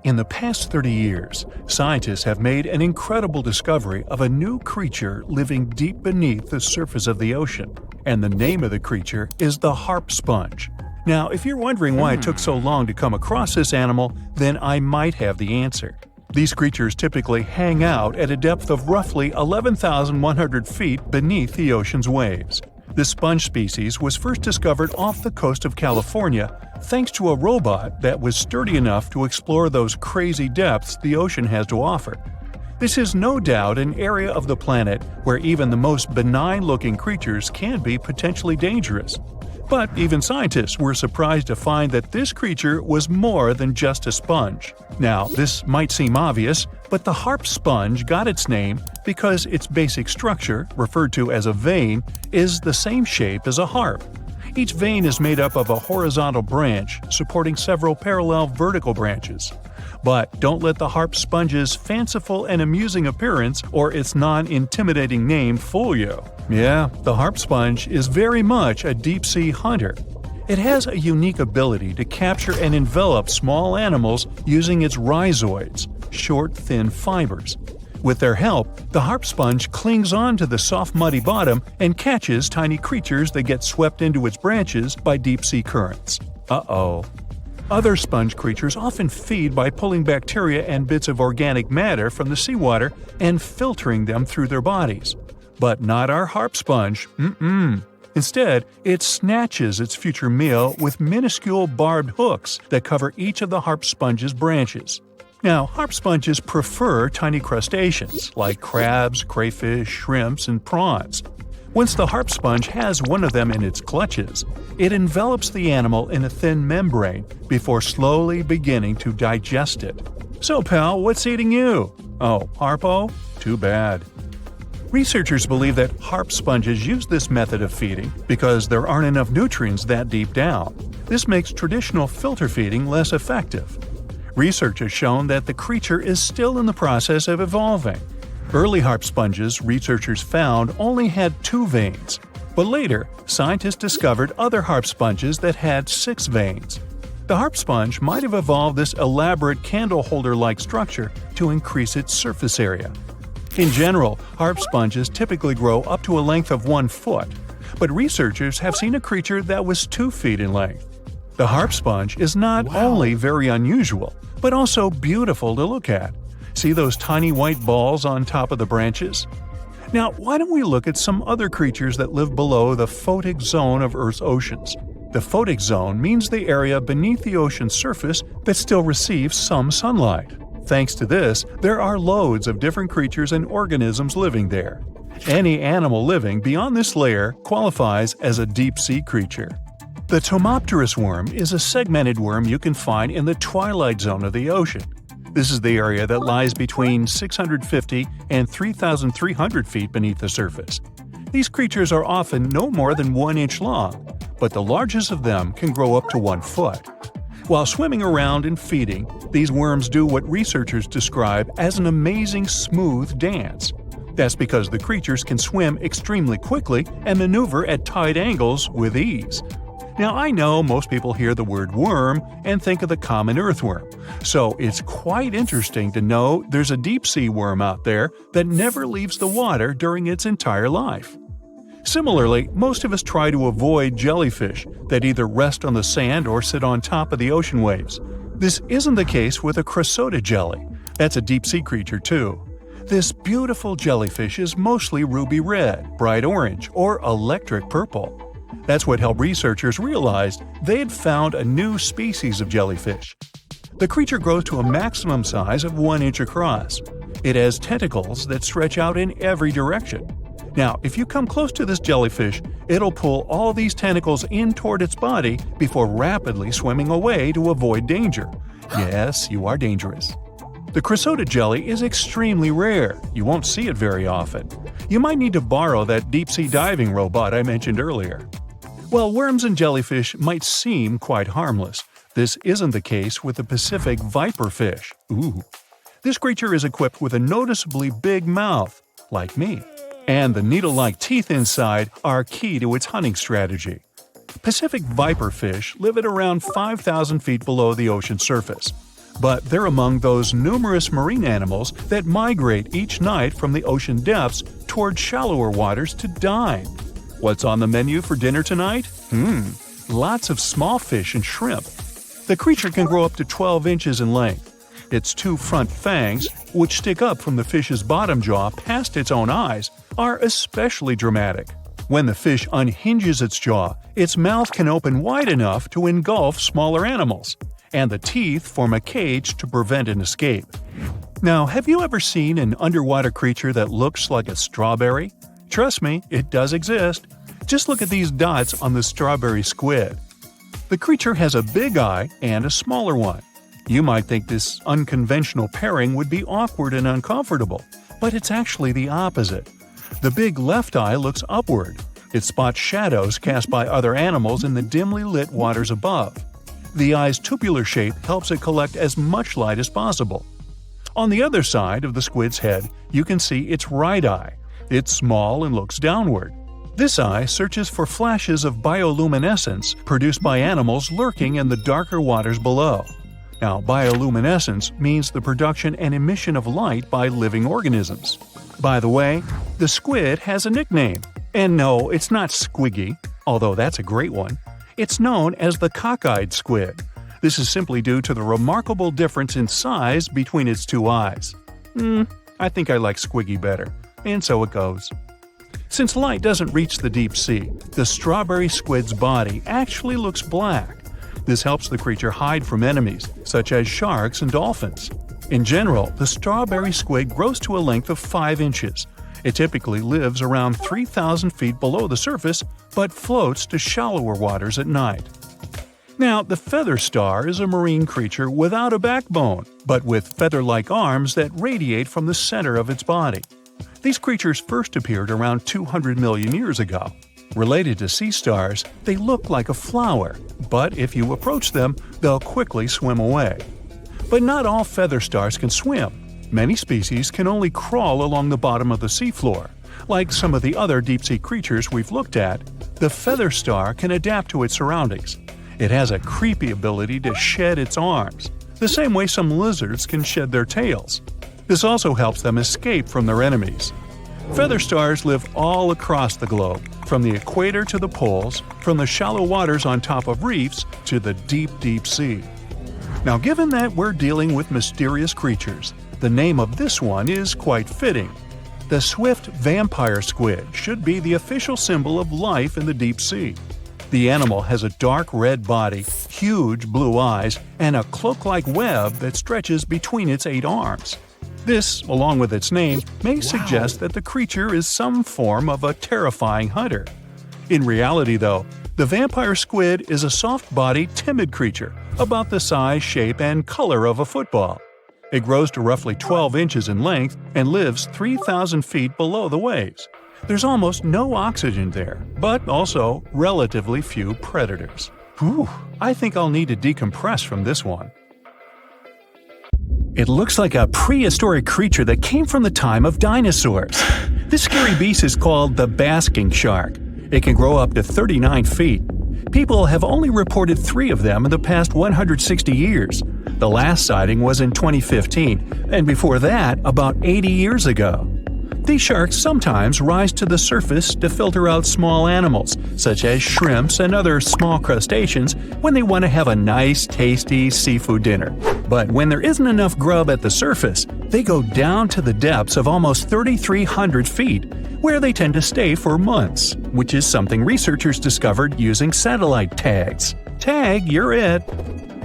In the past 30 years, scientists have made an incredible discovery of a new creature living deep beneath the surface of the ocean, and the name of the creature is the harp sponge. Now, if you're wondering why it took so long to come across this animal, then I might have the answer. These creatures typically hang out at a depth of roughly 11,100 feet beneath the ocean's waves. This sponge species was first discovered off the coast of California thanks to a robot that was sturdy enough to explore those crazy depths the ocean has to offer. This is no doubt an area of the planet where even the most benign-looking creatures can be potentially dangerous. But even scientists were surprised to find that this creature was more than just a sponge. Now, this might seem obvious, but the harp sponge got its name because its basic structure, referred to as a vein, is the same shape as a harp. Each vein is made up of a horizontal branch supporting several parallel vertical branches. But don't let the harp sponge's fanciful and amusing appearance or its non-intimidating name fool you. Yeah, the harp sponge is very much a deep-sea hunter. It has a unique ability to capture and envelop small animals using its rhizoids, short, thin fibers. With their help, the harp sponge clings on to the soft muddy bottom and catches tiny creatures that get swept into its branches by deep-sea currents. Uh-oh. Other sponge creatures often feed by pulling bacteria and bits of organic matter from the seawater and filtering them through their bodies. But not our harp sponge. Instead, it snatches its future meal with minuscule barbed hooks that cover each of the harp sponge's branches. Now, harp sponges prefer tiny crustaceans like crabs, crayfish, shrimps, and prawns. Once the harp sponge has one of them in its clutches, it envelops the animal in a thin membrane before slowly beginning to digest it. So, pal, what's eating you? Oh, Harpo? Too bad. Researchers believe that harp sponges use this method of feeding because there aren't enough nutrients that deep down. This makes traditional filter feeding less effective. Research has shown that the creature is still in the process of evolving. Early harp sponges researchers found only had 2 veins, but later scientists discovered other harp sponges that had 6 veins. The harp sponge might have evolved this elaborate candle holder-like structure to increase its surface area. In general, harp sponges typically grow up to a length of 1 foot, but researchers have seen a creature that was 2 feet in length. The harp sponge is not only very unusual, but also beautiful to look at. See those tiny white balls on top of the branches? Now, why don't we look at some other creatures that live below the photic zone of Earth's oceans? The photic zone means the area beneath the ocean's surface that still receives some sunlight. Thanks to this, there are loads of different creatures and organisms living there. Any animal living beyond this layer qualifies as a deep-sea creature. The Tomopterus worm is a segmented worm you can find in the twilight zone of the ocean. This is the area that lies between 650 and 3,300 feet beneath the surface. These creatures are often no more than 1 inch long, but the largest of them can grow up to 1 foot. While swimming around and feeding, these worms do what researchers describe as an amazing smooth dance. That's because the creatures can swim extremely quickly and maneuver at tight angles with ease. Now, I know most people hear the word worm and think of the common earthworm, so it's quite interesting to know there's a deep-sea worm out there that never leaves the water during its entire life. Similarly, most of us try to avoid jellyfish that either rest on the sand or sit on top of the ocean waves. This isn't the case with a chrysota jelly. That's a deep-sea creature too. This beautiful jellyfish is mostly ruby red, bright orange, or electric purple. That's what helped researchers realize they had found a new species of jellyfish. The creature grows to a maximum size of 1 inch across. It has tentacles that stretch out in every direction. Now, if you come close to this jellyfish, it'll pull all these tentacles in toward its body before rapidly swimming away to avoid danger. Yes, you are dangerous. The chrysota jelly is extremely rare. You won't see it very often. You might need to borrow that deep-sea diving robot I mentioned earlier. While worms and jellyfish might seem quite harmless, this isn't the case with the Pacific viperfish. Ooh. This creature is equipped with a noticeably big mouth, like me, and the needle-like teeth inside are key to its hunting strategy. Pacific viperfish live at around 5,000 feet below the ocean surface. but they're among those numerous marine animals that migrate each night from the ocean depths toward shallower waters to dine. What's on the menu for dinner tonight? Lots of small fish and shrimp. The creature can grow up to 12 inches in length. Its two front fangs, which stick up from the fish's bottom jaw past its own eyes, are especially dramatic. When the fish unhinges its jaw, its mouth can open wide enough to engulf smaller animals, and the teeth form a cage to prevent an escape. Now, have you ever seen an underwater creature that looks like a strawberry? Trust me, it does exist. Just look at these dots on the strawberry squid. The creature has a big eye and a smaller one. You might think this unconventional pairing would be awkward and uncomfortable, but it's actually the opposite. The big left eye looks upward. It spots shadows cast by other animals in the dimly lit waters above. The eye's tubular shape helps it collect as much light as possible. On the other side of the squid's head, you can see its right eye. It's small and looks downward. This eye searches for flashes of bioluminescence produced by animals lurking in the darker waters below. Now, bioluminescence means the production and emission of light by living organisms. By the way, the squid has a nickname. And no, it's not Squiggy, although that's a great one. It's known as the cockeyed squid. This is simply due to the remarkable difference in size between its two eyes. I think I like Squiggy better, and so it goes. Since light doesn't reach the deep sea, the strawberry squid's body actually looks black. This helps the creature hide from enemies, such as sharks and dolphins. In general, the strawberry squid grows to a length of 5 inches. It typically lives around 3,000 feet below the surface, but floats to shallower waters at night. Now, the feather star is a marine creature without a backbone, but with feather-like arms that radiate from the center of its body. These creatures first appeared around 200 million years ago. Related to sea stars, they look like a flower, but if you approach them, they'll quickly swim away. But not all feather stars can swim. Many species can only crawl along the bottom of the seafloor. Like some of the other deep-sea creatures we've looked at, the feather star can adapt to its surroundings. It has a creepy ability to shed its arms, the same way some lizards can shed their tails. This also helps them escape from their enemies. Feather stars live all across the globe, from the equator to the poles, from the shallow waters on top of reefs to the deep, deep sea. Now, given that we're dealing with mysterious creatures, the name of this one is quite fitting. The swift vampire squid should be the official symbol of life in the deep sea. The animal has a dark red body, huge blue eyes, and a cloak-like web that stretches between its 8 arms. This, along with its name, may suggest that the creature is some form of a terrifying hunter. In reality, though, the vampire squid is a soft-bodied, timid creature, about the size, shape, and color of a football. It grows to roughly 12 inches in length and lives 3,000 feet below the waves. There's almost no oxygen there, but also relatively few predators. I think I'll need to decompress from this one. It looks like a prehistoric creature that came from the time of dinosaurs. This scary beast is called the basking shark. It can grow up to 39 feet. People have only reported 3 of them in the past 160 years. The last sighting was in 2015, and before that, about 80 years ago. These sharks sometimes rise to the surface to filter out small animals, such as shrimps and other small crustaceans, when they want to have a nice, tasty seafood dinner. But when there isn't enough grub at the surface, they go down to the depths of almost 3,300 feet, where they tend to stay for months, which is something researchers discovered using satellite tags. Tag, you're it!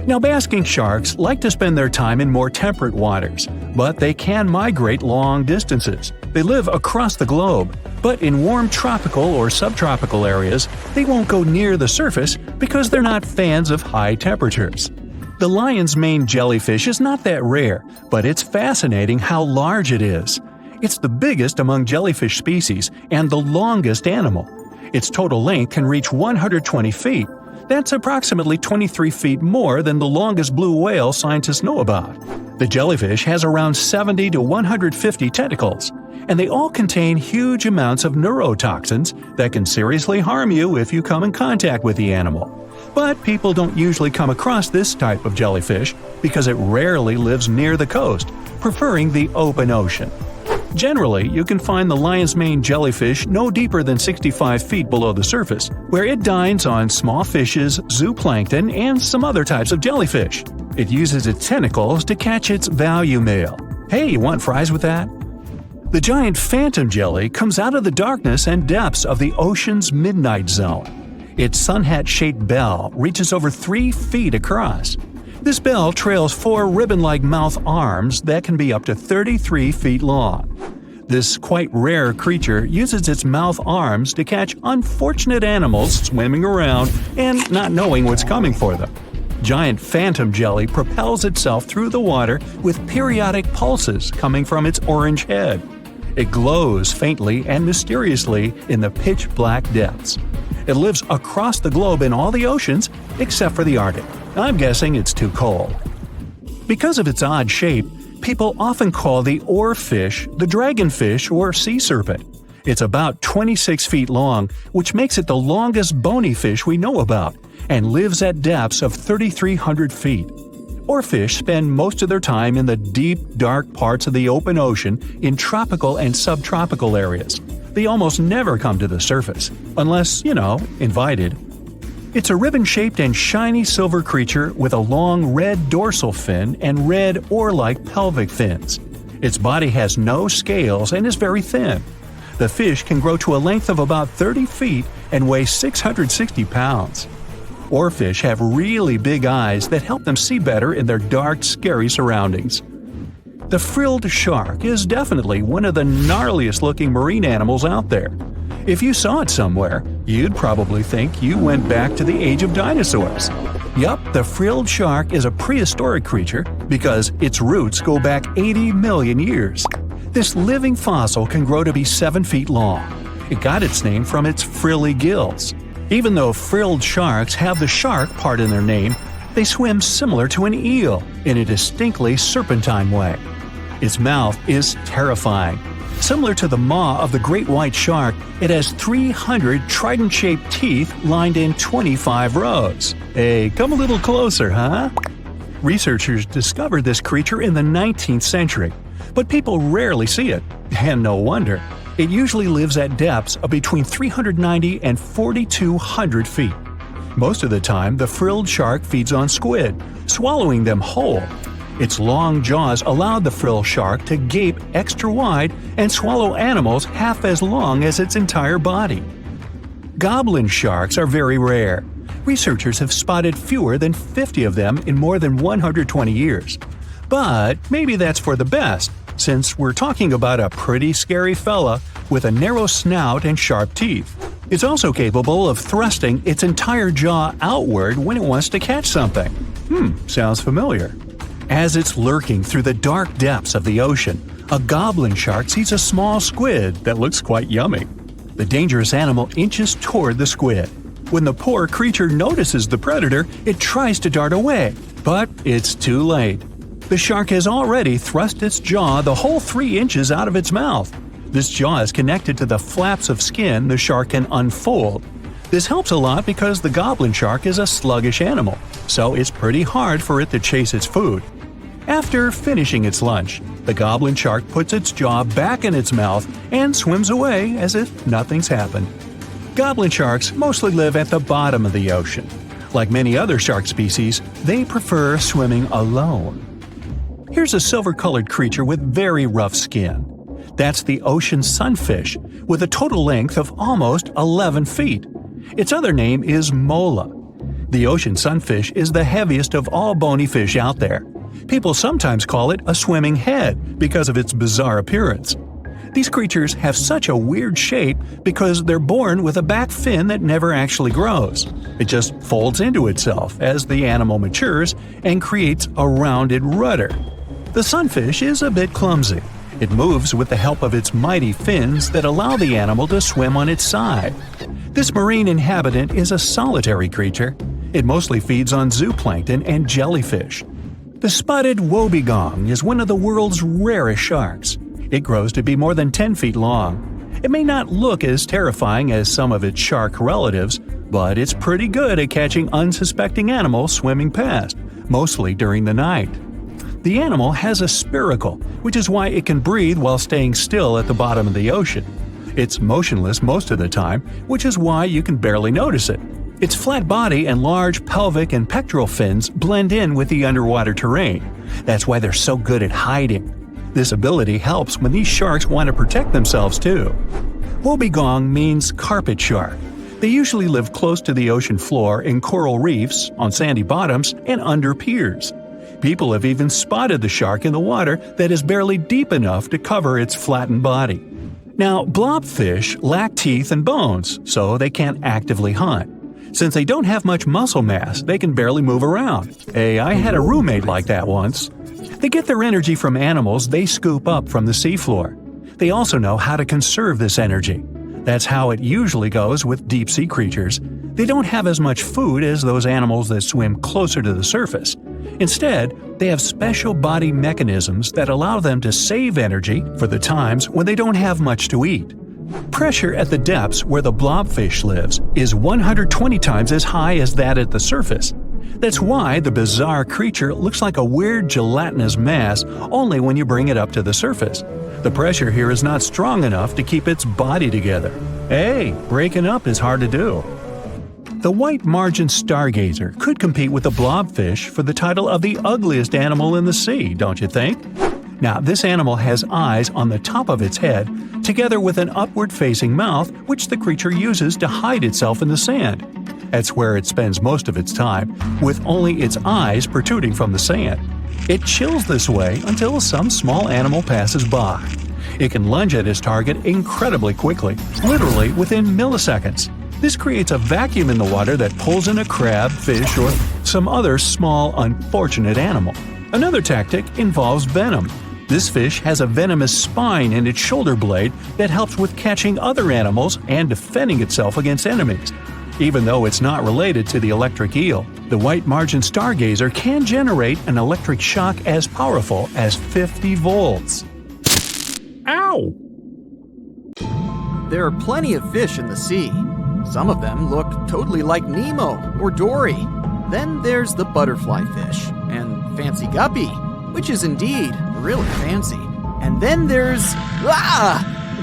Now, basking sharks like to spend their time in more temperate waters, but they can migrate long distances. They live across the globe, but in warm tropical or subtropical areas, they won't go near the surface because they're not fans of high temperatures. The lion's mane jellyfish is not that rare, but it's fascinating how large it is. It's the biggest among jellyfish species and the longest animal. Its total length can reach 120 feet. That's approximately 23 feet more than the longest blue whale scientists know about. The jellyfish has around 70 to 150 tentacles, and they all contain huge amounts of neurotoxins that can seriously harm you if you come in contact with the animal. But people don't usually come across this type of jellyfish because it rarely lives near the coast, preferring the open ocean. Generally, you can find the lion's mane jellyfish no deeper than 65 feet below the surface, where it dines on small fishes, zooplankton, and some other types of jellyfish. It uses its tentacles to catch its value meal. Hey, you want fries with that? The giant phantom jelly comes out of the darkness and depths of the ocean's midnight zone. Its sun hat-shaped bell reaches over 3 feet across. This bell trails 4 ribbon-like mouth arms that can be up to 33 feet long. This quite rare creature uses its mouth arms to catch unfortunate animals swimming around and not knowing what's coming for them. Giant phantom jelly propels itself through the water with periodic pulses coming from its orange head. It glows faintly and mysteriously in the pitch-black depths. It lives across the globe in all the oceans except for the Arctic. I'm guessing it's too cold. Because of its odd shape, people often call the oarfish the dragonfish or sea serpent. It's about 26 feet long, which makes it the longest bony fish we know about, and lives at depths of 3,300 feet. Oarfish spend most of their time in the deep, dark parts of the open ocean in tropical and subtropical areas. They almost never come to the surface, unless, invited. It's a ribbon-shaped and shiny silver creature with a long red dorsal fin and red oar-like pelvic fins. Its body has no scales and is very thin. The fish can grow to a length of about 30 feet and weigh 660 pounds. Oarfish have really big eyes that help them see better in their dark, scary surroundings. The frilled shark is definitely one of the gnarliest-looking marine animals out there. If you saw it somewhere, you'd probably think you went back to the age of dinosaurs. Yup, the frilled shark is a prehistoric creature because its roots go back 80 million years. This living fossil can grow to be 7 feet long. It got its name from its frilly gills. Even though frilled sharks have the shark part in their name, they swim similar to an eel in a distinctly serpentine way. Its mouth is terrifying. Similar to the maw of the great white shark, it has 300 trident-shaped teeth lined in 25 rows. Hey, come a little closer, huh? Researchers discovered this creature in the 19th century, but people rarely see it, and no wonder. It usually lives at depths of between 390 and 4,200 feet. Most of the time, the frilled shark feeds on squid, swallowing them whole. Its long jaws allowed the frilled shark to gape extra wide and swallow animals half as long as its entire body. Goblin sharks are very rare. Researchers have spotted fewer than 50 of them in more than 120 years. But maybe that's for the best, since we're talking about a pretty scary fella with a narrow snout and sharp teeth. It's also capable of thrusting its entire jaw outward when it wants to catch something. Sounds familiar. As it's lurking through the dark depths of the ocean, a goblin shark sees a small squid that looks quite yummy. The dangerous animal inches toward the squid. When the poor creature notices the predator, it tries to dart away, but it's too late. The shark has already thrust its jaw the whole 3 inches out of its mouth. This jaw is connected to the flaps of skin the shark can unfold. This helps a lot because the goblin shark is a sluggish animal, so it's pretty hard for it to chase its food. After finishing its lunch, the goblin shark puts its jaw back in its mouth and swims away as if nothing's happened. Goblin sharks mostly live at the bottom of the ocean. Like many other shark species, they prefer swimming alone. Here's a silver-colored creature with very rough skin. That's the ocean sunfish, with a total length of almost 11 feet. Its other name is mola. The ocean sunfish is the heaviest of all bony fish out there. People sometimes call it a swimming head because of its bizarre appearance. These creatures have such a weird shape because they're born with a back fin that never actually grows. It just folds into itself as the animal matures and creates a rounded rudder. The sunfish is a bit clumsy. It moves with the help of its mighty fins that allow the animal to swim on its side. This marine inhabitant is a solitary creature. It mostly feeds on zooplankton and jellyfish. The spotted wobbegong is one of the world's rarest sharks. It grows to be more than 10 feet long. It may not look as terrifying as some of its shark relatives, but it's pretty good at catching unsuspecting animals swimming past, mostly during the night. The animal has a spiracle, which is why it can breathe while staying still at the bottom of the ocean. It's motionless most of the time, which is why you can barely notice it. Its flat body and large pelvic and pectoral fins blend in with the underwater terrain. That's why they're so good at hiding. This ability helps when these sharks want to protect themselves too. Wobbegong means carpet shark. They usually live close to the ocean floor in coral reefs, on sandy bottoms, and under piers. People have even spotted the shark in the water that is barely deep enough to cover its flattened body. Now, blobfish lack teeth and bones, so they can't actively hunt. Since they don't have much muscle mass, they can barely move around. Hey, I had a roommate like that once. They get their energy from animals they scoop up from the seafloor. They also know how to conserve this energy. That's how it usually goes with deep-sea creatures. They don't have as much food as those animals that swim closer to the surface. Instead, they have special body mechanisms that allow them to save energy for the times when they don't have much to eat. Pressure at the depths where the blobfish lives is 120 times as high as that at the surface. That's why the bizarre creature looks like a weird gelatinous mass only when you bring it up to the surface. The pressure here is not strong enough to keep its body together. Hey, breaking up is hard to do. The white margin stargazer could compete with the blobfish for the title of the ugliest animal in the sea, don't you think? Now, this animal has eyes on the top of its head, together with an upward-facing mouth which the creature uses to hide itself in the sand. That's where it spends most of its time, with only its eyes protruding from the sand. It chills this way until some small animal passes by. It can lunge at its target incredibly quickly, literally within milliseconds. This creates a vacuum in the water that pulls in a crab, fish, or some other small, unfortunate animal. Another tactic involves venom. This fish has a venomous spine in its shoulder blade that helps with catching other animals and defending itself against enemies. Even though it's not related to the electric eel, the white margin stargazer can generate an electric shock as powerful as 50 volts. Ow! There are plenty of fish in the sea. Some of them look totally like Nemo or Dory. Then there's the butterfly fish and fancy guppy, which is indeed really fancy. And then there's…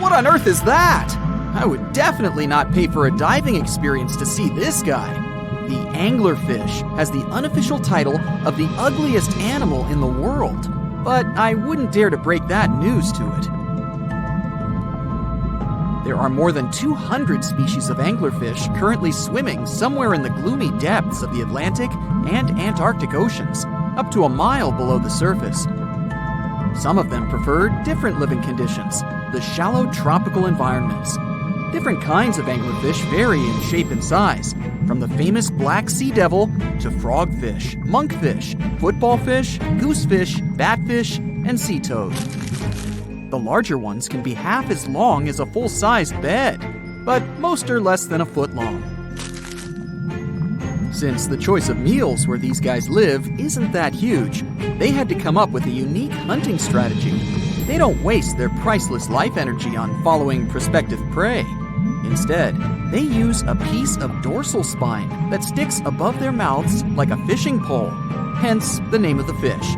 what on earth is that? I would definitely not pay for a diving experience to see this guy. The anglerfish has the unofficial title of the ugliest animal in the world, but I wouldn't dare to break that news to it. There are more than 200 species of anglerfish currently swimming somewhere in the gloomy depths of the Atlantic and Antarctic oceans, up to a mile below the surface. Some of them prefer different living conditions, the shallow tropical environments. Different kinds of anglerfish vary in shape and size, from the famous black sea devil to frogfish, monkfish, footballfish, goosefish, batfish, and sea toad. The larger ones can be half as long as a full-sized bed, but most are less than a foot long. Since the choice of meals where these guys live isn't that huge, they had to come up with a unique hunting strategy. They don't waste their priceless life energy on following prospective prey. Instead, they use a piece of dorsal spine that sticks above their mouths like a fishing pole, hence the name of the fish.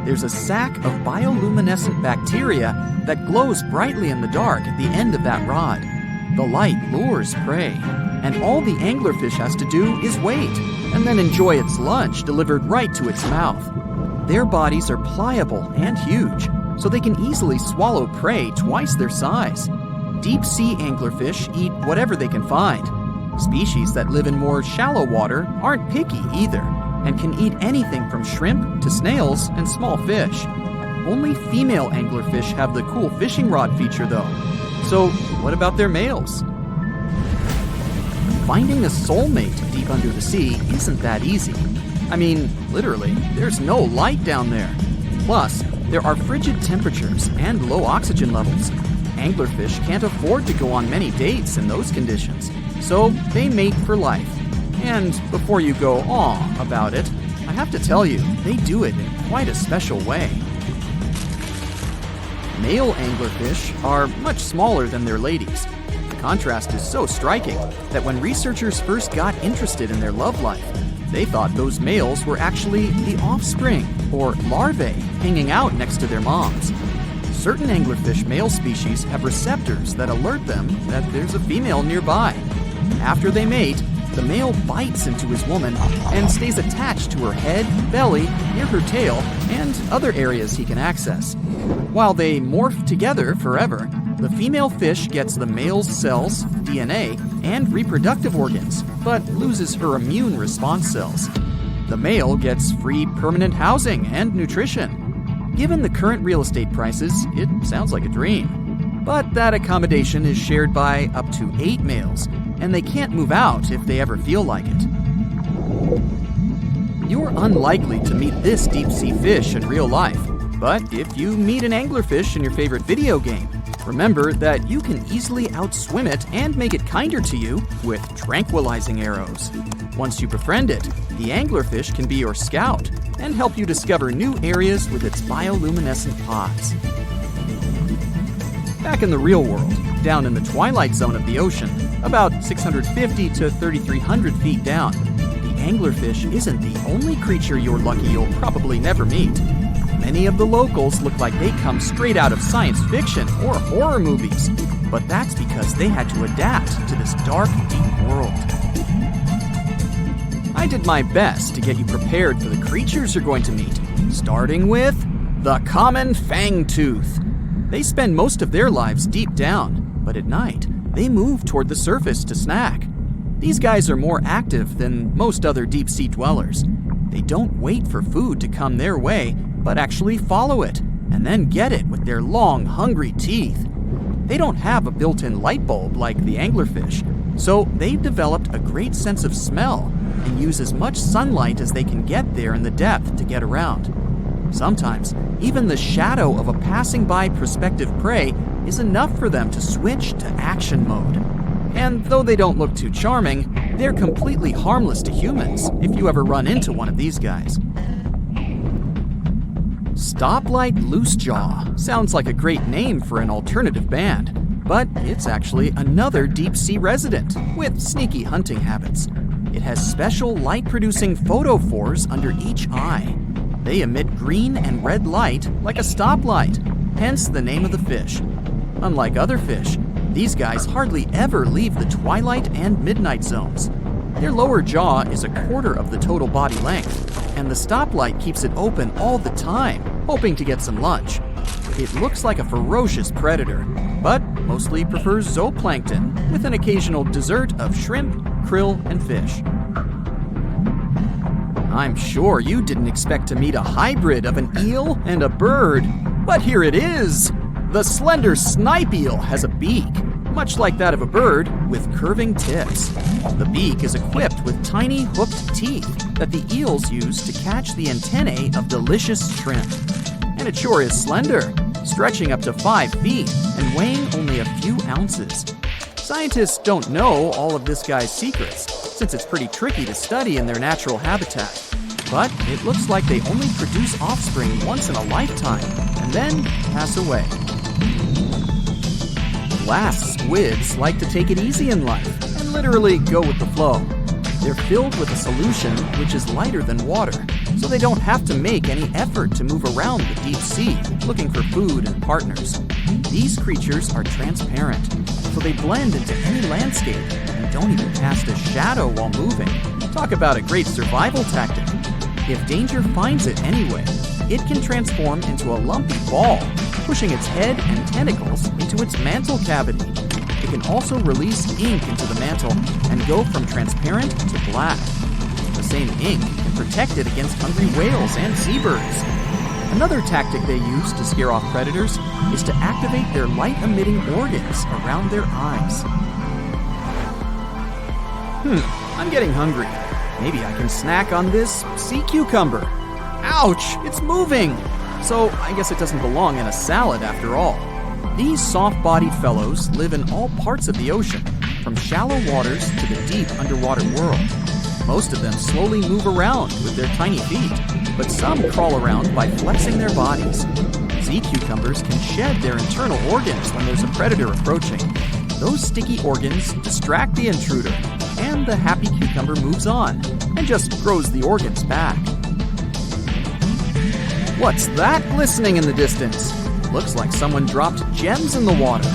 There's a sac of bioluminescent bacteria that glows brightly in the dark at the end of that rod. The light lures prey, and all the anglerfish has to do is wait, and then enjoy its lunch delivered right to its mouth. Their bodies are pliable and huge, so they can easily swallow prey twice their size. Deep-sea anglerfish eat whatever they can find. Species that live in more shallow water aren't picky either, and can eat anything from shrimp to snails and small fish. Only female anglerfish have the cool fishing rod feature though. So what about their males? Finding a soulmate deep under the sea isn't that easy. I mean, literally, there's no light down there. Plus, there are frigid temperatures and low oxygen levels. Anglerfish can't afford to go on many dates in those conditions, so they mate for life. And before you go aw about it, I have to tell you, they do it in quite a special way. Male anglerfish are much smaller than their ladies. The contrast is so striking that when researchers first got interested in their love life, they thought those males were actually the offspring, or larvae, hanging out next to their moms. Certain anglerfish male species have receptors that alert them that there's a female nearby. After they mate, the male bites into his woman and stays attached to her head, belly, near her tail, and other areas he can access. While they morph together forever, the female fish gets the male's cells, DNA, and reproductive organs, but loses her immune response cells. The male gets free permanent housing and nutrition. Given the current real estate prices, it sounds like a dream. But that accommodation is shared by up to 8 males, and they can't move out if they ever feel like it. You're unlikely to meet this deep-sea fish in real life, but if you meet an anglerfish in your favorite video game, remember that you can easily outswim it and make it kinder to you with tranquilizing arrows. Once you befriend it, the anglerfish can be your scout and help you discover new areas with its bioluminescent pods. Back in the real world, down in the twilight zone of the ocean, about 650 to 3,300 feet down, the anglerfish isn't the only creature you're lucky you'll probably never meet. Many of the locals look like they come straight out of science fiction or horror movies, but that's because they had to adapt to this dark, deep world. I did my best to get you prepared for the creatures you're going to meet, starting with the common fangtooth. They spend most of their lives deep down, but at night, they move toward the surface to snack. These guys are more active than most other deep-sea dwellers. They don't wait for food to come their way, but actually follow it, and then get it with their long, hungry teeth. They don't have a built-in light bulb like the anglerfish, so they've developed a great sense of smell and use as much sunlight as they can get there in the depth to get around. Sometimes, even the shadow of a passing by prospective prey is enough for them to switch to action mode. And though they don't look too charming, they're completely harmless to humans if you ever run into one of these guys. Stoplight Loosejaw sounds like a great name for an alternative band, but it's actually another deep-sea resident with sneaky hunting habits. It has special light-producing photophores under each eye. They emit green and red light like a stoplight, hence the name of the fish. Unlike other fish, these guys hardly ever leave the twilight and midnight zones. Their lower jaw is a quarter of the total body length, and the stoplight keeps it open all the time, hoping to get some lunch. It looks like a ferocious predator, but mostly prefers zooplankton, with an occasional dessert of shrimp, krill, and fish. I'm sure you didn't expect to meet a hybrid of an eel and a bird, but here it is! The slender snipe eel has a beak, much like that of a bird, with curving tips. The beak is equipped with tiny hooked teeth that the eels use to catch the antennae of delicious shrimp. And it sure is slender, stretching up to 5 feet and weighing only a few ounces. Scientists don't know all of this guy's secrets, since it's pretty tricky to study in their natural habitat. But it looks like they only produce offspring once in a lifetime, and then pass away. Glass squids like to take it easy in life and literally go with the flow. They're filled with a solution which is lighter than water, so they don't have to make any effort to move around the deep sea looking for food and partners. These creatures are transparent, so they blend into any landscape and don't even cast a shadow while moving. Talk about a great survival tactic. If danger finds it anyway, it can transform into a lumpy ball, pushing its head and tentacles into its mantle cavity. It can also release ink into the mantle and go from transparent to black. The same ink can protect it against hungry whales and seabirds. Another tactic they use to scare off predators is to activate their light-emitting organs around their eyes. I'm getting hungry. Maybe I can snack on this sea cucumber. Ouch, it's moving! So I guess it doesn't belong in a salad after all. These soft-bodied fellows live in all parts of the ocean, from shallow waters to the deep underwater world. Most of them slowly move around with their tiny feet, but some crawl around by flexing their bodies. Sea cucumbers can shed their internal organs when there's a predator approaching. Those sticky organs distract the intruder, and the happy cucumber moves on and just grows the organs back. What's that glistening in the distance? Looks like someone dropped gems in the water.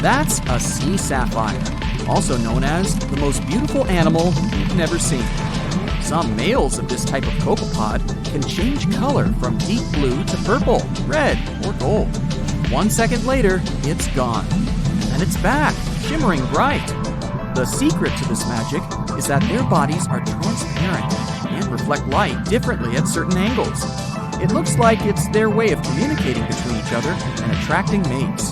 That's a sea sapphire, also known as the most beautiful animal you've never seen. Some males of this type of copepod can change color from deep blue to purple, red, or gold. 1 second later, it's gone. And it's back, shimmering bright. The secret to this magic is that their bodies are transparent and reflect light differently at certain angles. It looks like it's their way of communicating between each other and attracting mates.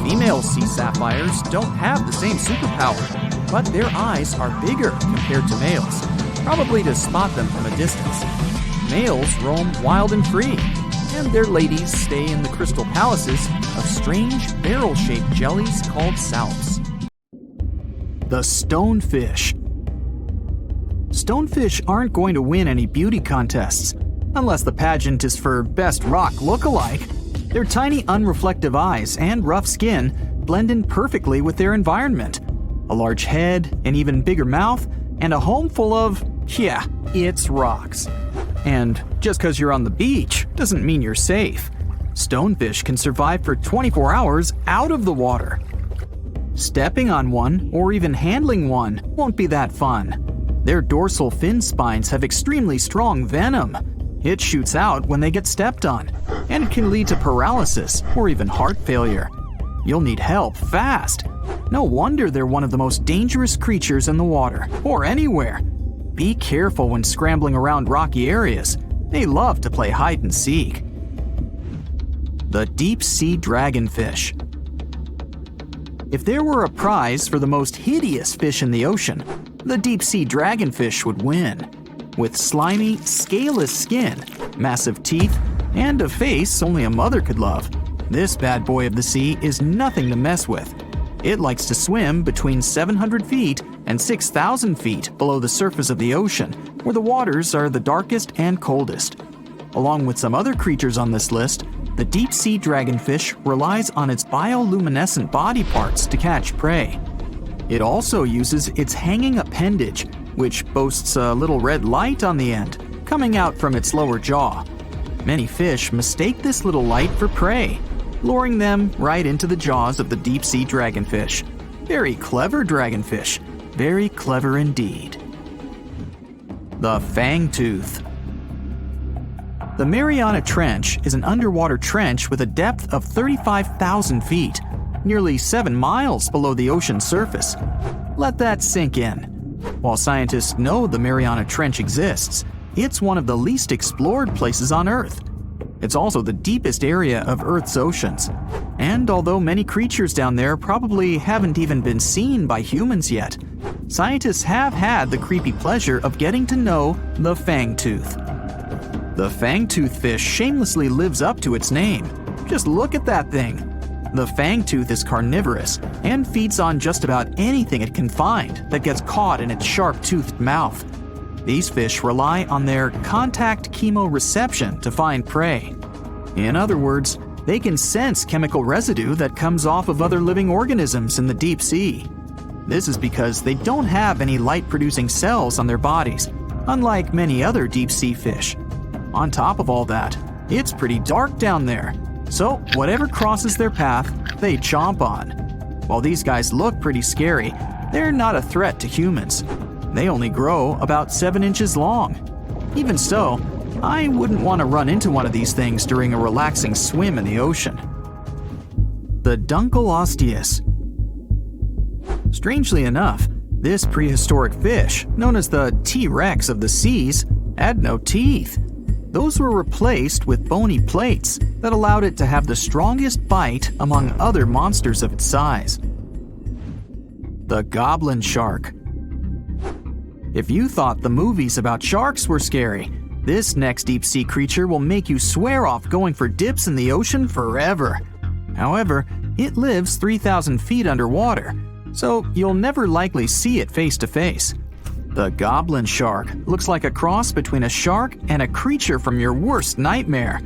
Female sea sapphires don't have the same superpower, but their eyes are bigger compared to males, probably to spot them from a distance. Males roam wild and free, and their ladies stay in the crystal palaces of strange barrel-shaped jellies called salps. The stonefish. Stonefish aren't going to win any beauty contests, unless the pageant is for best rock look-alike. Their tiny unreflective eyes and rough skin blend in perfectly with their environment. A large head, an even bigger mouth, and a home full of, it's rocks. And just because you're on the beach doesn't mean you're safe. Stonefish can survive for 24 hours out of the water. Stepping on one or even handling one won't be that fun. Their dorsal fin spines have extremely strong venom. It shoots out when they get stepped on, and can lead to paralysis or even heart failure. You'll need help fast. No wonder they're one of the most dangerous creatures in the water, or anywhere. Be careful when scrambling around rocky areas. They love to play hide and seek. The deep sea dragonfish. If there were a prize for the most hideous fish in the ocean, the deep sea dragonfish would win. With slimy, scaleless skin, massive teeth, and a face only a mother could love, this bad boy of the sea is nothing to mess with. It likes to swim between 700 feet and 6,000 feet below the surface of the ocean, where the waters are the darkest and coldest. Along with some other creatures on this list, the deep sea dragonfish relies on its bioluminescent body parts to catch prey. It also uses its hanging appendage, which boasts a little red light on the end, coming out from its lower jaw. Many fish mistake this little light for prey, luring them right into the jaws of the deep-sea dragonfish. Very clever dragonfish, very clever indeed. The fangtooth. The Mariana Trench is an underwater trench with a depth of 35,000 feet, nearly 7 miles below the ocean surface. Let that sink in. While scientists know the Mariana Trench exists, it's one of the least explored places on Earth. It's also the deepest area of Earth's oceans. And although many creatures down there probably haven't even been seen by humans yet, scientists have had the creepy pleasure of getting to know the fangtooth. The fangtooth fish shamelessly lives up to its name. Just look at that thing. The fangtooth is carnivorous and feeds on just about anything it can find that gets caught in its sharp-toothed mouth. These fish rely on their contact chemoreception to find prey. In other words, they can sense chemical residue that comes off of other living organisms in the deep sea. This is because they don't have any light-producing cells on their bodies, unlike many other deep-sea fish. On top of all that, it's pretty dark down there, so whatever crosses their path, they chomp on. While these guys look pretty scary, they're not a threat to humans. They only grow about 7 inches long. Even so, I wouldn't want to run into one of these things during a relaxing swim in the ocean. The Dunkleosteus. Strangely enough, this prehistoric fish, known as the T-Rex of the seas, had no teeth. Those were replaced with bony plates that allowed it to have the strongest bite among other monsters of its size. The goblin shark. If you thought the movies about sharks were scary, this next deep-sea creature will make you swear off going for dips in the ocean forever. However, it lives 3,000 feet underwater, so you'll never likely see it face to face. The goblin shark looks like a cross between a shark and a creature from your worst nightmare.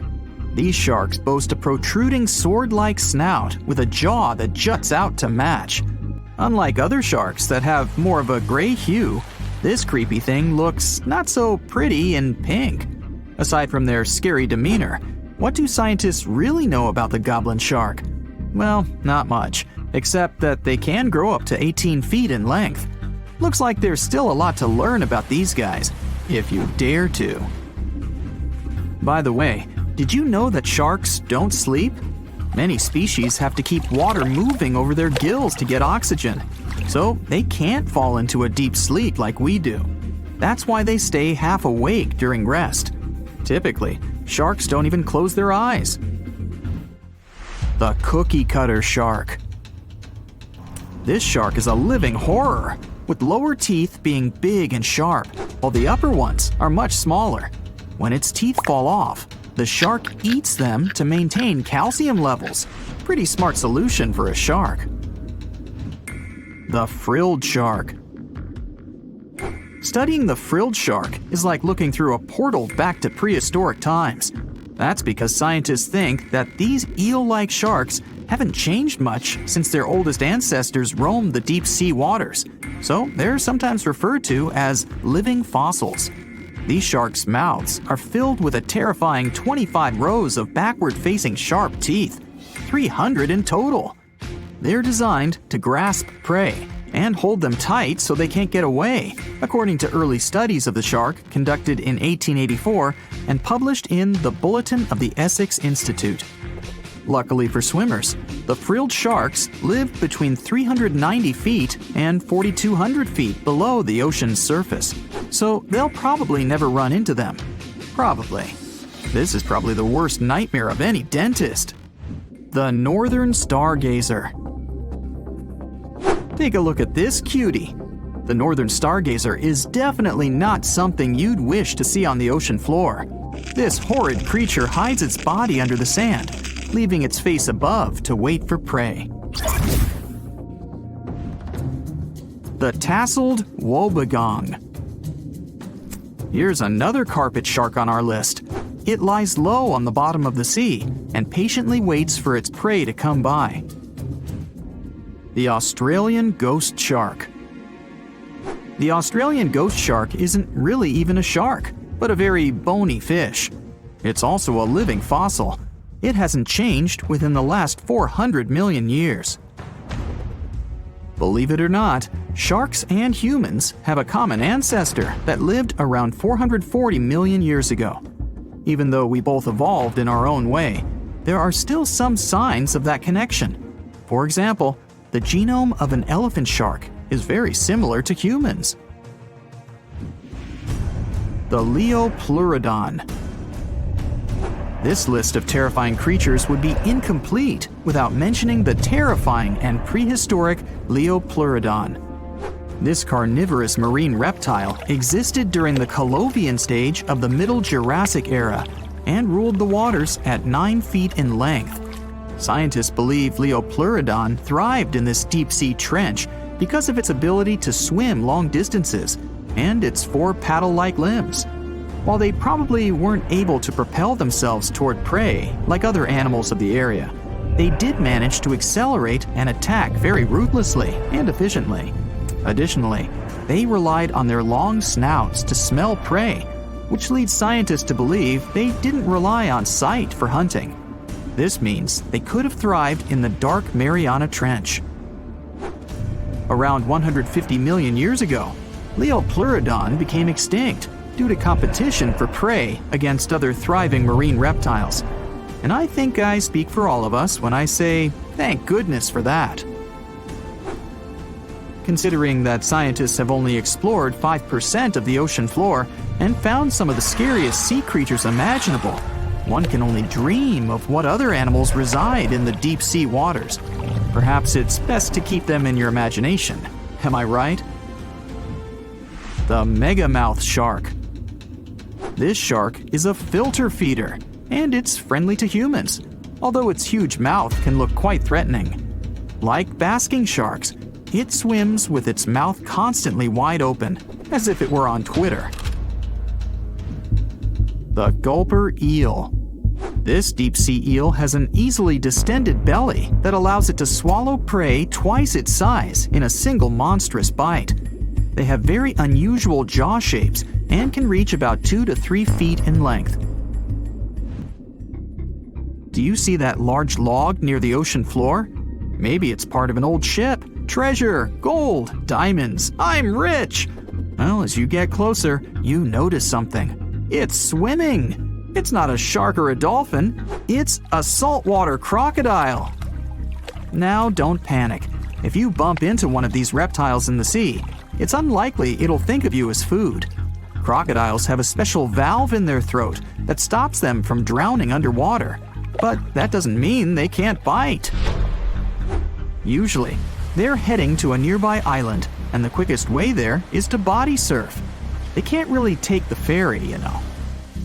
These sharks boast a protruding sword-like snout with a jaw that juts out to match. Unlike other sharks that have more of a gray hue, this creepy thing looks not so pretty and pink. Aside from their scary demeanor, what do scientists really know about the goblin shark? Well, not much, except that they can grow up to 18 feet in length. Looks like there's still a lot to learn about these guys, if you dare to. By the way, did you know that sharks don't sleep? Many species have to keep water moving over their gills to get oxygen, so they can't fall into a deep sleep like we do. That's why they stay half awake during rest. Typically, sharks don't even close their eyes. The cookie cutter shark. This shark is a living horror, with lower teeth being big and sharp, while the upper ones are much smaller. When its teeth fall off, the shark eats them to maintain calcium levels. Pretty smart solution for a shark. The frilled shark. Studying the frilled shark is like looking through a portal back to prehistoric times. That's because scientists think that these eel-like sharks haven't changed much since their oldest ancestors roamed the deep sea waters, so they're sometimes referred to as living fossils. These sharks' mouths are filled with a terrifying 25 rows of backward-facing sharp teeth, 300 in total. They're designed to grasp prey and hold them tight so they can't get away, according to early studies of the shark conducted in 1884 and published in the Bulletin of the Essex Institute. Luckily for swimmers, the frilled sharks live between 390 feet and 4,200 feet below the ocean's surface, so they'll probably never run into them. Probably. This is probably the worst nightmare of any dentist. The northern stargazer. Take a look at this cutie. The northern stargazer is definitely not something you'd wish to see on the ocean floor. This horrid creature hides its body under the sand, leaving its face above to wait for prey. The tasseled wobbegong. Here's another carpet shark on our list. It lies low on the bottom of the sea and patiently waits for its prey to come by. The Australian ghost shark. The Australian ghost shark isn't really even a shark, but a very bony fish. It's also a living fossil. It hasn't changed within the last 400 million years. Believe it or not, sharks and humans have a common ancestor that lived around 440 million years ago. Even though we both evolved in our own way, there are still some signs of that connection. For example, the genome of an elephant shark is very similar to humans. The Leopleurodon. This list of terrifying creatures would be incomplete without mentioning the terrifying and prehistoric Leopleurodon. This carnivorous marine reptile existed during the Colovian stage of the Middle Jurassic era and ruled the waters at 9 feet in length. Scientists believe Leopleurodon thrived in this deep-sea trench because of its ability to swim long distances and its 4 paddle-like limbs. While they probably weren't able to propel themselves toward prey like other animals of the area, they did manage to accelerate and attack very ruthlessly and efficiently. Additionally, they relied on their long snouts to smell prey, which leads scientists to believe they didn't rely on sight for hunting. This means they could have thrived in the dark Mariana Trench. Around 150 million years ago, Leopleurodon became extinct due to competition for prey against other thriving marine reptiles. And I think I speak for all of us when I say, thank goodness for that. Considering that scientists have only explored 5% of the ocean floor and found some of the scariest sea creatures imaginable, one can only dream of what other animals reside in the deep sea waters. Perhaps it's best to keep them in your imagination. Am I right? The megamouth shark. This shark is a filter feeder, and it's friendly to humans, although its huge mouth can look quite threatening. Like basking sharks, it swims with its mouth constantly wide open, as if it were on Twitter. The gulper eel. This deep-sea eel has an easily distended belly that allows it to swallow prey twice its size in a single monstrous bite. They have very unusual jaw shapes and can reach about 2 to 3 feet in length. Do you see that large log near the ocean floor? Maybe it's part of an old ship. Treasure, gold, diamonds, I'm rich! Well, as you get closer, you notice something. It's swimming! It's not a shark or a dolphin, it's a saltwater crocodile. Now don't panic. If you bump into one of these reptiles in the sea, it's unlikely it'll think of you as food. Crocodiles have a special valve in their throat that stops them from drowning underwater, but that doesn't mean they can't bite. Usually, they're heading to a nearby island, and the quickest way there is to body surf. They can't really take the ferry, you know.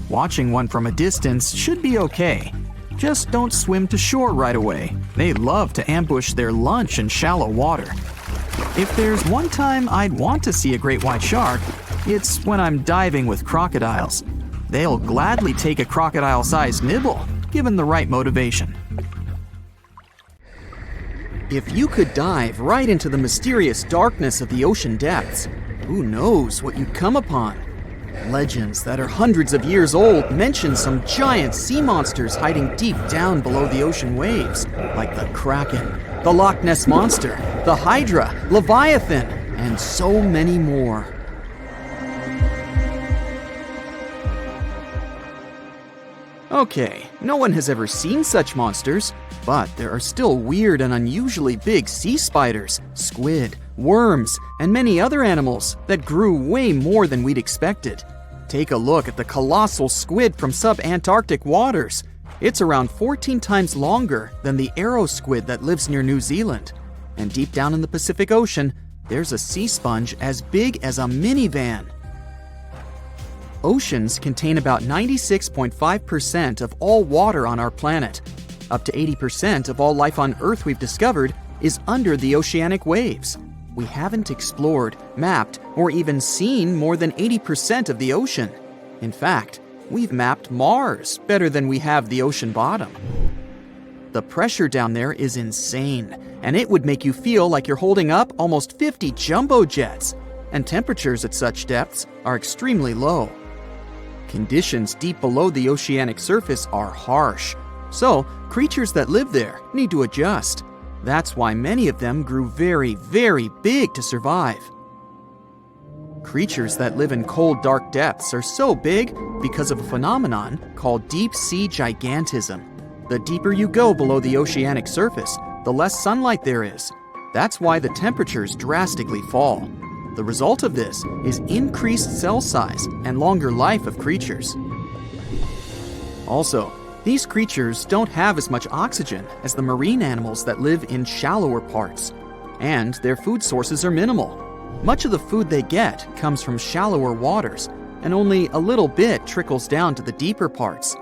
Watching one from a distance should be okay. Just don't swim to shore right away. They love to ambush their lunch in shallow water. If there's one time I'd want to see a great white shark, it's when I'm diving with crocodiles. They'll gladly take a crocodile-sized nibble, given the right motivation. If you could dive right into the mysterious darkness of the ocean depths, who knows what you'd come upon? Legends that are hundreds of years old mention some giant sea monsters hiding deep down below the ocean waves, like the Kraken, the Loch Ness Monster, the Hydra, Leviathan, and so many more. Okay, no one has ever seen such monsters, but there are still weird and unusually big sea spiders, squid, worms, and many other animals that grew way more than we'd expected. Take a look at the colossal squid from sub-Antarctic waters. It's around 14 times longer than the arrow squid that lives near New Zealand. And deep down in the Pacific Ocean, there's a sea sponge as big as a minivan. Oceans contain about 96.5% of all water on our planet. Up to 80% of all life on Earth we've discovered is under the oceanic waves. We haven't explored, mapped, or even seen more than 80% of the ocean. In fact, we've mapped Mars better than we have the ocean bottom. The pressure down there is insane, and it would make you feel like you're holding up almost 50 jumbo jets. And temperatures at such depths are extremely low. Conditions deep below the oceanic surface are harsh, so creatures that live there need to adjust. That's why many of them grew very, very big to survive. Creatures that live in cold, dark depths are so big because of a phenomenon called deep sea gigantism. The deeper you go below the oceanic surface, the less sunlight there is. That's why the temperatures drastically fall. The result of this is increased cell size and longer life of creatures. Also, these creatures don't have as much oxygen as the marine animals that live in shallower parts, and their food sources are minimal. Much of the food they get comes from shallower waters, and only a little bit trickles down to the deeper parts.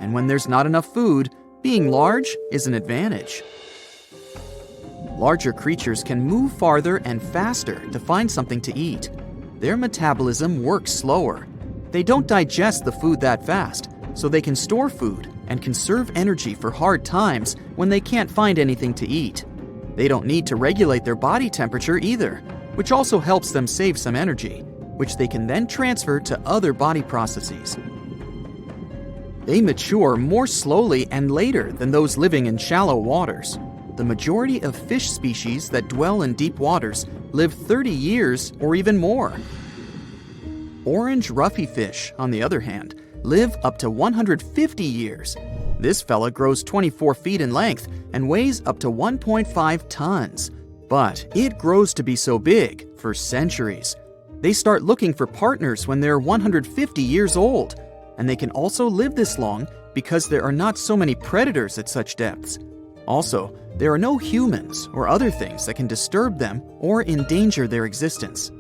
And when there's not enough food, being large is an advantage. Larger creatures can move farther and faster to find something to eat. Their metabolism works slower. They don't digest the food that fast, so they can store food and conserve energy for hard times when they can't find anything to eat. They don't need to regulate their body temperature either, which also helps them save some energy, which they can then transfer to other body processes. They mature more slowly and later than those living in shallow waters. The majority of fish species that dwell in deep waters live 30 years or even more. Orange ruffy fish, on the other hand, live up to 150 years. This fella grows 24 feet in length and weighs up to 1.5 tons. But it grows to be so big for centuries. They start looking for partners when they're 150 years old, and they can also live this long because there are not so many predators at such depths. Also, there are no humans or other things that can disturb them or endanger their existence.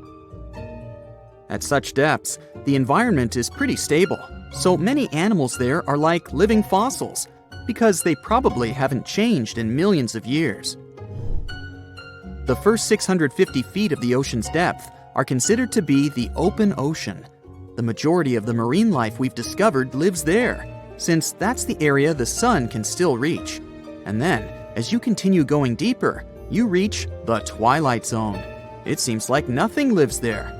At such depths, the environment is pretty stable, so many animals there are like living fossils, because they probably haven't changed in millions of years. The first 650 feet of the ocean's depth are considered to be the open ocean. The majority of the marine life we've discovered lives there, since that's the area the sun can still reach. And then, as you continue going deeper, you reach the twilight zone. It seems like nothing lives there.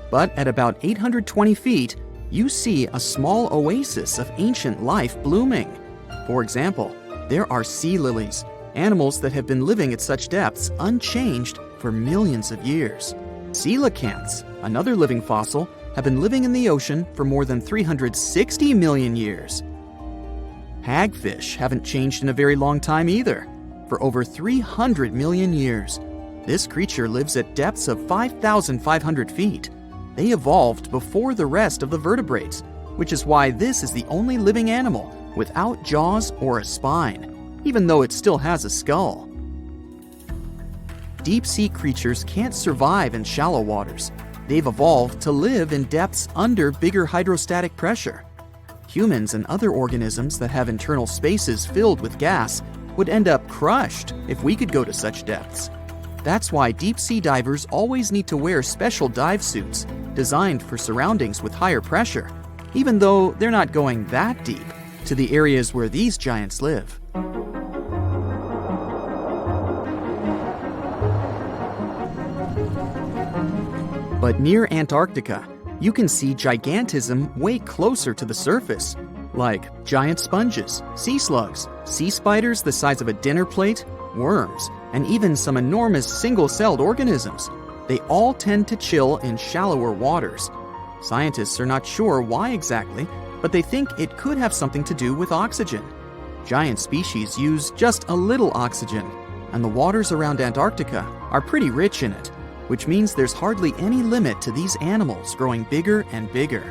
But at about 820 feet, you see a small oasis of ancient life blooming. For example, there are sea lilies, animals that have been living at such depths unchanged for millions of years. Coelacanths, another living fossil, have been living in the ocean for more than 360 million years. Hagfish haven't changed in a very long time either, for over 300 million years. This creature lives at depths of 5,500 feet. They evolved before the rest of the vertebrates, which is why this is the only living animal without jaws or a spine, even though it still has a skull. Deep-sea creatures can't survive in shallow waters. They've evolved to live in depths under bigger hydrostatic pressure. Humans and other organisms that have internal spaces filled with gas would end up crushed if we could go to such depths. That's why deep-sea divers always need to wear special dive suits designed for surroundings with higher pressure, even though they're not going that deep to the areas where these giants live. But near Antarctica, you can see gigantism way closer to the surface, like giant sponges, sea slugs, sea spiders the size of a dinner plate, worms, and even some enormous single-celled organisms. They all tend to chill in shallower waters. Scientists are not sure why exactly, but they think it could have something to do with oxygen. Giant species use just a little oxygen, and the waters around Antarctica are pretty rich in it, which means there's hardly any limit to these animals growing bigger and bigger.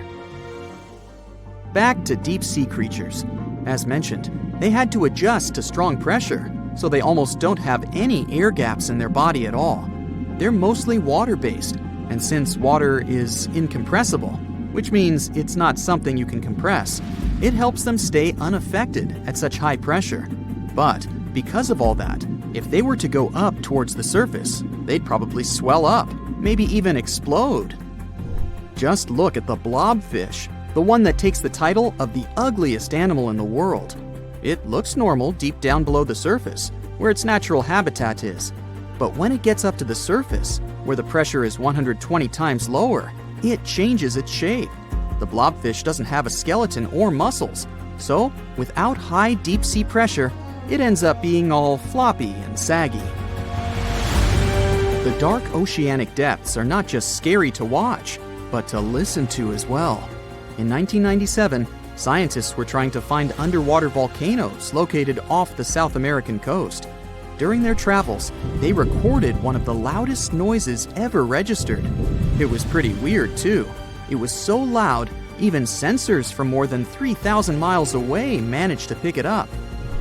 Back to deep-sea creatures. As mentioned, they had to adjust to strong pressure, so they almost don't have any air gaps in their body at all. They're mostly water-based, and since water is incompressible, which means it's not something you can compress, it helps them stay unaffected at such high pressure. But because of all that, if they were to go up towards the surface, they'd probably swell up, maybe even explode. Just look at the blobfish, the one that takes the title of the ugliest animal in the world. It looks normal deep down below the surface, where its natural habitat is. But when it gets up to the surface, where the pressure is 120 times lower, it changes its shape. The blobfish doesn't have a skeleton or muscles, so without high deep-sea pressure, it ends up being all floppy and saggy. The dark oceanic depths are not just scary to watch, but to listen to as well. In 1997, scientists were trying to find underwater volcanoes located off the South American coast. During their travels, they recorded one of the loudest noises ever registered. It was pretty weird, too. It was so loud, even sensors from more than 3,000 miles away managed to pick it up.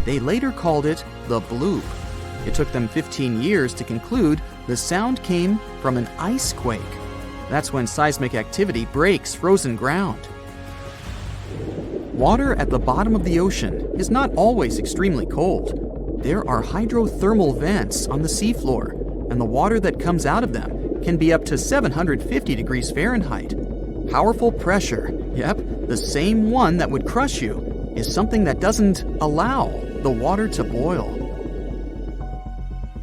They later called it the bloop. It took them 15 years to conclude the sound came from an ice quake. That's when seismic activity breaks frozen ground. Water at the bottom of the ocean is not always extremely cold. There are hydrothermal vents on the seafloor, and the water that comes out of them can be up to 750 degrees Fahrenheit. Powerful pressure, yep, the same one that would crush you, is something that doesn't allow the water to boil.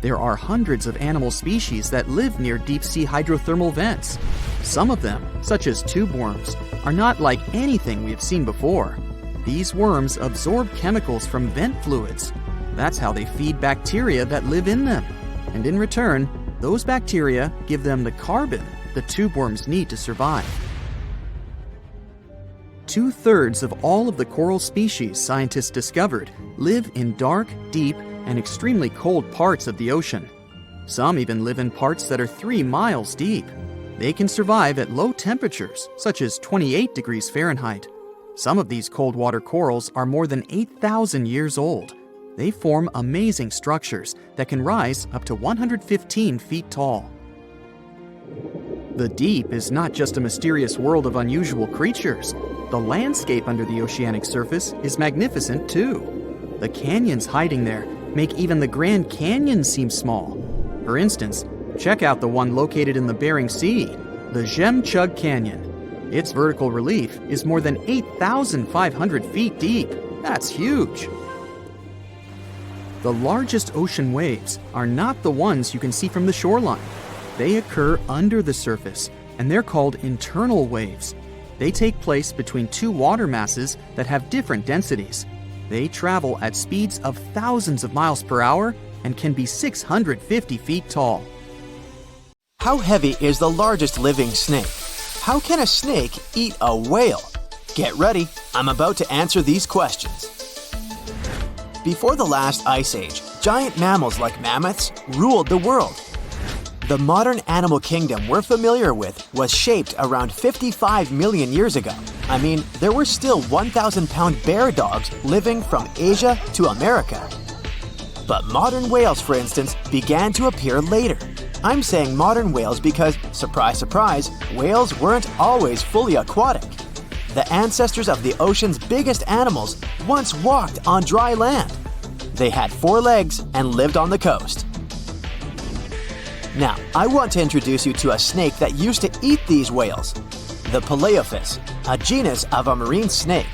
There are hundreds of animal species that live near deep-sea hydrothermal vents. Some of them, such as tube worms, are not like anything we have seen before. These worms absorb chemicals from vent fluids. That's how they feed bacteria that live in them. And in return, those bacteria give them the carbon the tube worms need to survive. 2/3 of all of the coral species scientists discovered live in dark, deep, and extremely cold parts of the ocean. Some even live in parts that are 3 miles deep. They can survive at low temperatures, such as 28 degrees Fahrenheit. Some of these cold water corals are more than 8,000 years old. They form amazing structures that can rise up to 115 feet tall. The deep is not just a mysterious world of unusual creatures. The landscape under the oceanic surface is magnificent too. The canyons hiding there make even the Grand Canyon seem small. For instance, check out the one located in the Bering Sea, the Jemchug Canyon. Its vertical relief is more than 8,500 feet deep. That's huge. The largest ocean waves are not the ones you can see from the shoreline. They occur under the surface, and they're called internal waves. They take place between two water masses that have different densities. They travel at speeds of thousands of miles per hour and can be 650 feet tall. How heavy is the largest living snake? How can a snake eat a whale? Get ready, I'm about to answer these questions. Before the last ice age, giant mammals like mammoths ruled the world. The modern animal kingdom we're familiar with was shaped around 55 million years ago. I mean, there were still 1,000-pound bear dogs living from Asia to America. But modern whales, for instance, began to appear later. I'm saying modern whales because, surprise, surprise, whales weren't always fully aquatic. The ancestors of the ocean's biggest animals once walked on dry land. They had 4 legs and lived on the coast. Now, I want to introduce you to a snake that used to eat these whales, the Paleophis, a genus of a marine snake.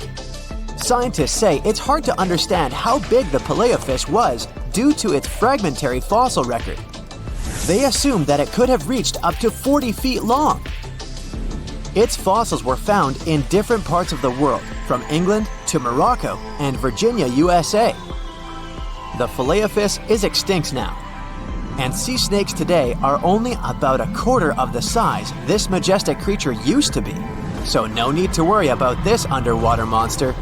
Scientists say it's hard to understand how big the Paleophis was due to its fragmentary fossil record. They assumed that it could have reached up to 40 feet long. Its fossils were found in different parts of the world, from England to Morocco and Virginia, USA. The Paleophis is extinct now, and sea snakes today are only about a quarter of the size this majestic creature used to be. So no need to worry about this underwater monster.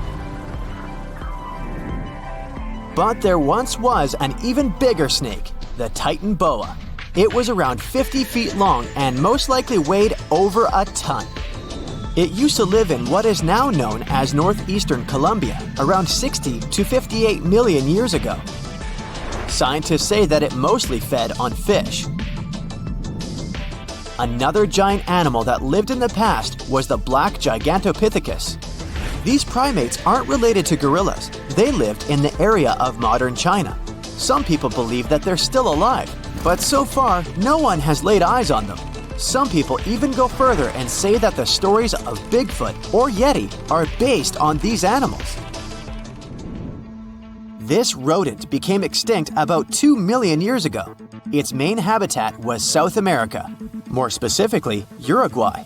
But there once was an even bigger snake, the Titan boa. It was around 50 feet long and most likely weighed over a ton. It used to live in what is now known as northeastern Colombia around 60 to 58 million years ago. Scientists say that it mostly fed on fish. Another giant animal that lived in the past was the black Gigantopithecus. These primates aren't related to gorillas. They lived in the area of modern China. Some people believe that they're still alive, but so far, no one has laid eyes on them. Some people even go further and say that the stories of Bigfoot or Yeti are based on these animals. This rodent became extinct about 2 million years ago. Its main habitat was South America, more specifically, Uruguay.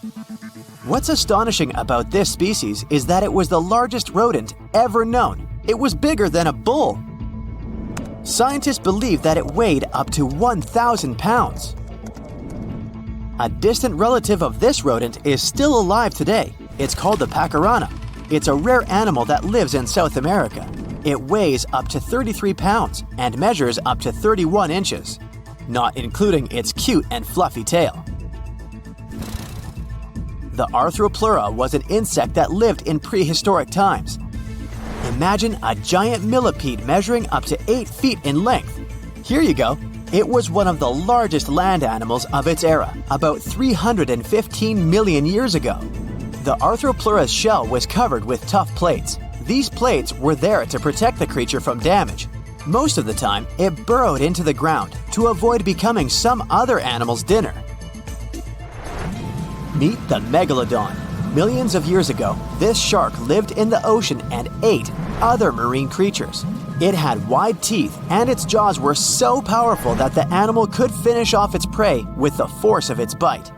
What's astonishing about this species is that it was the largest rodent ever known. It was bigger than a bull. Scientists believe that it weighed up to 1,000 pounds. A distant relative of this rodent is still alive today. It's called the pacarana. It's a rare animal that lives in South America. It weighs up to 33 pounds and measures up to 31 inches, not including its cute and fluffy tail. The Arthropleura was an insect that lived in prehistoric times. Imagine a giant millipede measuring up to 8 feet in length. Here you go. It was one of the largest land animals of its era, about 315 million years ago. The Arthropleura's shell was covered with tough plates. These plates were there to protect the creature from damage. Most of the time, it burrowed into the ground to avoid becoming some other animal's dinner. Meet the Megalodon. Millions of years ago, this shark lived in the ocean and ate other marine creatures. It had wide teeth, and its jaws were so powerful that the animal could finish off its prey with the force of its bite.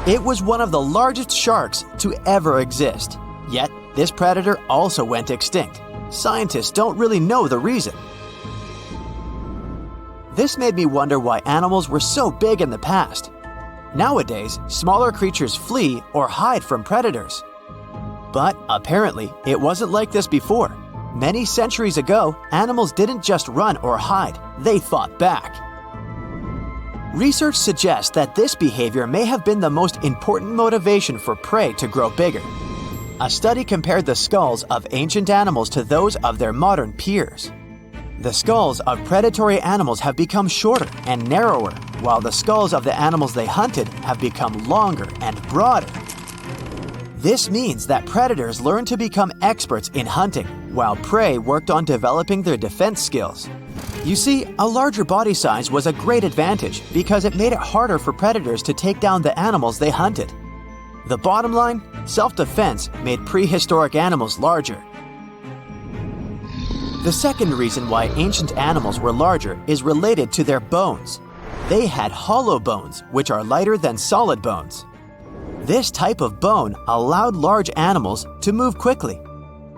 It was one of the largest sharks to ever exist. Yet, this predator also went extinct. Scientists don't really know the reason. This made me wonder why animals were so big in the past. Nowadays, smaller creatures flee or hide from predators. But apparently, it wasn't like this before. Many centuries ago, animals didn't just run or hide, they fought back. Research suggests that this behavior may have been the most important motivation for prey to grow bigger. A study compared the skulls of ancient animals to those of their modern peers. The skulls of predatory animals have become shorter and narrower, while the skulls of the animals they hunted have become longer and broader. This means that predators learned to become experts in hunting, while prey worked on developing their defense skills. You see, a larger body size was a great advantage because it made it harder for predators to take down the animals they hunted. The bottom line, Self-defense made prehistoric animals larger. The second reason why ancient animals were larger is related to their bones. They had hollow bones, which are lighter than solid bones. This type of bone allowed large animals to move quickly.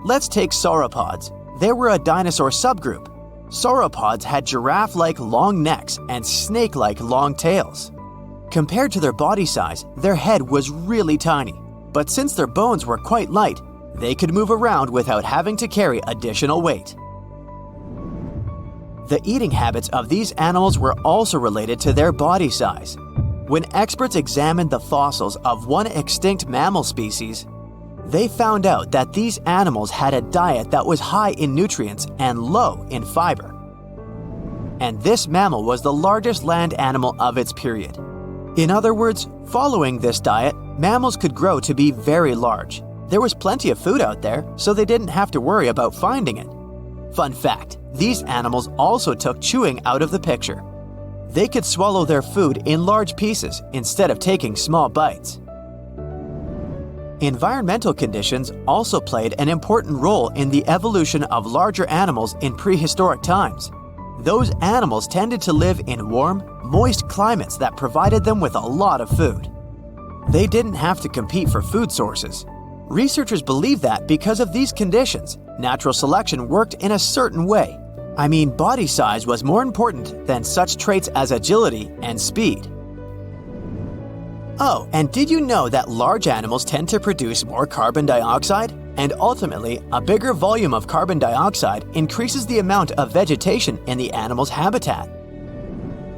Let's take sauropods. They were a dinosaur subgroup. Sauropods had giraffe-like long necks and snake-like long tails. Compared to their body size, their head was really tiny. But since their bones were quite light, they could move around without having to carry additional weight. The eating habits of these animals were also related to their body size. When experts examined the fossils of one extinct mammal species, they found out that these animals had a diet that was high in nutrients and low in fiber. And this mammal was the largest land animal of its period. In other words, following this diet, mammals could grow to be very large. There was plenty of food out there, so they didn't have to worry about finding it. Fun fact, these animals also took chewing out of the picture. They could swallow their food in large pieces instead of taking small bites. Environmental conditions also played an important role in the evolution of larger animals in prehistoric times. Those animals tended to live in warm, moist climates that provided them with a lot of food. They didn't have to compete for food sources. Researchers believe that because of these conditions, natural selection worked in a certain way. I mean, body size was more important than such traits as agility and speed. Oh, and did you know that large animals tend to produce more carbon dioxide? And ultimately, a bigger volume of carbon dioxide increases the amount of vegetation in the animal's habitat.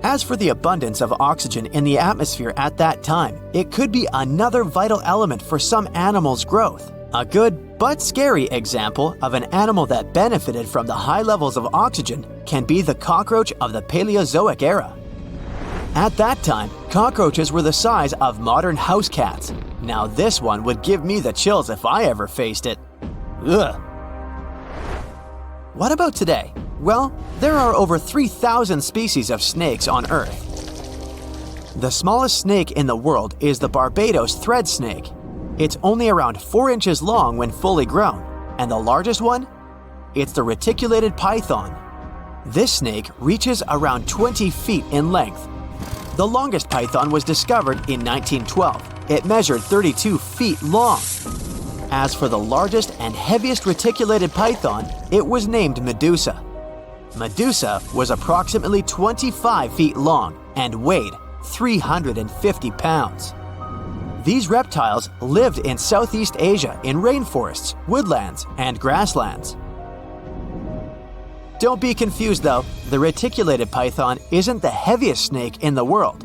As for the abundance of oxygen in the atmosphere at that time, it could be another vital element for some animals' growth. A good but scary example of an animal that benefited from the high levels of oxygen can be the cockroach of the Paleozoic era. At that time, cockroaches were the size of modern house cats. Now this one would give me the chills if I ever faced it. Ugh. What about today? Well, there are over 3,000 species of snakes on Earth. The smallest snake in the world is the Barbados thread snake. It's only around 4 inches long when fully grown, and the largest one? It's the reticulated python. This snake reaches around 20 feet in length. The longest python was discovered in 1912. It measured 32 feet long. As for the largest and heaviest reticulated python, it was named Medusa. Medusa was approximately 25 feet long and weighed 350 pounds. These reptiles lived in Southeast Asia in rainforests, woodlands, and grasslands. Don't be confused though, the reticulated python isn't the heaviest snake in the world.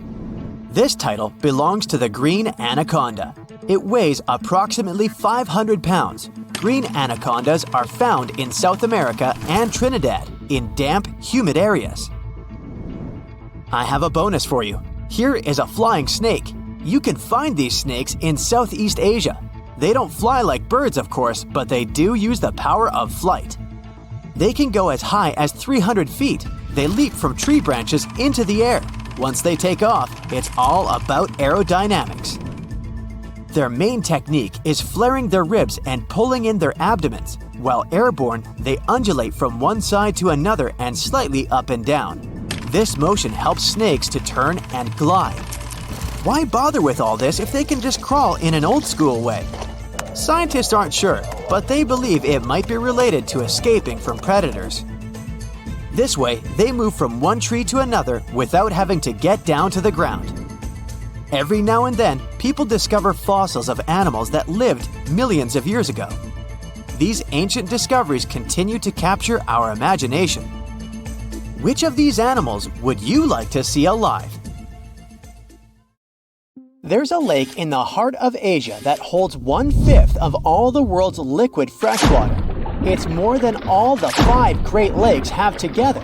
This title belongs to the green anaconda. It weighs approximately 500 pounds. Green anacondas are found in South America and Trinidad in damp, humid areas. I have a bonus for you. Here is a flying snake. You can find these snakes in Southeast Asia. They don't fly like birds, of course, but they do use the power of flight. They can go as high as 300 feet. They leap from tree branches into the air. Once they take off, it's all about aerodynamics. Their main technique is flaring their ribs and pulling in their abdomens. While airborne, they undulate from one side to another and slightly up and down. This motion helps snakes to turn and glide. Why bother with all this if they can just crawl in an old-school way? Scientists aren't sure, but they believe it might be related to escaping from predators. This way, they move from one tree to another without having to get down to the ground. Every now and then, people discover fossils of animals that lived millions of years ago. These ancient discoveries continue to capture our imagination. Which of these animals would you like to see alive? There's a lake in the heart of Asia that holds 1/5 of all the world's liquid freshwater. It's more than all the 5 Great Lakes have together.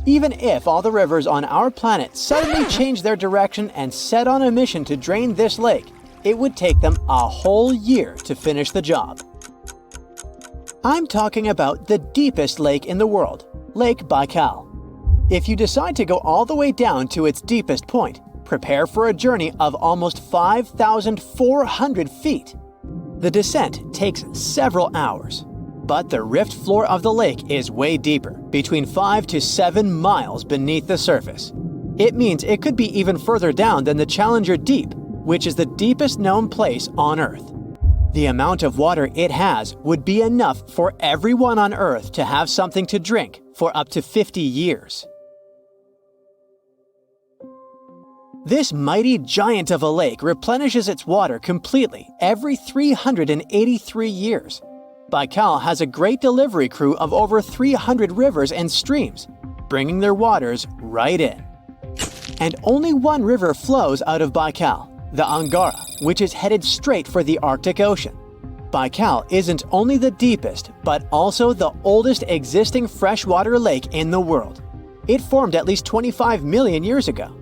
Even if all the rivers on our planet suddenly changed their direction and set on a mission to drain this lake, it would take them a whole year to finish the job. I'm talking about the deepest lake in the world, Lake Baikal. If you decide to go all the way down to its deepest point, prepare for a journey of almost 5,400 feet. The descent takes several hours, but the rift floor of the lake is way deeper, between 5 to 7 miles beneath the surface. It means it could be even further down than the Challenger Deep, which is the deepest known place on Earth. The amount of water it has would be enough for everyone on Earth to have something to drink for up to 50 years. This mighty giant of a lake replenishes its water completely every 383 years. Baikal has a great delivery crew of over 300 rivers and streams, bringing their waters right in. And only one river flows out of Baikal, the Angara, which is headed straight for the Arctic Ocean. Baikal isn't only the deepest, but also the oldest existing freshwater lake in the world. It formed at least 25 million years ago.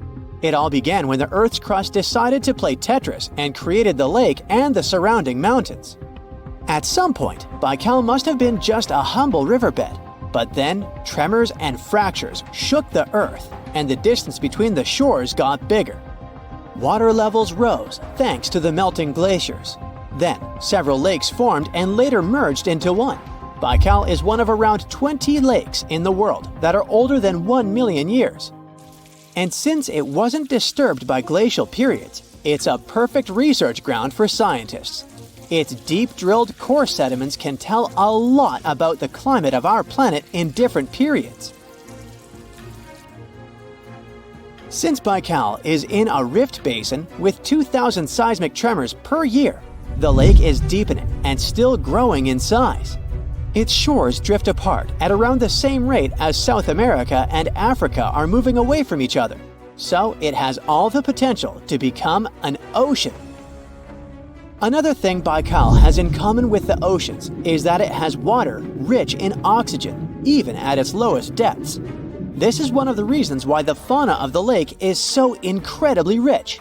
It all began when the Earth's crust decided to play Tetris and created the lake and the surrounding mountains. At some point, Baikal must have been just a humble riverbed, but then tremors and fractures shook the Earth, and the distance between the shores got bigger. Water levels rose thanks to the melting glaciers. Then, several lakes formed and later merged into one. Baikal is one of around 20 lakes in the world that are older than 1 million years. And since it wasn't disturbed by glacial periods, it's a perfect research ground for scientists. Its deep-drilled core sediments can tell a lot about the climate of our planet in different periods. Since Baikal is in a rift basin with 2,000 seismic tremors per year, the lake is deepening and still growing in size. Its shores drift apart at around the same rate as South America and Africa are moving away from each other, so it has all the potential to become an ocean. Another thing Baikal has in common with the oceans is that it has water rich in oxygen, even at its lowest depths. This is one of the reasons why the fauna of the lake is so incredibly rich.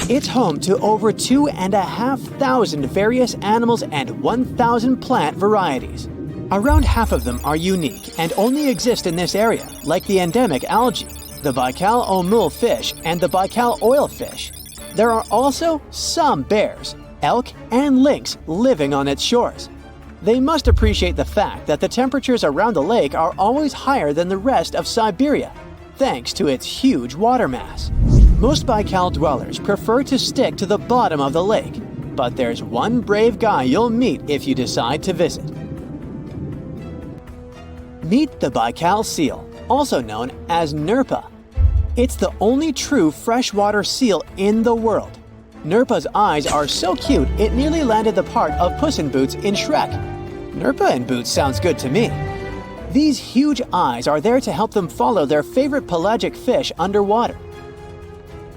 It's home to over 2,500 various animals and 1,000 plant varieties. Around half of them are unique and only exist in this area, like the endemic algae, the Baikal omul fish, and the Baikal oilfish. There are also some bears, elk, and lynx living on its shores. They must appreciate the fact that the temperatures around the lake are always higher than the rest of Siberia, thanks to its huge water mass. Most Baikal dwellers prefer to stick to the bottom of the lake, but there's one brave guy you'll meet if you decide to visit. Meet the Baikal seal, also known as Nerpa. It's the only true freshwater seal in the world. Nerpa's eyes are so cute it nearly landed the part of Puss in Boots in Shrek. Nerpa in Boots sounds good to me. These huge eyes are there to help them follow their favorite pelagic fish underwater.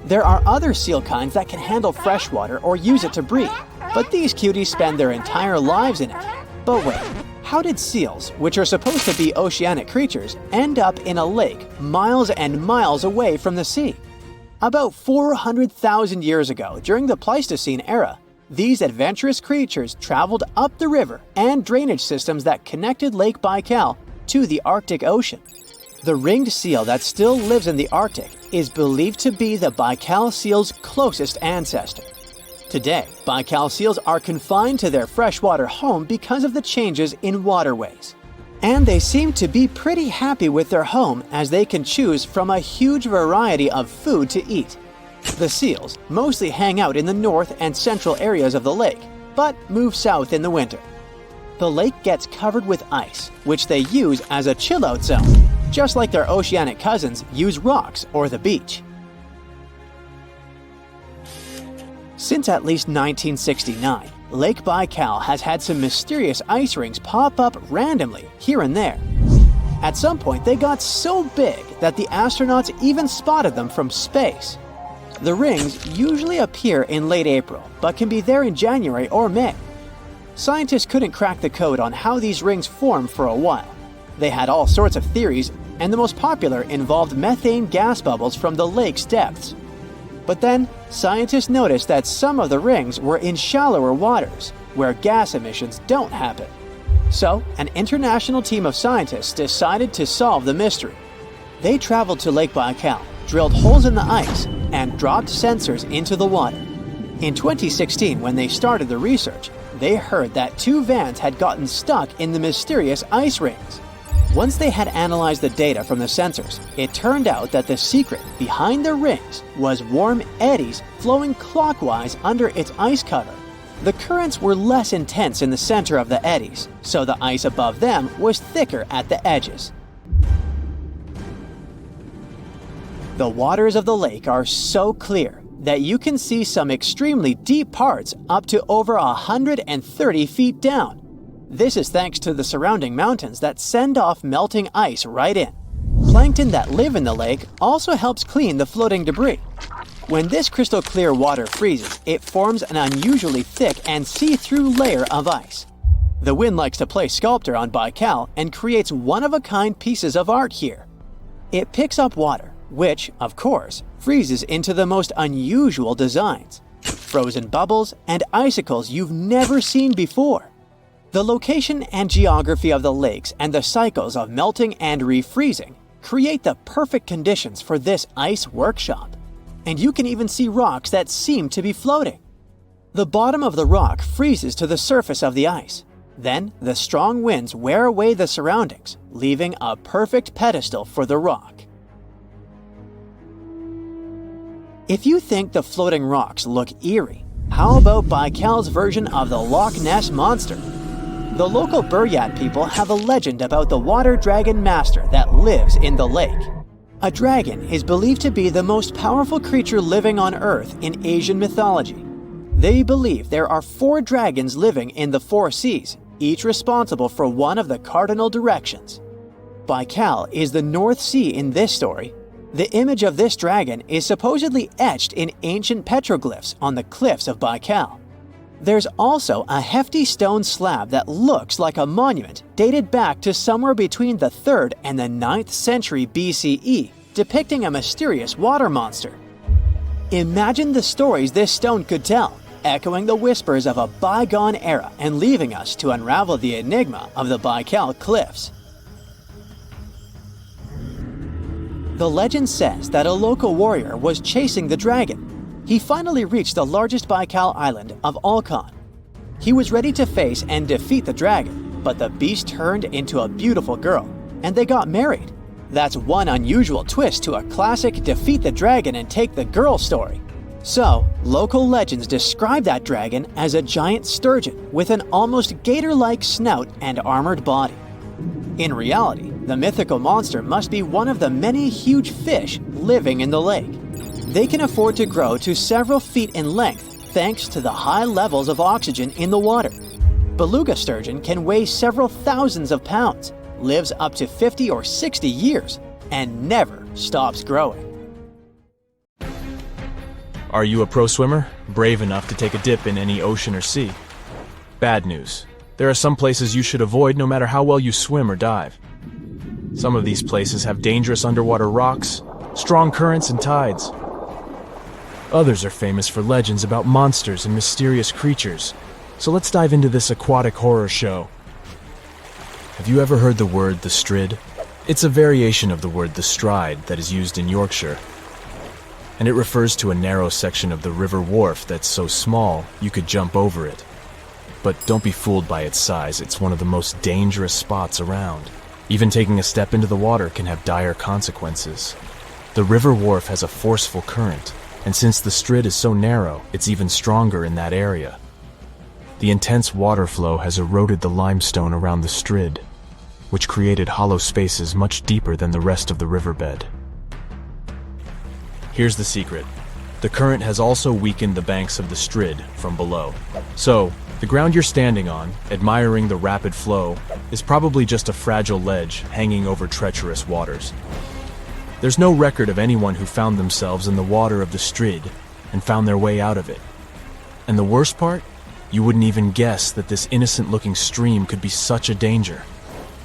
There are other seal kinds that can handle freshwater or use it to breed, but these cuties spend their entire lives in it. But wait, how did seals, which are supposed to be oceanic creatures, end up in a lake miles and miles away from the sea? About 400,000 years ago, during the Pleistocene era, these adventurous creatures traveled up the river and drainage systems that connected Lake Baikal to the Arctic Ocean. The ringed seal that still lives in the Arctic is believed to be the Baikal seal's closest ancestor. Today, Baikal seals are confined to their freshwater home because of the changes in waterways. And they seem to be pretty happy with their home as they can choose from a huge variety of food to eat. The seals mostly hang out in the north and central areas of the lake, but move south in the winter. The lake gets covered with ice, which they use as a chill-out zone, just like their oceanic cousins use rocks or the beach. Since at least 1969, Lake Baikal has had some mysterious ice rings pop up randomly here and there. At some point, they got so big that the astronauts even spotted them from space. The rings usually appear in late April, but can be there in January or May. Scientists couldn't crack the code on how these rings form for a while. They had all sorts of theories, and the most popular involved methane gas bubbles from the lake's depths. But then, scientists noticed that some of the rings were in shallower waters, where gas emissions don't happen. So, an international team of scientists decided to solve the mystery. They traveled to Lake Baikal, drilled holes in the ice, and dropped sensors into the water. In 2016, when they started the research, they heard that 2 vans had gotten stuck in the mysterious ice rings. Once they had analyzed the data from the sensors, it turned out that the secret behind the rings was warm eddies flowing clockwise under its ice cover. The currents were less intense in the center of the eddies, so the ice above them was thicker at the edges. The waters of the lake are so clear that you can see some extremely deep parts up to over 130 feet down. This is thanks to the surrounding mountains that send off melting ice right in. Plankton that live in the lake also helps clean the floating debris. When this crystal clear water freezes, it forms an unusually thick and see-through layer of ice. The wind likes to play sculptor on Baikal and creates one-of-a-kind pieces of art here. It picks up water, which, of course, freezes into the most unusual designs. Frozen bubbles and icicles you've never seen before. The location and geography of the lakes and the cycles of melting and refreezing create the perfect conditions for this ice workshop. And you can even see rocks that seem to be floating. The bottom of the rock freezes to the surface of the ice. Then, the strong winds wear away the surroundings, leaving a perfect pedestal for the rock. If you think the floating rocks look eerie, how about Baikal's version of the Loch Ness Monster? The local Buryat people have a legend about the water dragon master that lives in the lake. A dragon is believed to be the most powerful creature living on Earth in Asian mythology. They believe there are 4 dragons living in the 4 seas, each responsible for one of the cardinal directions. Baikal is the North Sea in this story. The image of this dragon is supposedly etched in ancient petroglyphs on the cliffs of Baikal. There's also a hefty stone slab that looks like a monument dated back to somewhere between the 3rd and the 9th century BCE, depicting a mysterious water monster. Imagine the stories this stone could tell, echoing the whispers of a bygone era and leaving us to unravel the enigma of the Baikal cliffs. The legend says that a local warrior was chasing the dragon. He finally reached the largest Baikal island of Alkan. He was ready to face and defeat the dragon, but the beast turned into a beautiful girl, and they got married. That's one unusual twist to a classic defeat the dragon and take the girl story. So, local legends describe that dragon as a giant sturgeon with an almost gator-like snout and armored body. In reality, the mythical monster must be one of the many huge fish living in the lake. They can afford to grow to several feet in length thanks to the high levels of oxygen in the water. Beluga sturgeon can weigh several thousands of pounds, lives up to 50 or 60 years, and never stops growing. Are you a pro swimmer? Brave enough to take a dip in any ocean or sea? Bad news. There are some places you should avoid no matter how well you swim or dive. Some of these places have dangerous underwater rocks, strong currents and tides. Others are famous for legends about monsters and mysterious creatures. So let's dive into this aquatic horror show. Have you ever heard the word the strid? It's a variation of the word the stride that is used in Yorkshire. And it refers to a narrow section of the river wharf that's so small you could jump over it. But don't be fooled by its size, it's one of the most dangerous spots around. Even taking a step into the water can have dire consequences. The river wharf has a forceful current, and since the strid is so narrow, it's even stronger in that area. The intense water flow has eroded the limestone around the strid, which created hollow spaces much deeper than the rest of the riverbed. Here's the secret. The current has also weakened the banks of the strid from below. So, the ground you're standing on, admiring the rapid flow, is probably just a fragile ledge hanging over treacherous waters. There's no record of anyone who found themselves in the water of the strid and found their way out of it. And the worst part? You wouldn't even guess that this innocent-looking stream could be such a danger.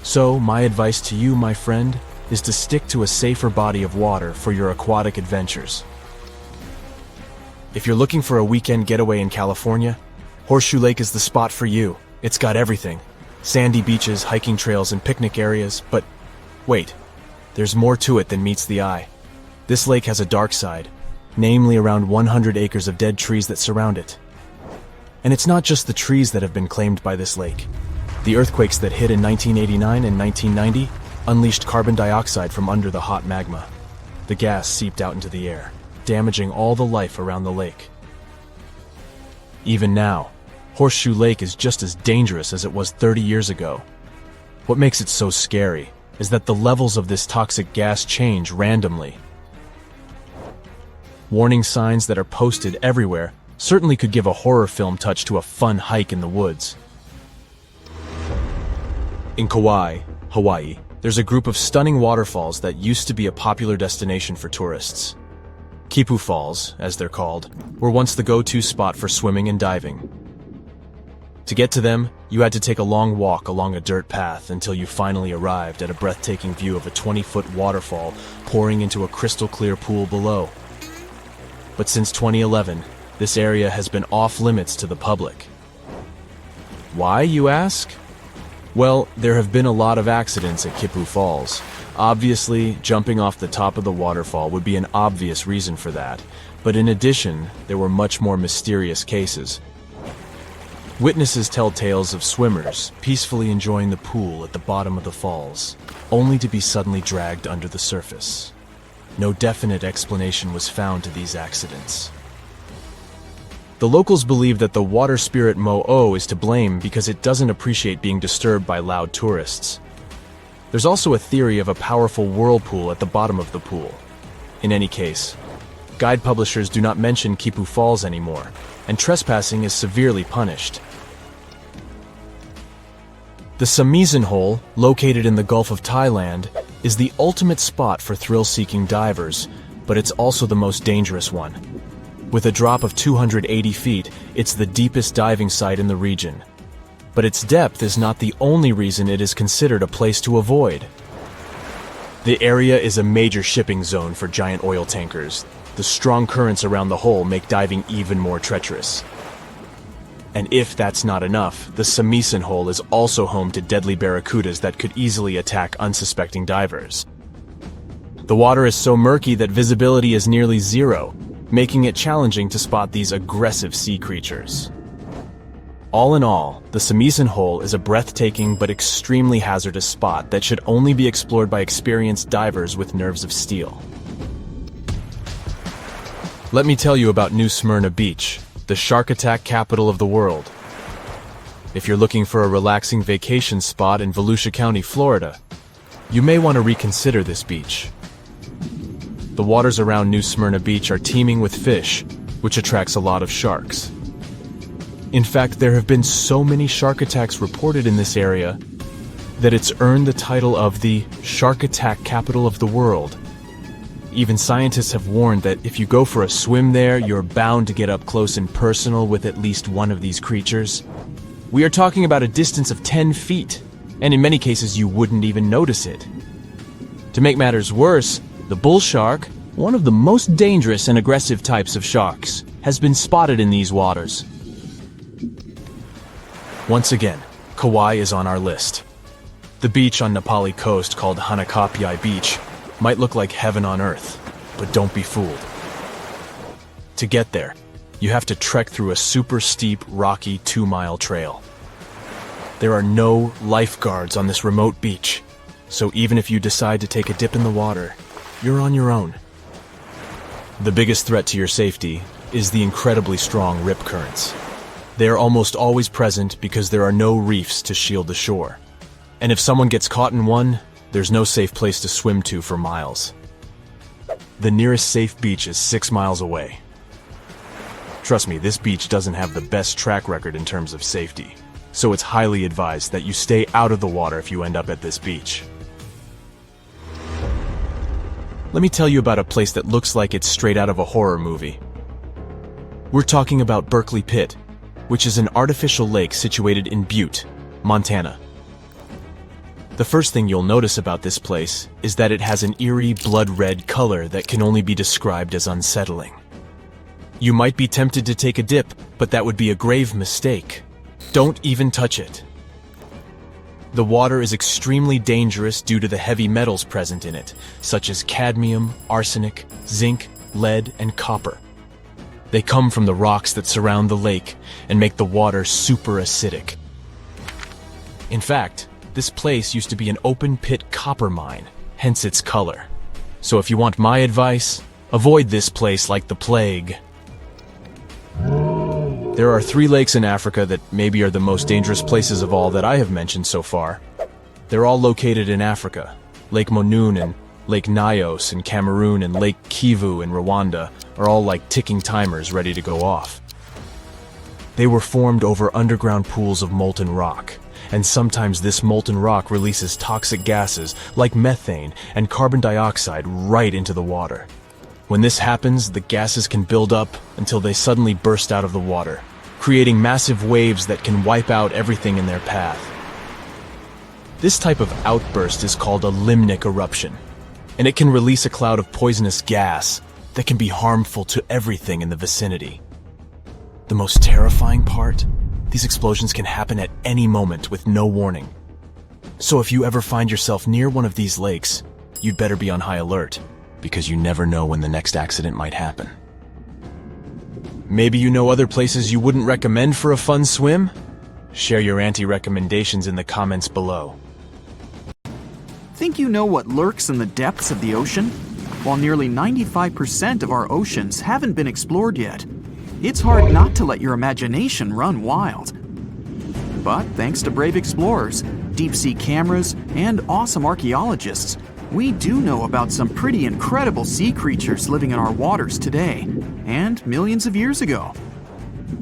So, my advice to you, my friend, is to stick to a safer body of water for your aquatic adventures. If you're looking for a weekend getaway in California, Horseshoe Lake is the spot for you. It's got everything. Sandy beaches, hiking trails, and picnic areas, but wait, there's more to it than meets the eye. This lake has a dark side, namely around 100 acres of dead trees that surround it. And it's not just the trees that have been claimed by this lake. The earthquakes that hit in 1989 and 1990 unleashed carbon dioxide from under the hot magma. The gas seeped out into the air, damaging all the life around the lake. Even now, Horseshoe Lake is just as dangerous as it was 30 years ago. What makes it so scary is that the levels of this toxic gas change randomly. Warning signs that are posted everywhere certainly could give a horror film touch to a fun hike in the woods. In Kauai, Hawaii, there's a group of stunning waterfalls that used to be a popular destination for tourists. Kipu Falls, as they're called, were once the go-to spot for swimming and diving. To get to them, you had to take a long walk along a dirt path until you finally arrived at a breathtaking view of a 20-foot waterfall pouring into a crystal-clear pool below. But since 2011, this area has been off-limits to the public. Why, you ask? Well, there have been a lot of accidents at Kipu Falls. Obviously, jumping off the top of the waterfall would be an obvious reason for that, but in addition, there were much more mysterious cases. Witnesses tell tales of swimmers peacefully enjoying the pool at the bottom of the falls, only to be suddenly dragged under the surface. No definite explanation was found to these accidents. The locals believe that the water spirit Mo'o is to blame because it doesn't appreciate being disturbed by loud tourists. There's also a theory of a powerful whirlpool at the bottom of the pool. In any case, guide publishers do not mention Kipu Falls anymore, and trespassing is severely punished. The Samisen Hole, located in the Gulf of Thailand, is the ultimate spot for thrill-seeking divers, but it's also the most dangerous one. With a drop of 280 feet, it's the deepest diving site in the region. But its depth is not the only reason it is considered a place to avoid. The area is a major shipping zone for giant oil tankers. The strong currents around the hole make diving even more treacherous. And if that's not enough, the Samisen Hole is also home to deadly barracudas that could easily attack unsuspecting divers. The water is so murky that visibility is nearly zero, making it challenging to spot these aggressive sea creatures. All in all, the Samisen Hole is a breathtaking but extremely hazardous spot that should only be explored by experienced divers with nerves of steel. Let me tell you about New Smyrna Beach, the shark attack capital of the world. If you're looking for a relaxing vacation spot in Volusia County, Florida, you may want to reconsider this beach. The waters around New Smyrna Beach are teeming with fish, which attracts a lot of sharks. In fact, there have been so many shark attacks reported in this area that it's earned the title of the shark attack capital of the world. Even scientists have warned that if you go for a swim there, you're bound to get up close and personal with at least one of these creatures. We are talking about a distance of 10 feet, and in many cases you wouldn't even notice it. To make matters worse, the bull shark, one of the most dangerous and aggressive types of sharks, has been spotted in these waters. Once again, Kauai is on our list. The beach on Nepali coast called Hanakapiai Beach might look like heaven on earth, but don't be fooled. To get there, you have to trek through a super steep, rocky 2-mile trail. There are no lifeguards on this remote beach, so even if you decide to take a dip in the water, you're on your own. The biggest threat to your safety is the incredibly strong rip currents. They are almost always present because there are no reefs to shield the shore. And if someone gets caught in one, there's no safe place to swim to for miles. The nearest safe beach is 6 miles away. Trust me, this beach doesn't have the best track record in terms of safety, so it's highly advised that you stay out of the water if you end up at this beach. Let me tell you about a place that looks like it's straight out of a horror movie. We're talking about Berkeley Pit, which is an artificial lake situated in Butte, Montana. The first thing you'll notice about this place is that it has an eerie blood-red color that can only be described as unsettling. You might be tempted to take a dip, but that would be a grave mistake. Don't even touch it. The water is extremely dangerous due to the heavy metals present in it, such as cadmium, arsenic, zinc, lead, and copper. They come from the rocks that surround the lake and make the water super acidic. In fact, this place used to be an open-pit copper mine, hence its color. So if you want my advice, avoid this place like the plague. There are 3 lakes in Africa that maybe are the most dangerous places of all that I have mentioned so far. They're all located in Africa. Lake Monoun and Lake Nyos in Cameroon and Lake Kivu in Rwanda are all like ticking timers ready to go off. They were formed over underground pools of molten rock, and sometimes this molten rock releases toxic gases like methane and carbon dioxide right into the water. When this happens, the gases can build up until they suddenly burst out of the water, creating massive waves that can wipe out everything in their path. This type of outburst is called a limnic eruption, and it can release a cloud of poisonous gas that can be harmful to everything in the vicinity. The most terrifying part? These explosions can happen at any moment with no warning. So if you ever find yourself near one of these lakes, you'd better be on high alert, because you never know when the next accident might happen. Maybe you know other places you wouldn't recommend for a fun swim? Share your anti-recommendations in the comments below. Think you know what lurks in the depths of the ocean? While nearly 95% of our oceans haven't been explored yet, it's hard not to let your imagination run wild. But thanks to brave explorers, deep-sea cameras, and awesome archaeologists, we do know about some pretty incredible sea creatures living in our waters today, and millions of years ago.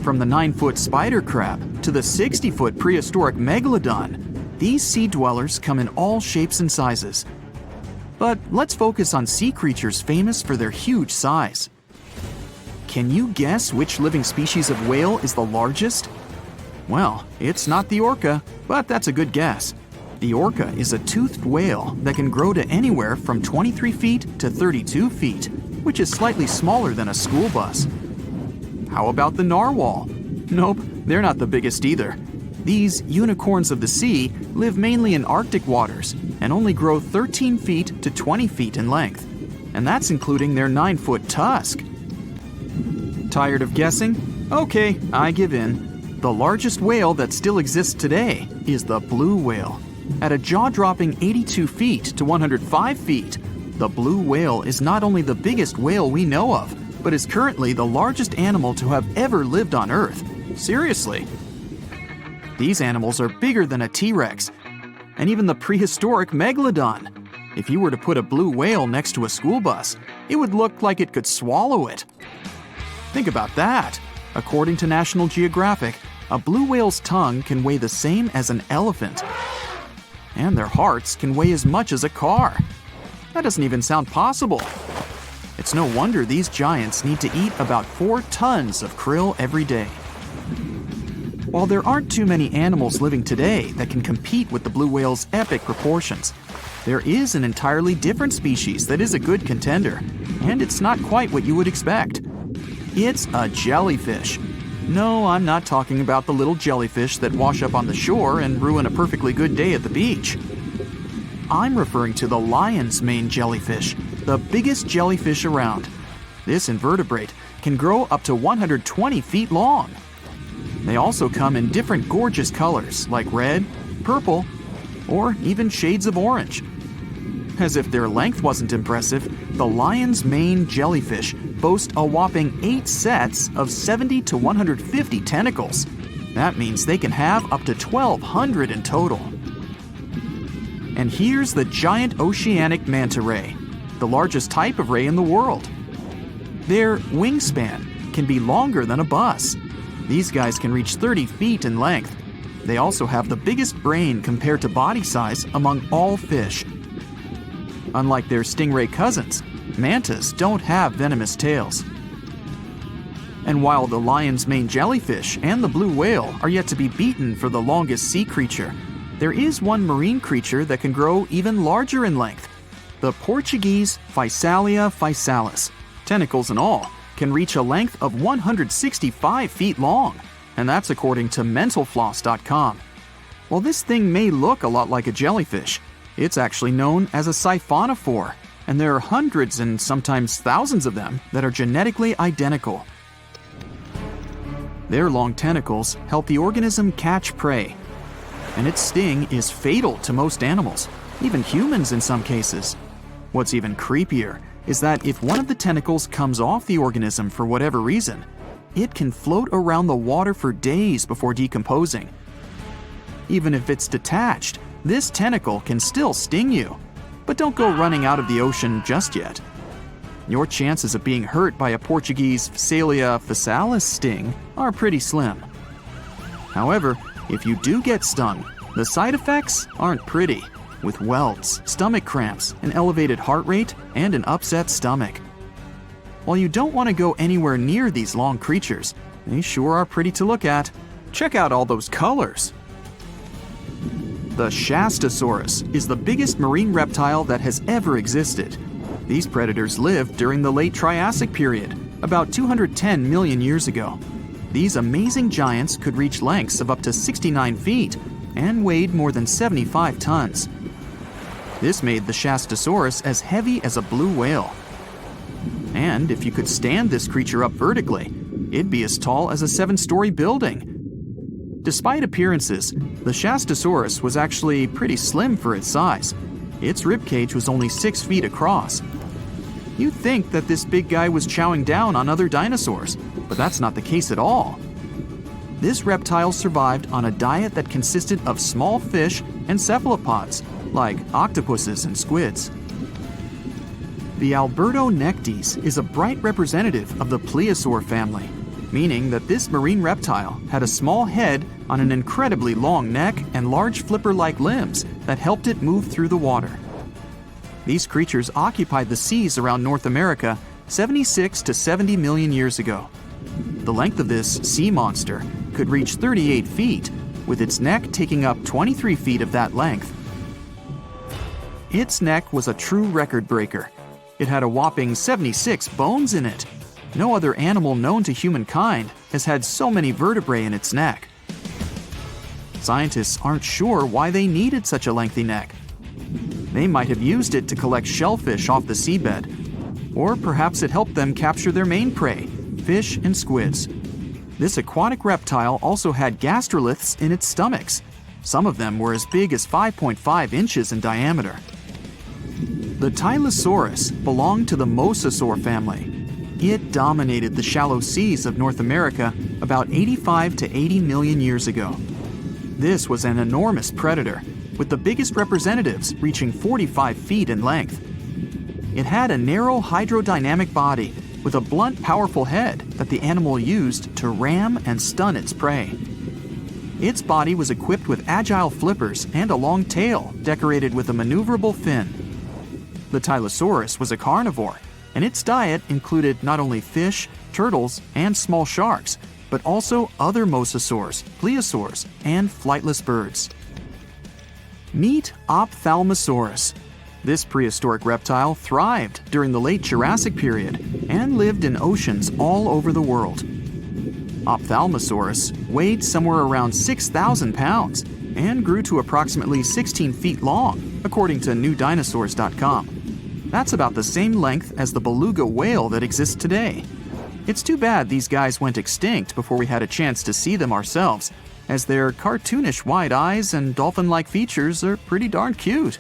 From the 9-foot spider crab to the 60-foot prehistoric Megalodon, these sea dwellers come in all shapes and sizes. But let's focus on sea creatures famous for their huge size. Can you guess which living species of whale is the largest? Well, it's not the orca, but that's a good guess. The orca is a toothed whale that can grow to anywhere from 23 feet to 32 feet, which is slightly smaller than a school bus. How about the narwhal? Nope, they're not the biggest either. These unicorns of the sea live mainly in Arctic waters and only grow 13 feet to 20 feet in length, and that's including their 9-foot tusk. Tired of guessing? Okay, I give in. The largest whale that still exists today is the blue whale. At a jaw-dropping 82 feet to 105 feet, the blue whale is not only the biggest whale we know of, but is currently the largest animal to have ever lived on Earth. Seriously. These animals are bigger than a T-Rex, and even the prehistoric Megalodon. If you were to put a blue whale next to a school bus, it would look like it could swallow it. Think about that. According to National Geographic, a blue whale's tongue can weigh the same as an elephant. And their hearts can weigh as much as a car. That doesn't even sound possible. It's no wonder these giants need to eat about 4 tons of krill every day. While there aren't too many animals living today that can compete with the blue whale's epic proportions, there is an entirely different species that is a good contender, and it's not quite what you would expect. It's a jellyfish. No, I'm not talking about the little jellyfish that wash up on the shore and ruin a perfectly good day at the beach. I'm referring to the lion's mane jellyfish, the biggest jellyfish around. This invertebrate can grow up to 120 feet long. They also come in different gorgeous colors like red, purple, or even shades of orange. As if their length wasn't impressive, the lion's mane jellyfish boast a whopping 8 sets of 70 to 150 tentacles. That means they can have up to 1,200 in total. And here's the giant oceanic manta ray, the largest type of ray in the world. Their wingspan can be longer than a bus. These guys can reach 30 feet in length. They also have the biggest brain compared to body size among all fish. Unlike their stingray cousins, mantas don't have venomous tails. And while the lion's mane jellyfish and the blue whale are yet to be beaten for the longest sea creature, there is one marine creature that can grow even larger in length. The Portuguese Physalia physalis, tentacles and all, can reach a length of 165 feet long, and that's according to mentalfloss.com. While this thing may look a lot like a jellyfish, it's actually known as a siphonophore, and there are hundreds and sometimes thousands of them that are genetically identical. Their long tentacles help the organism catch prey, and its sting is fatal to most animals, even humans in some cases. What's even creepier is that if one of the tentacles comes off the organism for whatever reason, it can float around the water for days before decomposing. Even if it's detached, this tentacle can still sting you. But don't go running out of the ocean just yet. Your chances of being hurt by a Portuguese Phacelia phasalis sting are pretty slim. However, if you do get stung, the side effects aren't pretty, with welts, stomach cramps, an elevated heart rate, and an upset stomach. While you don't want to go anywhere near these long creatures, they sure are pretty to look at. Check out all those colors. The Shastasaurus is the biggest marine reptile that has ever existed. These predators lived during the late Triassic period, about 210 million years ago. These amazing giants could reach lengths of up to 69 feet and weighed more than 75 tons. This made the Shastasaurus as heavy as a blue whale. And if you could stand this creature up vertically, it'd be as tall as a 7-story building. Despite appearances, the Shastasaurus was actually pretty slim for its size. Its ribcage was only 6 feet across. You'd think that this big guy was chowing down on other dinosaurs, but that's not the case at all. This reptile survived on a diet that consisted of small fish and cephalopods, like octopuses and squids. The Albertonectes is a bright representative of the plesiosaur family, meaning that this marine reptile had a small head on an incredibly long neck and large flipper-like limbs that helped it move through the water. These creatures occupied the seas around North America 76 to 70 million years ago. The length of this sea monster could reach 38 feet, with its neck taking up 23 feet of that length. Its neck was a true record breaker. It had a whopping 76 bones in it. No other animal known to humankind has had so many vertebrae in its neck. Scientists aren't sure why they needed such a lengthy neck. They might have used it to collect shellfish off the seabed, or perhaps it helped them capture their main prey, fish and squids. This aquatic reptile also had gastroliths in its stomachs. Some of them were as big as 5.5 inches in diameter. The Tylosaurus belonged to the Mosasaur family. It dominated the shallow seas of North America about 85 to 80 million years ago. This was an enormous predator, with the biggest representatives reaching 45 feet in length. It had a narrow hydrodynamic body with a blunt, powerful head that the animal used to ram and stun its prey. Its body was equipped with agile flippers and a long tail decorated with a maneuverable fin. The Tylosaurus was a carnivore, and its diet included not only fish, turtles, and small sharks, but also other mosasaurs, plesiosaurs, and flightless birds. Meet Ophthalmosaurus. This prehistoric reptile thrived during the late Jurassic period and lived in oceans all over the world. Ophthalmosaurus weighed somewhere around 6,000 pounds and grew to approximately 16 feet long, according to newdinosaurs.com. That's about the same length as the beluga whale that exists today. It's too bad these guys went extinct before we had a chance to see them ourselves, as their cartoonish wide eyes and dolphin-like features are pretty darn cute.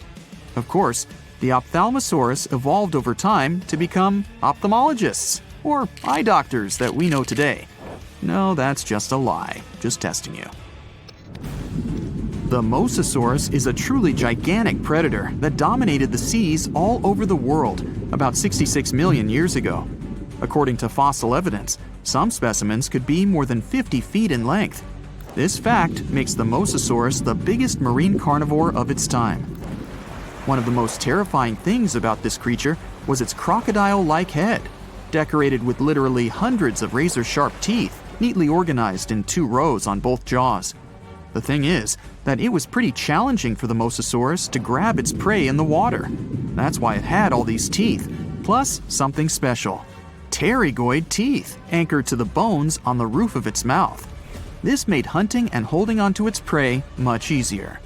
Of course, the Ophthalmosaurus evolved over time to become ophthalmologists, or eye doctors that we know today. No, that's just a lie. Just testing you. The Mosasaurus is a truly gigantic predator that dominated the seas all over the world about 66 million years ago. According to fossil evidence, some specimens could be more than 50 feet in length. This fact makes the Mosasaurus the biggest marine carnivore of its time. One of the most terrifying things about this creature was its crocodile-like head, decorated with literally hundreds of razor-sharp teeth, neatly organized in 2 rows on both jaws. The thing is that it was pretty challenging for the Mosasaurus to grab its prey in the water. That's why it had all these teeth, plus something special: pterygoid teeth anchored to the bones on the roof of its mouth. This made hunting and holding onto its prey much easier.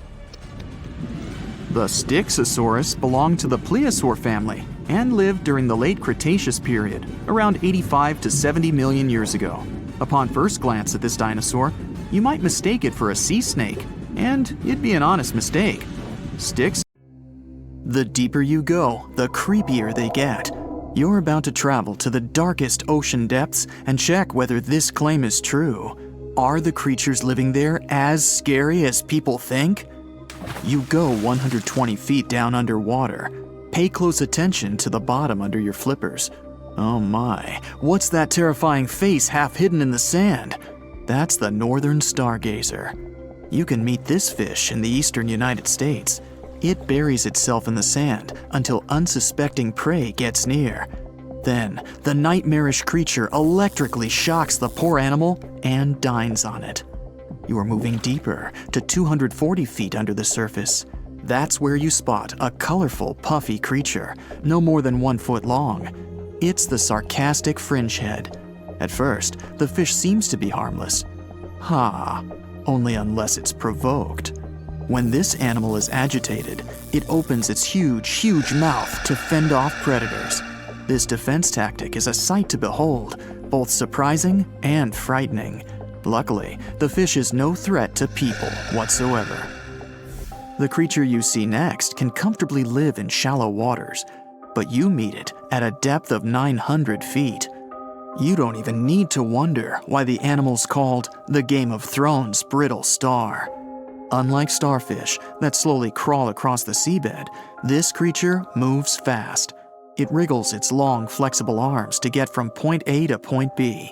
The Styxosaurus belonged to the plesiosaur family and lived during the late Cretaceous period, around 85 to 70 million years ago. Upon first glance at this dinosaur, you might mistake it for a sea snake, and it'd be an honest mistake. Sticks? The deeper you go, the creepier they get. You're about to travel to the darkest ocean depths and check whether this claim is true. Are the creatures living there as scary as people think? You go 120 feet down underwater. Pay close attention to the bottom under your flippers. Oh my, what's that terrifying face half hidden in the sand? That's the northern stargazer. You can meet this fish in the eastern United States. It buries itself in the sand until unsuspecting prey gets near. Then, the nightmarish creature electrically shocks the poor animal and dines on it. You are moving deeper to 240 feet under the surface. That's where you spot a colorful, puffy creature, no more than 1 foot long. It's the sarcastic fringehead. At first, the fish seems to be harmless. Only unless it's provoked. When this animal is agitated, it opens its huge mouth to fend off predators. This defense tactic is a sight to behold, both surprising and frightening. Luckily, the fish is no threat to people whatsoever. The creature you see next can comfortably live in shallow waters, but you meet it at a depth of 900 feet. You don't even need to wonder why the animal's called the Game of Thrones brittle star. Unlike starfish that slowly crawl across the seabed, this creature moves fast. It wriggles its long, flexible arms to get from point A to point B.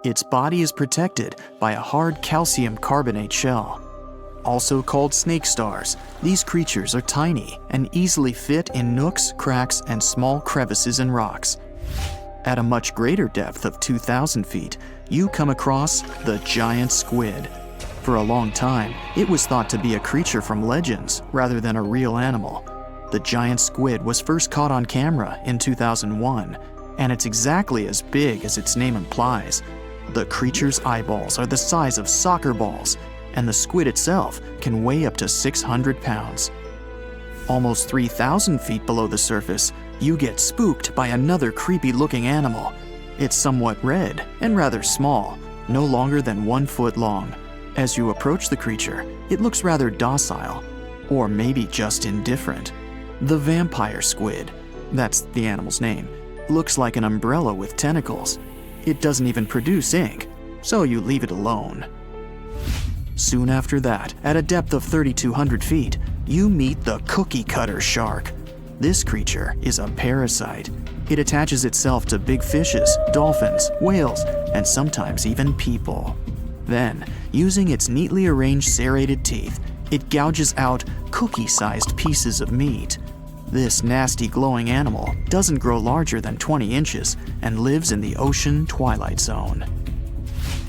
Its body is protected by a hard calcium carbonate shell. Also called snake stars, these creatures are tiny and easily fit in nooks, cracks, and small crevices in rocks. At a much greater depth of 2,000 feet, you come across the giant squid. For a long time, it was thought to be a creature from legends rather than a real animal. The giant squid was first caught on camera in 2001, and it's exactly as big as its name implies. The creature's eyeballs are the size of soccer balls, and the squid itself can weigh up to 600 pounds. Almost 3,000 feet below the surface, you get spooked by another creepy-looking animal. It's somewhat red and rather small, no longer than 1 foot long. As you approach the creature, it looks rather docile, or maybe just indifferent. The vampire squid, that's the animal's name, looks like an umbrella with tentacles. It doesn't even produce ink, so you leave it alone. Soon after that, at a depth of 3,200 feet, you meet the cookie cutter shark. This creature is a parasite. It attaches itself to big fishes, dolphins, whales, and sometimes even people. Then, using its neatly arranged serrated teeth, it gouges out cookie-sized pieces of meat. This nasty glowing animal doesn't grow larger than 20 inches and lives in the ocean twilight zone.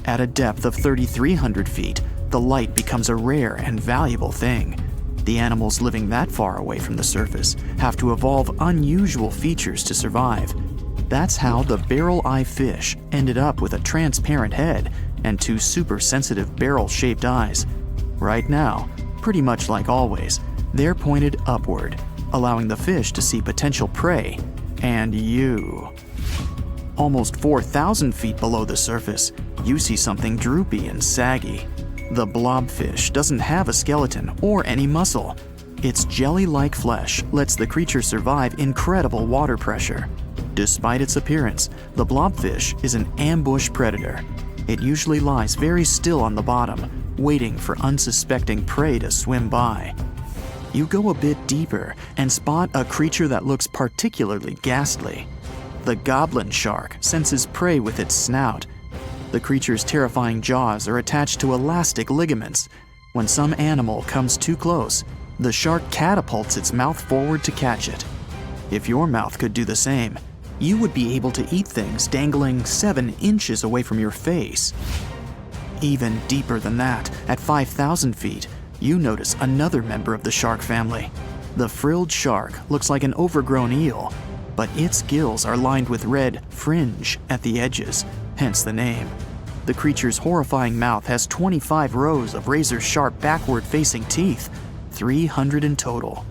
At a depth of 3,300 feet, the light becomes a rare and valuable thing. The animals living that far away from the surface have to evolve unusual features to survive. That's how the barrel-eye fish ended up with a transparent head and 2 super-sensitive barrel-shaped eyes. Right now, pretty much like always, they're pointed upward, allowing the fish to see potential prey and you. Almost 4,000 feet below the surface, you see something droopy and saggy. The blobfish doesn't have a skeleton or any muscle. Its jelly-like flesh lets the creature survive incredible water pressure. Despite its appearance, the blobfish is an ambush predator. It usually lies very still on the bottom, waiting for unsuspecting prey to swim by. You go a bit deeper and spot a creature that looks particularly ghastly. The goblin shark senses prey with its snout. The creature's terrifying jaws are attached to elastic ligaments. When some animal comes too close, the shark catapults its mouth forward to catch it. If your mouth could do the same, you would be able to eat things dangling 7 inches away from your face. Even deeper than that, at 5,000 feet, you notice another member of the shark family. The frilled shark looks like an overgrown eel, but its gills are lined with red fringe at the edges, hence the name. The creature's horrifying mouth has 25 rows of razor-sharp backward-facing teeth, 300 in total.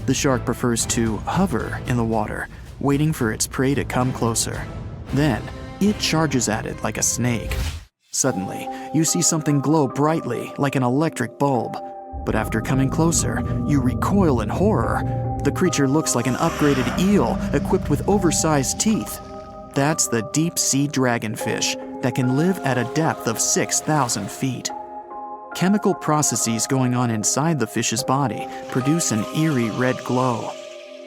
The shark prefers to hover in the water, waiting for its prey to come closer. Then, it charges at it like a snake. Suddenly, you see something glow brightly like an electric bulb. But after coming closer, you recoil in horror. The creature looks like an upgraded eel equipped with oversized teeth. That's the deep-sea dragonfish that can live at a depth of 6,000 feet. Chemical processes going on inside the fish's body produce an eerie red glow.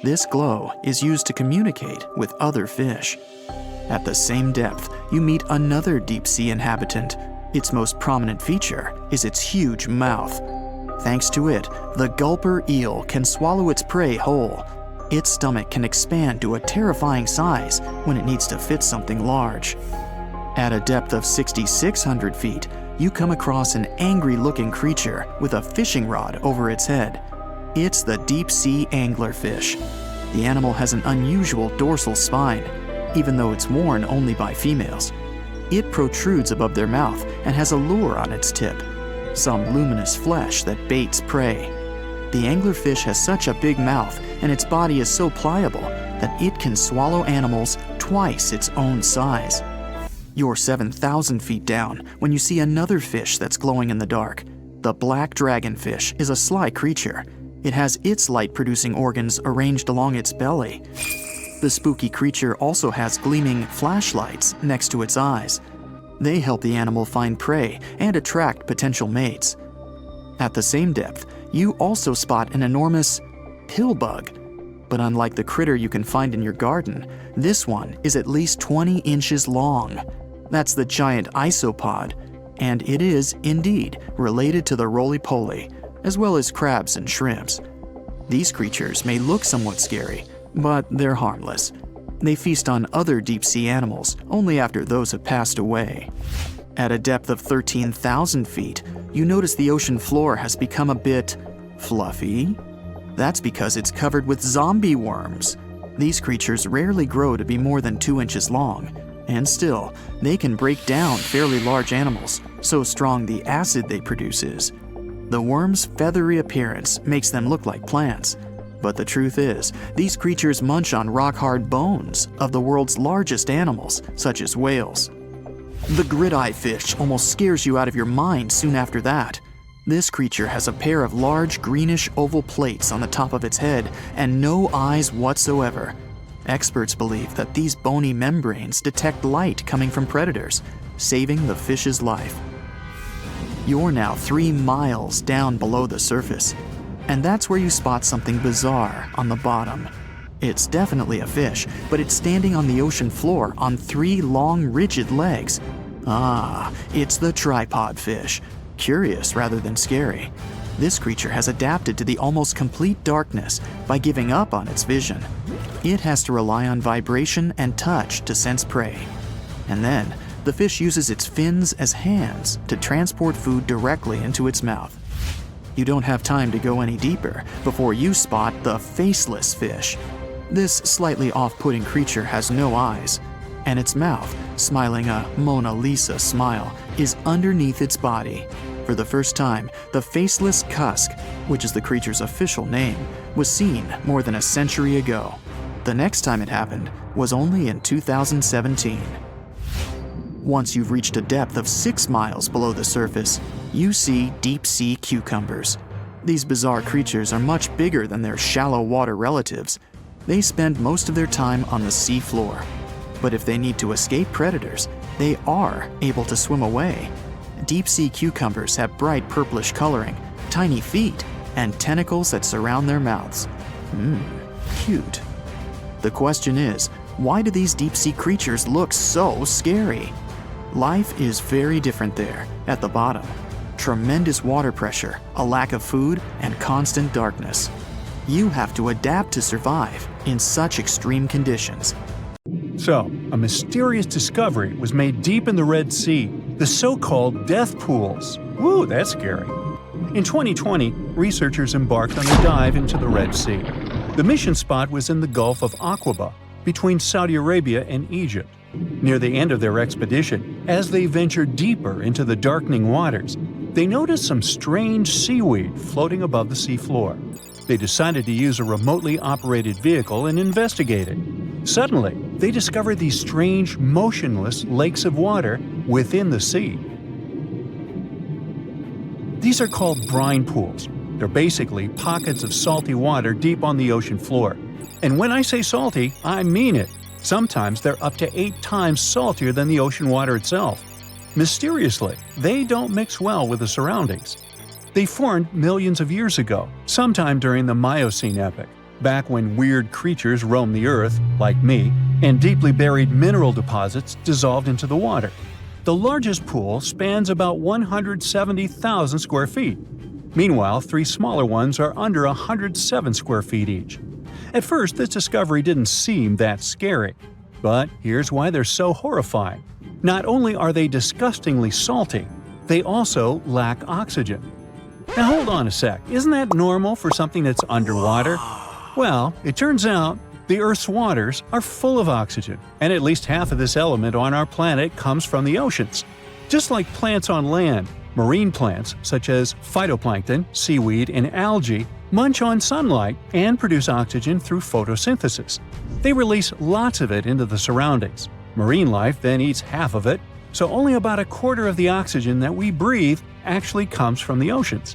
This glow is used to communicate with other fish. At the same depth, you meet another deep-sea inhabitant. Its most prominent feature is its huge mouth. Thanks to it, the gulper eel can swallow its prey whole. Its stomach can expand to a terrifying size when it needs to fit something large. At a depth of 6,600 feet, you come across an angry-looking creature with a fishing rod over its head. It's the deep-sea anglerfish. The animal has an unusual dorsal spine, even though it's worn only by females. It protrudes above their mouth and has a lure on its tip, some luminous flesh that baits prey. The anglerfish has such a big mouth and its body is so pliable that it can swallow animals twice its own size. You're 7,000 feet down when you see another fish that's glowing in the dark. The black dragonfish is a sly creature. It has its light-producing organs arranged along its belly. The spooky creature also has gleaming flashlights next to its eyes. They help the animal find prey and attract potential mates. At the same depth, you also spot an enormous pillbug. But unlike the critter you can find in your garden, this one is at least 20 inches long. That's the giant isopod, and it is, indeed, related to the roly-poly, as well as crabs and shrimps. These creatures may look somewhat scary, but they're harmless. They feast on other deep-sea animals only after those have passed away. At a depth of 13,000 feet, you notice the ocean floor has become a bit fluffy. That's because it's covered with zombie worms. These creatures rarely grow to be more than 2 inches long, and still, they can break down fairly large animals, so strong the acid they produce is. The worms' feathery appearance makes them look like plants, but the truth is, these creatures munch on rock-hard bones of the world's largest animals, such as whales. The grid-eye fish almost scares you out of your mind soon after that. This creature has a pair of large greenish oval plates on the top of its head and no eyes whatsoever. Experts believe that these bony membranes detect light coming from predators, saving the fish's life. You're now 3 miles down below the surface, and that's where you spot something bizarre on the bottom. It's definitely a fish, but it's standing on the ocean floor on 3 long, rigid legs. It's the tripod fish. Curious rather than scary. This creature has adapted to the almost complete darkness by giving up on its vision. It has to rely on vibration and touch to sense prey. And then, the fish uses its fins as hands to transport food directly into its mouth. You don't have time to go any deeper before you spot the faceless fish. This slightly off-putting creature has no eyes, and its mouth, smiling a Mona Lisa smile, is underneath its body. For the first time, the faceless cusk, which is the creature's official name, was seen more than a century ago. The next time it happened was only in 2017. Once you've reached a depth of 6 miles below the surface, you see deep-sea cucumbers. These bizarre creatures are much bigger than their shallow water relatives. They spend most of their time on the sea floor. But if they need to escape predators, they are able to swim away. Deep-sea cucumbers have bright purplish coloring, tiny feet, and tentacles that surround their mouths. Cute. The question is, why do these deep-sea creatures look so scary? Life is very different there, at the bottom. Tremendous water pressure, a lack of food, and constant darkness. You have to adapt to survive in such extreme conditions. So, a mysterious discovery was made deep in the Red Sea, the so-called death pools. Woo, that's scary. In 2020, researchers embarked on a dive into the Red Sea. The mission spot was in the Gulf of Aqaba, between Saudi Arabia and Egypt. Near the end of their expedition, as they ventured deeper into the darkening waters, they noticed some strange seaweed floating above the seafloor. They decided to use a remotely operated vehicle and investigate it. Suddenly, they discovered these strange, motionless lakes of water within the sea. These are called brine pools. They're basically pockets of salty water deep on the ocean floor. And when I say salty, I mean it. Sometimes they're up to 8 times saltier than the ocean water itself. Mysteriously, they don't mix well with the surroundings. They formed millions of years ago, sometime during the Miocene epoch, back when weird creatures roamed the earth, like me, and deeply buried mineral deposits dissolved into the water. The largest pool spans about 170,000 square feet. Meanwhile, 3 smaller ones are under 107 square feet each. At first, this discovery didn't seem that scary. But here's why they're so horrifying. Not only are they disgustingly salty, they also lack oxygen. Now hold on a sec, isn't that normal for something that's underwater? Well, it turns out the Earth's waters are full of oxygen, and at least half of this element on our planet comes from the oceans. Just like plants on land, marine plants such as phytoplankton, seaweed, and algae munch on sunlight and produce oxygen through photosynthesis. They release lots of it into the surroundings. Marine life then eats half of it, so only about a quarter of the oxygen that we breathe actually comes from the oceans.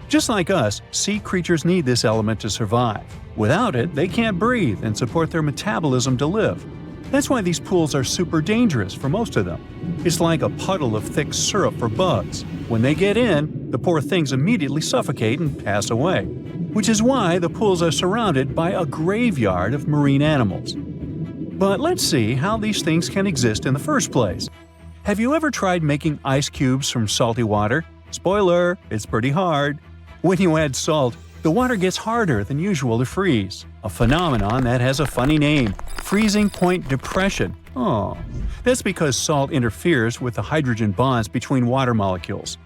Just like us, sea creatures need this element to survive. Without it, they can't breathe and support their metabolism to live. That's why these pools are super dangerous for most of them. It's like a puddle of thick syrup for bugs. When they get in, the poor things immediately suffocate and pass away. Which is why the pools are surrounded by a graveyard of marine animals. But let's see how these things can exist in the first place. Have you ever tried making ice cubes from salty water? Spoiler, it's pretty hard. When you add salt, the water gets harder than usual to freeze, a phenomenon that has a funny name, freezing point depression. Oh, that's because salt interferes with the hydrogen bonds between water molecules.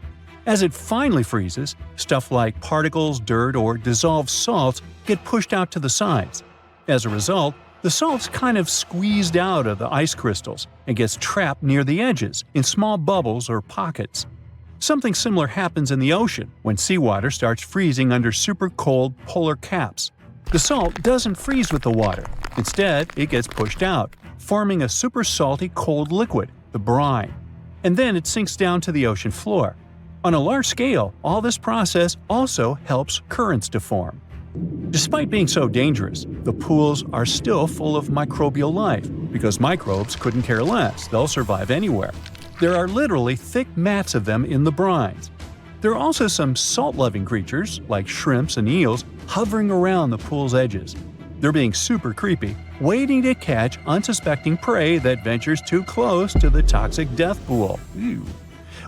As it finally freezes, stuff like particles, dirt, or dissolved salts get pushed out to the sides. As a result, the salt's kind of squeezed out of the ice crystals and gets trapped near the edges in small bubbles or pockets. Something similar happens in the ocean when seawater starts freezing under super cold polar caps. The salt doesn't freeze with the water. Instead, it gets pushed out, forming a super salty cold liquid, the brine. And then it sinks down to the ocean floor. On a large scale, all this process also helps currents to form. Despite being so dangerous, the pools are still full of microbial life because microbes couldn't care less, they'll survive anywhere. There are literally thick mats of them in the brines. There are also some salt-loving creatures, like shrimps and eels, hovering around the pool's edges. They're being super creepy, waiting to catch unsuspecting prey that ventures too close to the toxic death pool. Ew.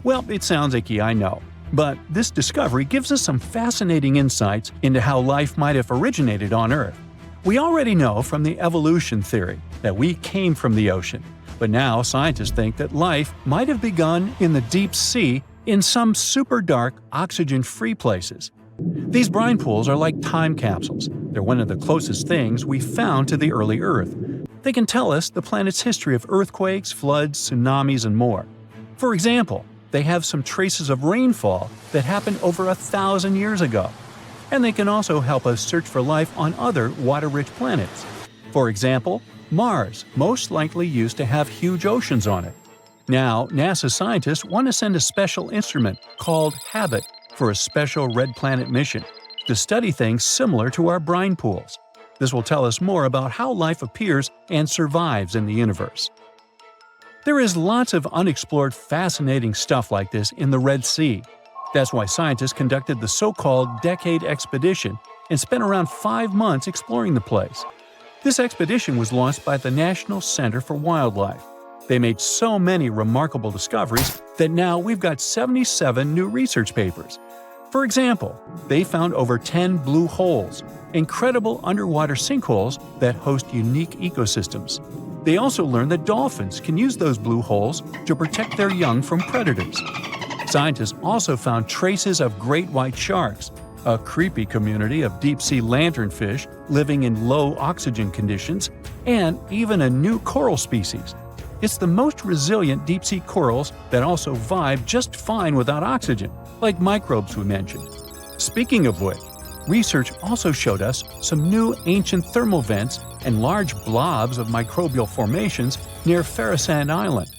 Well, it sounds icky, I know. But this discovery gives us some fascinating insights into how life might have originated on Earth. We already know from the evolution theory that we came from the ocean. But now scientists think that life might have begun in the deep sea in some super dark, oxygen-free places. These brine pools are like time capsules. They're one of the closest things we've found to the early Earth. They can tell us the planet's history of earthquakes, floods, tsunamis, and more. For example, they have some traces of rainfall that happened over 1,000 years ago. And they can also help us search for life on other water-rich planets. For example, Mars most likely used to have huge oceans on it. Now, NASA scientists want to send a special instrument called HABIT for a special red planet mission to study things similar to our brine pools. This will tell us more about how life appears and survives in the universe. There is lots of unexplored fascinating stuff like this in the Red Sea. That's why scientists conducted the so-called Decade Expedition and spent around 5 months exploring the place. This expedition was launched by the National Center for Wildlife. They made so many remarkable discoveries that now we've got 77 new research papers. For example, they found over 10 blue holes, incredible underwater sinkholes that host unique ecosystems. They also learned that dolphins can use those blue holes to protect their young from predators. Scientists also found traces of great white sharks, a creepy community of deep-sea lanternfish living in low oxygen conditions, and even a new coral species. It's the most resilient deep-sea corals that also vibe just fine without oxygen, like microbes we mentioned. Speaking of which, research also showed us some new ancient thermal vents and large blobs of microbial formations near Farasand Island.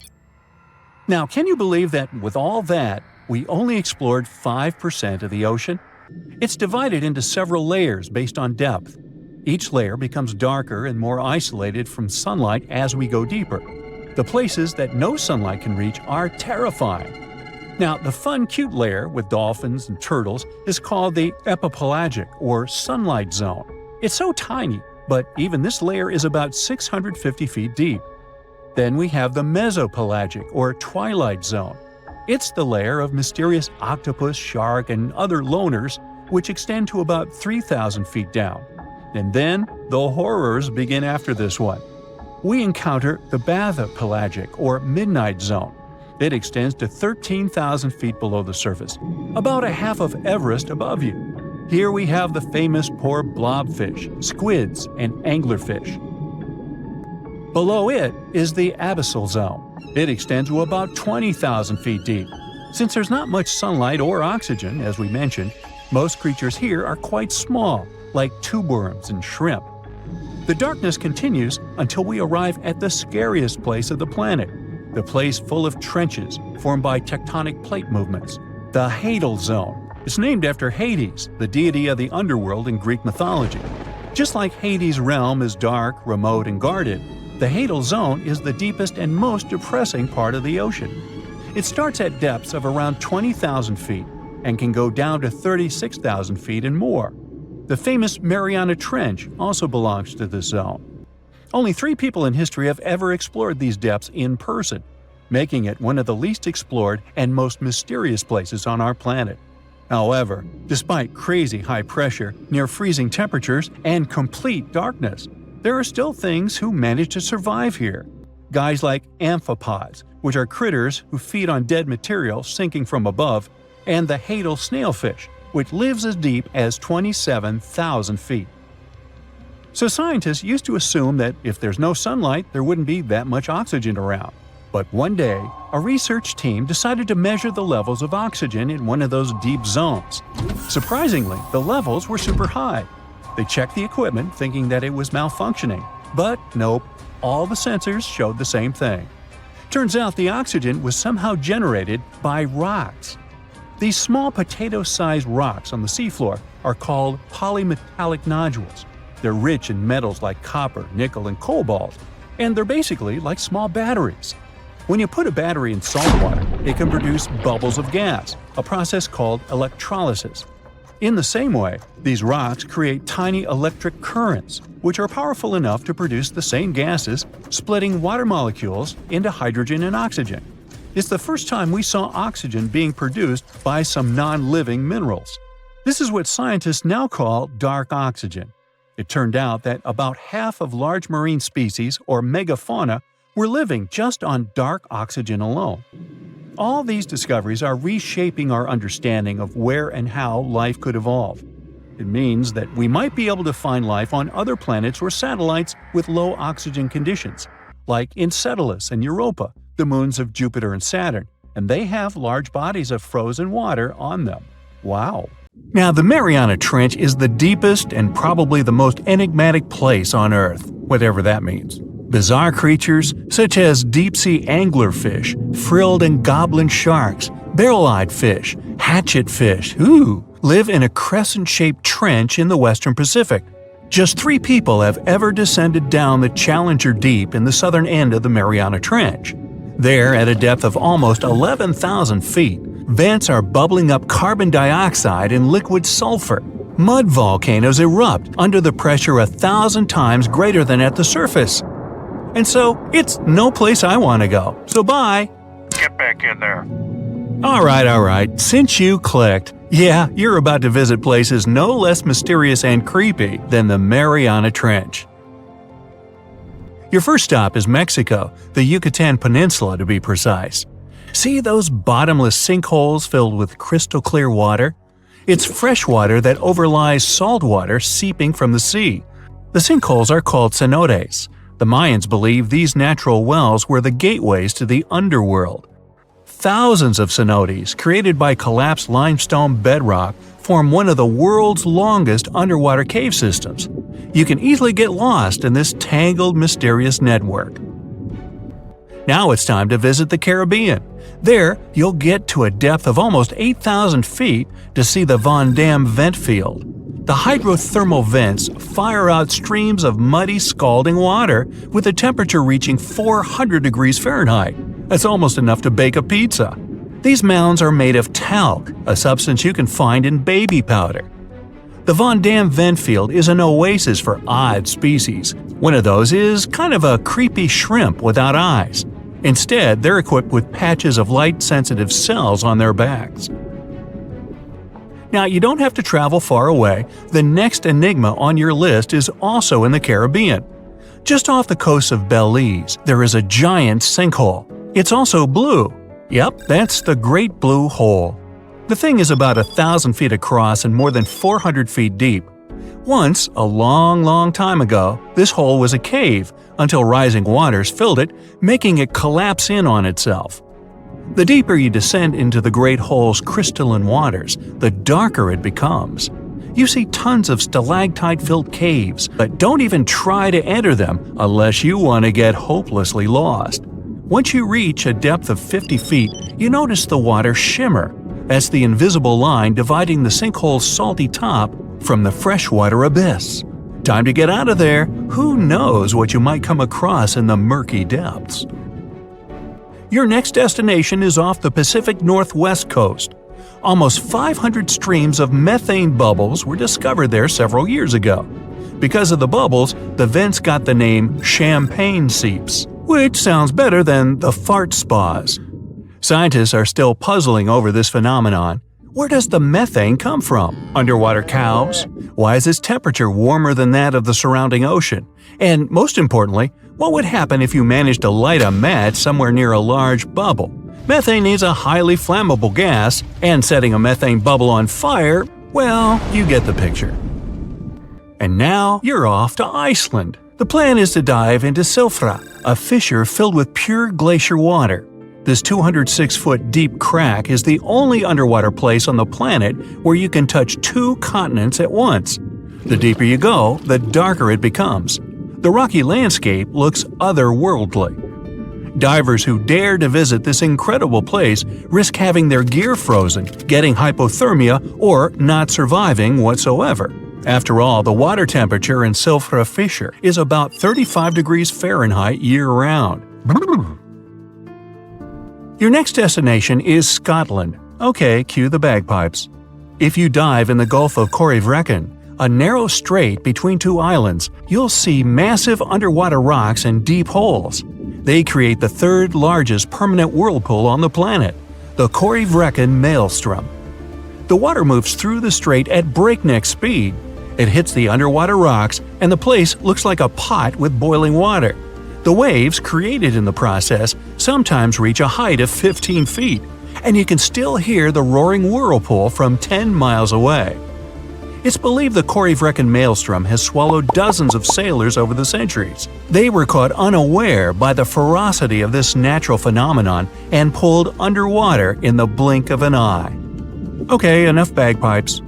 Now, can you believe that with all that, we only explored 5% of the ocean. It's divided into several layers based on depth. Each layer becomes darker and more isolated from sunlight as we go deeper. The places that no sunlight can reach are terrifying. Now, the fun, cute layer with dolphins and turtles is called the epipelagic or sunlight zone. It's so tiny, but even this layer is about 650 feet deep. Then we have the mesopelagic or twilight zone. It's the layer of mysterious octopus, shark, and other loners, which extend to about 3,000 feet down. And then the horrors begin after this one. We encounter the bathypelagic or midnight zone. It extends to 13,000 feet below the surface, about a half of Everest above you. Here we have the famous poor blobfish, squids, and anglerfish. Below it is the abyssal zone. It extends to about 20,000 feet deep. Since there's not much sunlight or oxygen, as we mentioned, most creatures here are quite small, like tube worms and shrimp. The darkness continues until we arrive at the scariest place of the planet, the place full of trenches formed by tectonic plate movements, the Hadal Zone. It's named after Hades, the deity of the underworld in Greek mythology. Just like Hades' realm is dark, remote, and guarded, the Hadal Zone is the deepest and most depressing part of the ocean. It starts at depths of around 20,000 feet and can go down to 36,000 feet and more. The famous Mariana Trench also belongs to this zone. Only 3 people in history have ever explored these depths in person, making it one of the least explored and most mysterious places on our planet. However, despite crazy high pressure, near freezing temperatures, and complete darkness, there are still things who manage to survive here. Guys like amphipods, which are critters who feed on dead material sinking from above, and the Hadal snailfish, which lives as deep as 27,000 feet. So scientists used to assume that if there's no sunlight, there wouldn't be that much oxygen around. But one day, a research team decided to measure the levels of oxygen in one of those deep zones. Surprisingly, the levels were super high. They checked the equipment thinking that it was malfunctioning, but nope, all the sensors showed the same thing. Turns out the oxygen was somehow generated by rocks. These small potato-sized rocks on the seafloor are called polymetallic nodules. They're rich in metals like copper, nickel, and cobalt, and they're basically like small batteries. When you put a battery in salt water, it can produce bubbles of gas, a process called electrolysis. In the same way, these rocks create tiny electric currents, which are powerful enough to produce the same gases, splitting water molecules into hydrogen and oxygen. It's the first time we saw oxygen being produced by some non-living minerals. This is what scientists now call dark oxygen. It turned out that about half of large marine species, or megafauna, were living just on dark oxygen alone. All these discoveries are reshaping our understanding of where and how life could evolve. It means that we might be able to find life on other planets or satellites with low oxygen conditions, like Enceladus and Europa, the moons of Jupiter and Saturn, and they have large bodies of frozen water on them. Wow! Now, the Mariana Trench is the deepest and probably the most enigmatic place on Earth, whatever that means. Bizarre creatures such as deep-sea anglerfish, frilled and goblin sharks, barrel-eyed fish, hatchet fish, live in a crescent-shaped trench in the western Pacific. Just 3 people have ever descended down the Challenger Deep in the southern end of the Mariana Trench. There, at a depth of almost 11,000 feet, vents are bubbling up carbon dioxide and liquid sulfur. Mud volcanoes erupt under the pressure 1,000 times greater than at the surface. And so, it's no place I want to go. So bye! Get back in there. Alright, since you clicked, yeah, you're about to visit places no less mysterious and creepy than the Mariana Trench. Your first stop is Mexico, the Yucatan Peninsula to be precise. See those bottomless sinkholes filled with crystal clear water? It's fresh water that overlies salt water seeping from the sea. The sinkholes are called cenotes. The Mayans believe these natural wells were the gateways to the underworld. Thousands of cenotes, created by collapsed limestone bedrock, form one of the world's longest underwater cave systems. You can easily get lost in this tangled, mysterious network. Now it's time to visit the Caribbean. There, you'll get to a depth of almost 8,000 feet to see the Van Dam vent field. The hydrothermal vents fire out streams of muddy, scalding water with a temperature reaching 400 degrees Fahrenheit. That's almost enough to bake a pizza. These mounds are made of talc, a substance you can find in baby powder. The Van Dam vent field is an oasis for odd species. One of those is kind of a creepy shrimp without eyes. Instead, they're equipped with patches of light-sensitive cells on their backs. Now, you don't have to travel far away. The next enigma on your list is also in the Caribbean. Just off the coast of Belize, there is a giant sinkhole. It's also blue. Yep, that's the Great Blue Hole. The thing is about 1,000 feet across and more than 400 feet deep. Once, a long time ago, this hole was a cave until rising waters filled it, making it collapse in on itself. The deeper you descend into the Great Hole's crystalline waters, the darker it becomes. You see tons of stalactite-filled caves, but don't even try to enter them unless you want to get hopelessly lost. Once you reach a depth of 50 feet, you notice the water shimmer. That's the invisible line dividing the sinkhole's salty top from the freshwater abyss. Time to get out of there. Who knows what you might come across in the murky depths? Your next destination is off the Pacific Northwest coast. Almost 500 streams of methane bubbles were discovered there several years ago. Because of the bubbles, the vents got the name champagne seeps, which sounds better than the fart spas. Scientists are still puzzling over this phenomenon. Where does the methane come from? Underwater cows? Why is its temperature warmer than that of the surrounding ocean? And most importantly, what would happen if you managed to light a match somewhere near a large bubble? Methane is a highly flammable gas, and setting a methane bubble on fire, well, you get the picture. And now you're off to Iceland. The plan is to dive into Silfra, a fissure filled with pure glacier water. This 206-foot deep crack is the only underwater place on the planet where you can touch 2 continents at once. The deeper you go, the darker it becomes. The rocky landscape looks otherworldly. Divers who dare to visit this incredible place risk having their gear frozen, getting hypothermia, or not surviving whatsoever. After all, the water temperature in Silfra Fissure is about 35 degrees Fahrenheit year-round. Your next destination is Scotland. Okay, cue the bagpipes. If you dive in the Gulf of Corryvreckan, a narrow strait between 2 islands, you'll see massive underwater rocks and deep holes. They create the 3rd largest permanent whirlpool on the planet, the Corryvreckan Maelstrom. The water moves through the strait at breakneck speed. It hits the underwater rocks, and the place looks like a pot with boiling water. The waves created in the process sometimes reach a height of 15 feet, and you can still hear the roaring whirlpool from 10 miles away. It's believed the Corryvreckan Maelstrom has swallowed dozens of sailors over the centuries. They were caught unaware by the ferocity of this natural phenomenon and pulled underwater in the blink of an eye. Okay, enough bagpipes.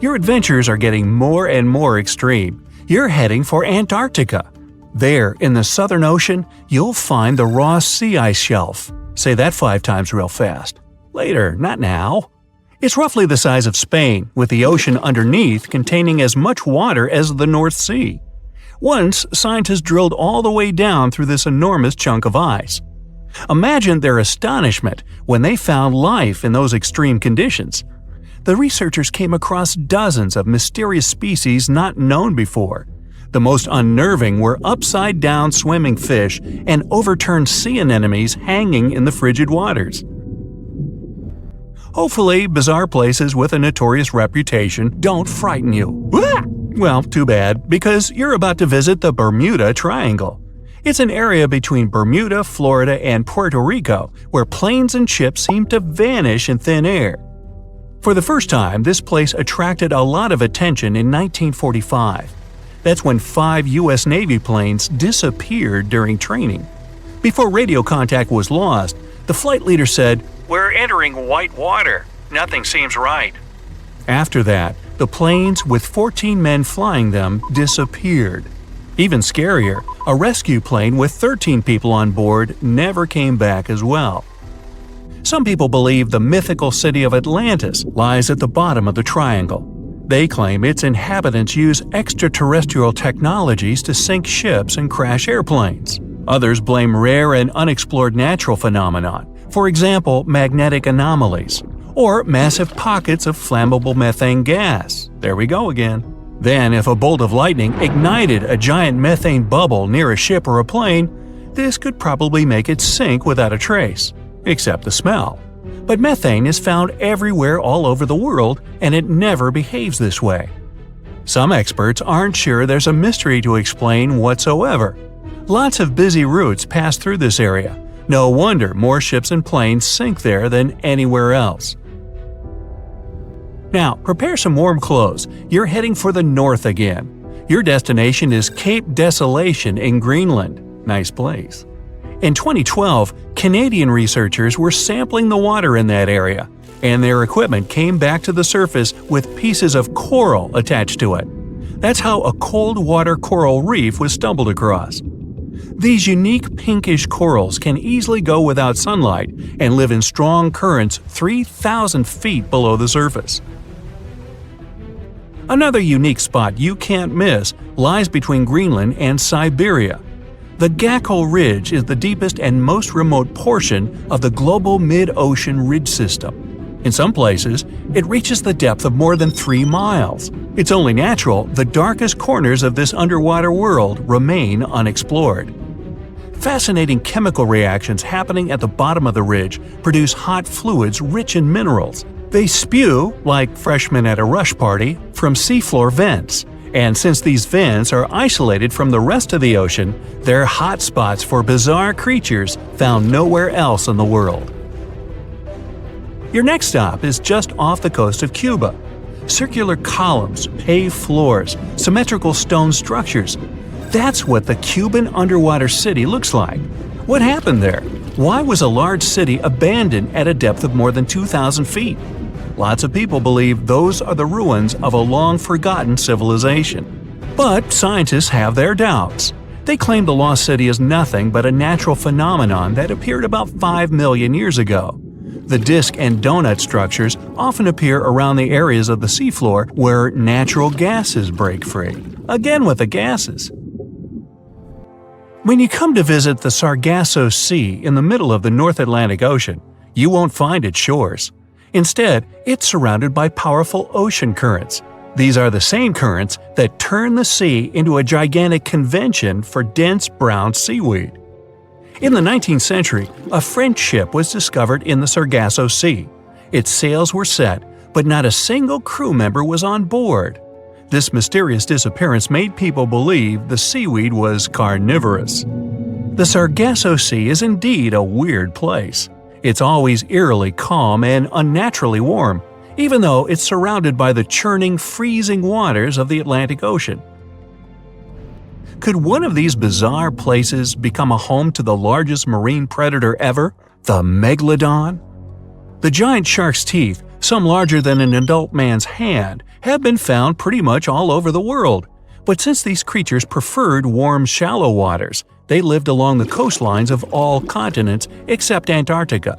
Your adventures are getting more and more extreme. You're heading for Antarctica. There, in the Southern Ocean, you'll find the Ross Sea Ice Shelf. Say that 5 times real fast. Later, not now. It's roughly the size of Spain, with the ocean underneath containing as much water as the North Sea. Once, scientists drilled all the way down through this enormous chunk of ice. Imagine their astonishment when they found life in those extreme conditions. The researchers came across dozens of mysterious species not known before. The most unnerving were upside-down swimming fish and overturned sea anemones hanging in the frigid waters. Hopefully, bizarre places with a notorious reputation don't frighten you. Well, too bad, because you're about to visit the Bermuda Triangle. It's an area between Bermuda, Florida, and Puerto Rico where planes and ships seem to vanish in thin air. For the first time, this place attracted a lot of attention in 1945. That's when 5 U.S. Navy planes disappeared during training. Before radio contact was lost, the flight leader said, "We're entering white water. Nothing seems right." After that, the planes with 14 men flying them disappeared. Even scarier, a rescue plane with 13 people on board never came back as well. Some people believe the mythical city of Atlantis lies at the bottom of the triangle. They claim its inhabitants use extraterrestrial technologies to sink ships and crash airplanes. Others blame rare and unexplored natural phenomenon, for example, magnetic anomalies, or massive pockets of flammable methane gas. There we go again. Then, if a bolt of lightning ignited a giant methane bubble near a ship or a plane, this could probably make it sink without a trace, except the smell. But methane is found everywhere all over the world, and it never behaves this way. Some experts aren't sure there's a mystery to explain whatsoever. Lots of busy routes pass through this area. No wonder more ships and planes sink there than anywhere else. Now, prepare some warm clothes. You're heading for the north again. Your destination is Cape Desolation in Greenland. Nice place. In 2012, Canadian researchers were sampling the water in that area, and their equipment came back to the surface with pieces of coral attached to it. That's how a cold water coral reef was stumbled across. These unique pinkish corals can easily go without sunlight and live in strong currents 3,000 feet below the surface. Another unique spot you can't miss lies between Greenland and Siberia. The Baikal Ridge is the deepest and most remote portion of the global mid-ocean ridge system. In some places, it reaches the depth of more than 3 miles. It's only natural the darkest corners of this underwater world remain unexplored. Fascinating chemical reactions happening at the bottom of the ridge produce hot fluids rich in minerals. They spew, like freshmen at a rush party, from seafloor vents. And since these vents are isolated from the rest of the ocean, they're hot spots for bizarre creatures found nowhere else in the world. Your next stop is just off the coast of Cuba. Circular columns, paved floors, symmetrical stone structures. That's what the Cuban underwater city looks like. What happened there? Why was a large city abandoned at a depth of more than 2,000 feet? Lots of people believe those are the ruins of a long-forgotten civilization. But scientists have their doubts. They claim the lost city is nothing but a natural phenomenon that appeared about 5 million years ago. The disc and donut structures often appear around the areas of the seafloor where natural gases break free. Again with the gases. When you come to visit the Sargasso Sea in the middle of the North Atlantic Ocean, you won't find its shores. Instead, it's surrounded by powerful ocean currents. These are the same currents that turn the sea into a gigantic convention for dense brown seaweed. In the 19th century, a French ship was discovered in the Sargasso Sea. Its sails were set, but not a single crew member was on board. This mysterious disappearance made people believe the seaweed was carnivorous. The Sargasso Sea is indeed a weird place. It's always eerily calm and unnaturally warm, even though it's surrounded by the churning, freezing waters of the Atlantic Ocean. Could one of these bizarre places become a home to the largest marine predator ever, the Megalodon? The giant shark's teeth, some larger than an adult man's hand, have been found pretty much all over the world. But since these creatures preferred warm, shallow waters, they lived along the coastlines of all continents except Antarctica.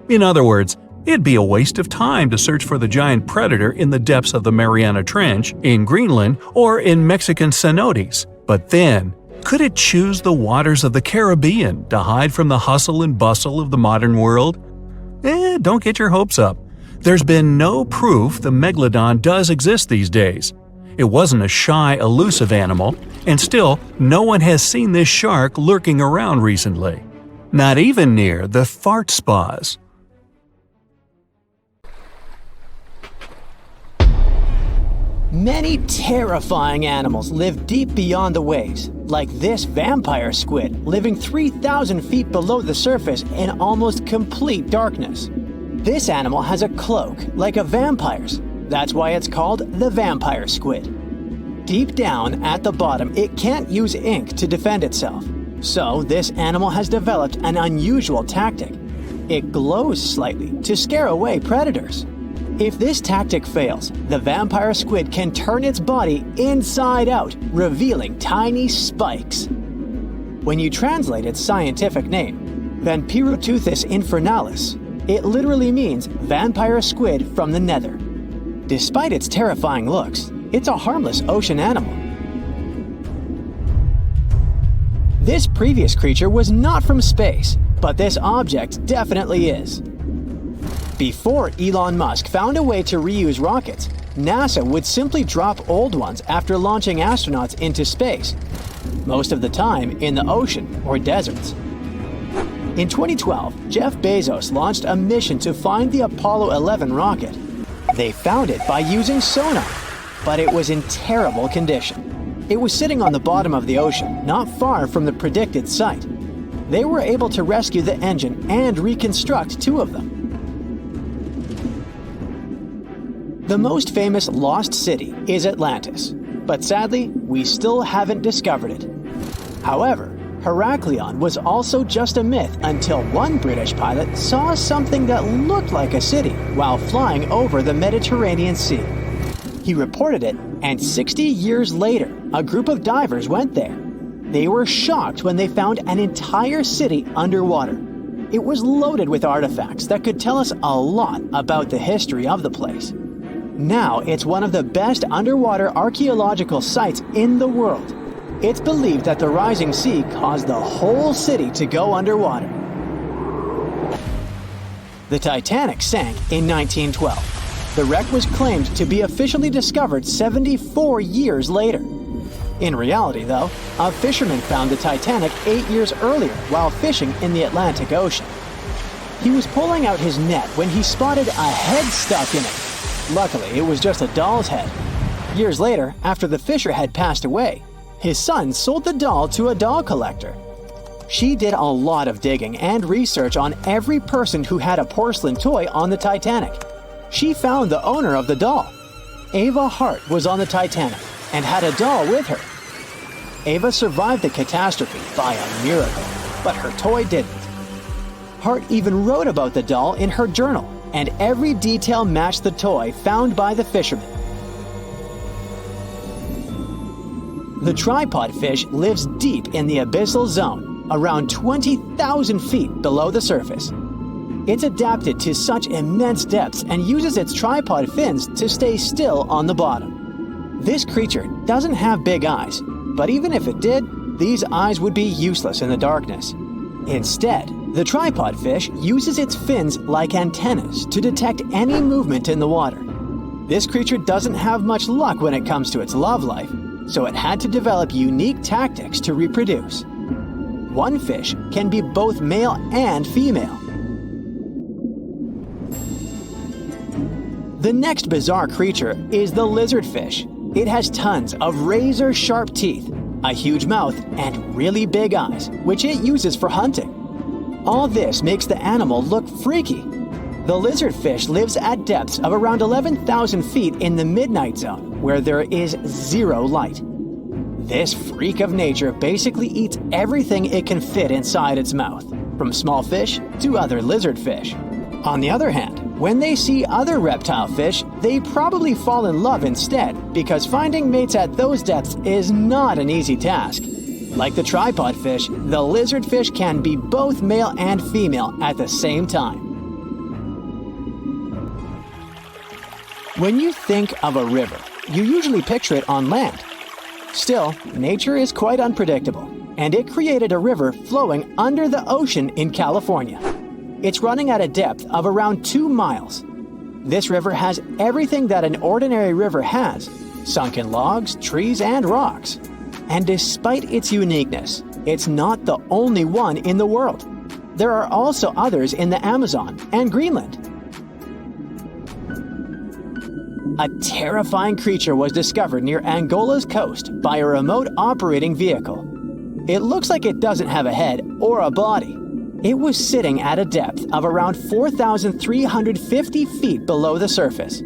In other words, it'd be a waste of time to search for the giant predator in the depths of the Mariana Trench, in Greenland, or in Mexican cenotes. But then, could it choose the waters of the Caribbean to hide from the hustle and bustle of the modern world? Don't get your hopes up. There's been no proof the Megalodon does exist these days. It wasn't a shy, elusive animal, and still, no one has seen this shark lurking around recently. Not even near the fart spas. Many terrifying animals live deep beyond the waves, like this vampire squid living 3,000 feet below the surface in almost complete darkness. This animal has a cloak, like a vampire's. That's why it's called the vampire squid. Deep down at the bottom, it can't use ink to defend itself. So this animal has developed an unusual tactic. It glows slightly to scare away predators. If this tactic fails, the vampire squid can turn its body inside out, revealing tiny spikes. When you translate its scientific name, Vampiroteuthis infernalis, it literally means vampire squid from the nether. Despite its terrifying looks, it's a harmless ocean animal. This previous creature was not from space, but this object definitely is. Before Elon Musk found a way to reuse rockets, NASA would simply drop old ones after launching astronauts into space, most of the time in the ocean or deserts. In 2012, Jeff Bezos launched a mission to find the Apollo 11 rocket. They found it by using sonar, but it was in terrible condition. It was sitting on the bottom of the ocean, not far from the predicted site. They were able to rescue the engine and reconstruct 2 of them. The most famous lost city is Atlantis, but sadly, we still haven't discovered it. However, Heraklion was also just a myth until one British pilot saw something that looked like a city while flying over the Mediterranean Sea. He reported it, and 60 years later, a group of divers went there. They were shocked when they found an entire city underwater. It was loaded with artifacts that could tell us a lot about the history of the place. Now it's one of the best underwater archaeological sites in the world. It's believed that the rising sea caused the whole city to go underwater. The Titanic sank in 1912. The wreck was claimed to be officially discovered 74 years later. In reality, though, a fisherman found the Titanic 8 years earlier while fishing in the Atlantic Ocean. He was pulling out his net when he spotted a head stuck in it. Luckily, it was just a doll's head. Years later, after the fisher had passed away, his son sold the doll to a doll collector. She did a lot of digging and research on every person who had a porcelain toy on the Titanic. She found the owner of the doll. Ava Hart was on the Titanic and had a doll with her. Ava survived the catastrophe by a miracle, but her toy didn't. Hart even wrote about the doll in her journal, and every detail matched the toy found by the fisherman. The tripod fish lives deep in the abyssal zone, around 20,000 feet below the surface. It's adapted to such immense depths and uses its tripod fins to stay still on the bottom. This creature doesn't have big eyes, but even if it did, these eyes would be useless in the darkness. Instead, the tripod fish uses its fins like antennas to detect any movement in the water. This creature doesn't have much luck when it comes to its love life, so it had to develop unique tactics to reproduce. One fish can be both male and female. The next bizarre creature is the lizardfish. It has tons of razor-sharp teeth, a huge mouth, and really big eyes, which it uses for hunting. All this makes the animal look freaky. The lizardfish lives at depths of around 11,000 feet in the midnight zone, where there is zero light. This freak of nature basically eats everything it can fit inside its mouth, from small fish to other lizardfish. On the other hand, when they see other reptile fish, they probably fall in love instead, because finding mates at those depths is not an easy task. Like the tripod fish, the lizardfish can be both male and female at the same time. When you think of a river, you usually picture it on land. Still, nature is quite unpredictable, and it created a river flowing under the ocean in California. It's running at a depth of around 2 miles. This river has everything that an ordinary river has: sunken logs, trees, and rocks. And despite its uniqueness, it's not the only one in the world. There are also others in the Amazon and Greenland. A terrifying creature was discovered near Angola's coast by a remote operating vehicle. It looks like it doesn't have a head or a body. It was sitting at a depth of around 4,350 feet below the surface.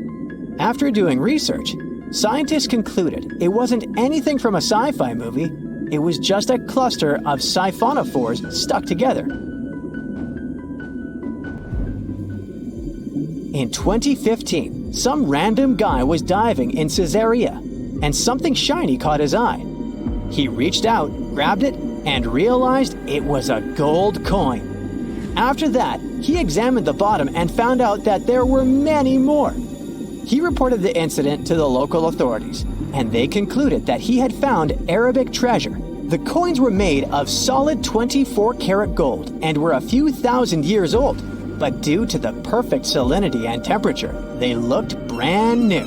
After doing research, scientists concluded it wasn't anything from a sci-fi movie. It was just a cluster of siphonophores stuck together. In 2015, Some random guy was diving in Caesarea, and something shiny caught his eye. He reached out, grabbed it, and realized it was a gold coin. After that, he examined the bottom and found out that there were many more. He reported the incident to the local authorities, and they concluded that he had found Arabic treasure. The coins were made of solid 24-karat gold and were a few thousand years old, but due to the perfect salinity and temperature, they looked brand new.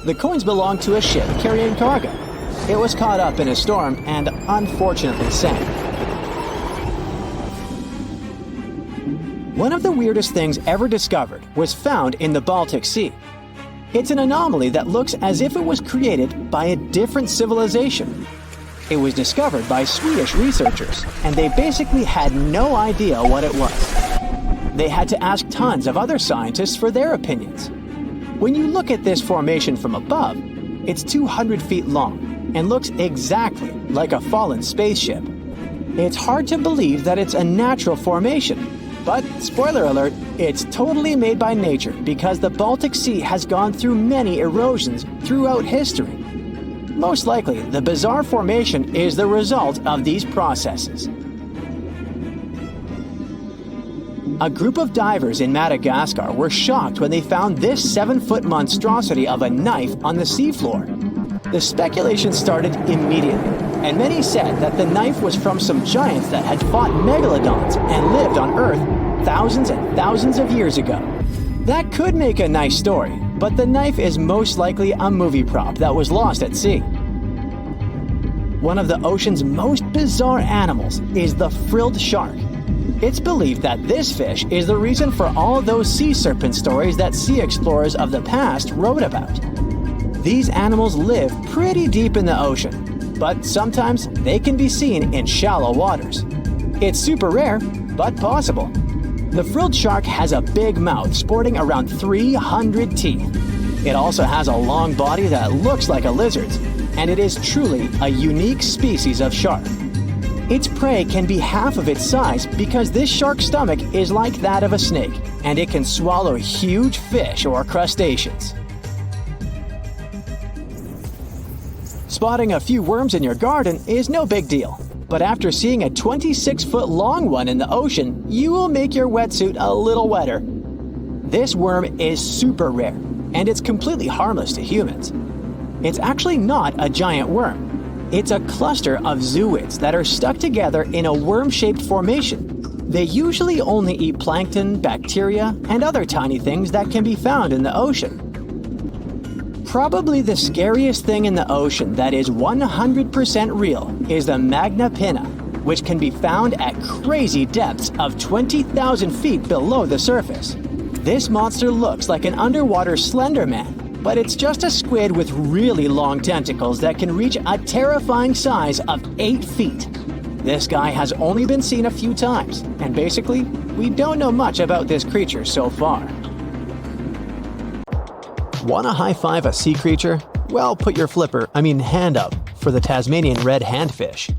The coins belonged to a ship carrying cargo. It was caught up in a storm and unfortunately sank. One of the weirdest things ever discovered was found in the Baltic Sea. It's an anomaly that looks as if it was created by a different civilization. It was discovered by Swedish researchers, and they basically had no idea what it was. They had to ask tons of other scientists for their opinions. When you look at this formation from above, it's 200 feet long and looks exactly like a fallen spaceship. It's hard to believe that it's a natural formation, but spoiler alert, it's totally made by nature because the Baltic Sea has gone through many erosions throughout history. Most likely, the bizarre formation is the result of these processes. A group of divers in Madagascar were shocked when they found this 7-foot monstrosity of a knife on the seafloor. The speculation started immediately, and many said that the knife was from some giants that had fought megalodons and lived on Earth thousands and thousands of years ago. That could make a nice story, but the knife is most likely a movie prop that was lost at sea. One of the ocean's most bizarre animals is the frilled shark. It's believed that this fish is the reason for all those sea serpent stories that sea explorers of the past wrote about. These animals live pretty deep in the ocean, but sometimes they can be seen in shallow waters. It's super rare, but possible. The frilled shark has a big mouth sporting around 300 teeth. It also has a long body that looks like a lizard's, and it is truly a unique species of shark. Its prey can be half of its size because this shark's stomach is like that of a snake, and it can swallow huge fish or crustaceans. Spotting a few worms in your garden is no big deal, but after seeing a 26-foot long one in the ocean, you will make your wetsuit a little wetter. This worm is super rare, and it's completely harmless to humans. It's actually not a giant worm. It's a cluster of zooids that are stuck together in a worm-shaped formation. They usually only eat plankton, bacteria, and other tiny things that can be found in the ocean. Probably the scariest thing in the ocean that is 100% real is the magna pinna, which can be found at crazy depths of 20,000 feet below the surface. This monster looks like an underwater Slender Man, but it's just a squid with really long tentacles that can reach a terrifying size of 8 feet. This guy has only been seen a few times, and basically, we don't know much about this creature so far. Wanna high-five a sea creature? Well, put your hand up for the Tasmanian red handfish.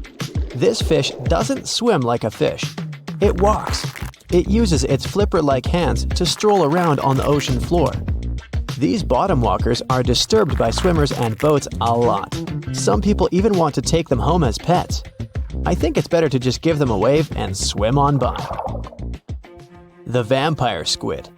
This fish doesn't swim like a fish. It walks. It uses its flipper-like hands to stroll around on the ocean floor. These bottom walkers are disturbed by swimmers and boats a lot. Some people even want to take them home as pets. I think it's better to just give them a wave and swim on by. The vampire squid.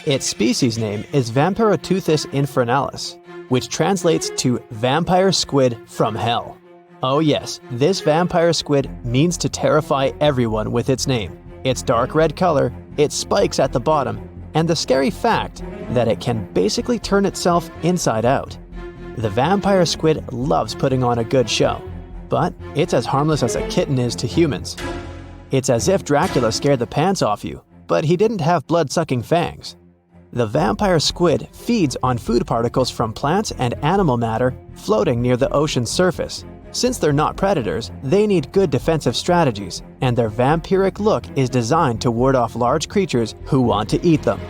Its species name is Vampiroteuthis infernalis, which translates to vampire squid from hell. Oh yes, this vampire squid means to terrify everyone with its name. Its dark red color, its spikes at the bottom, and the scary fact that it can basically turn itself inside out. The vampire squid loves putting on a good show, but it's as harmless as a kitten is to humans. It's as if Dracula scared the pants off you, but he didn't have blood-sucking fangs. The vampire squid feeds on food particles from plants and animal matter floating near the ocean's surface. Since they're not predators, they need good defensive strategies, and their vampiric look is designed to ward off large creatures who want to eat them.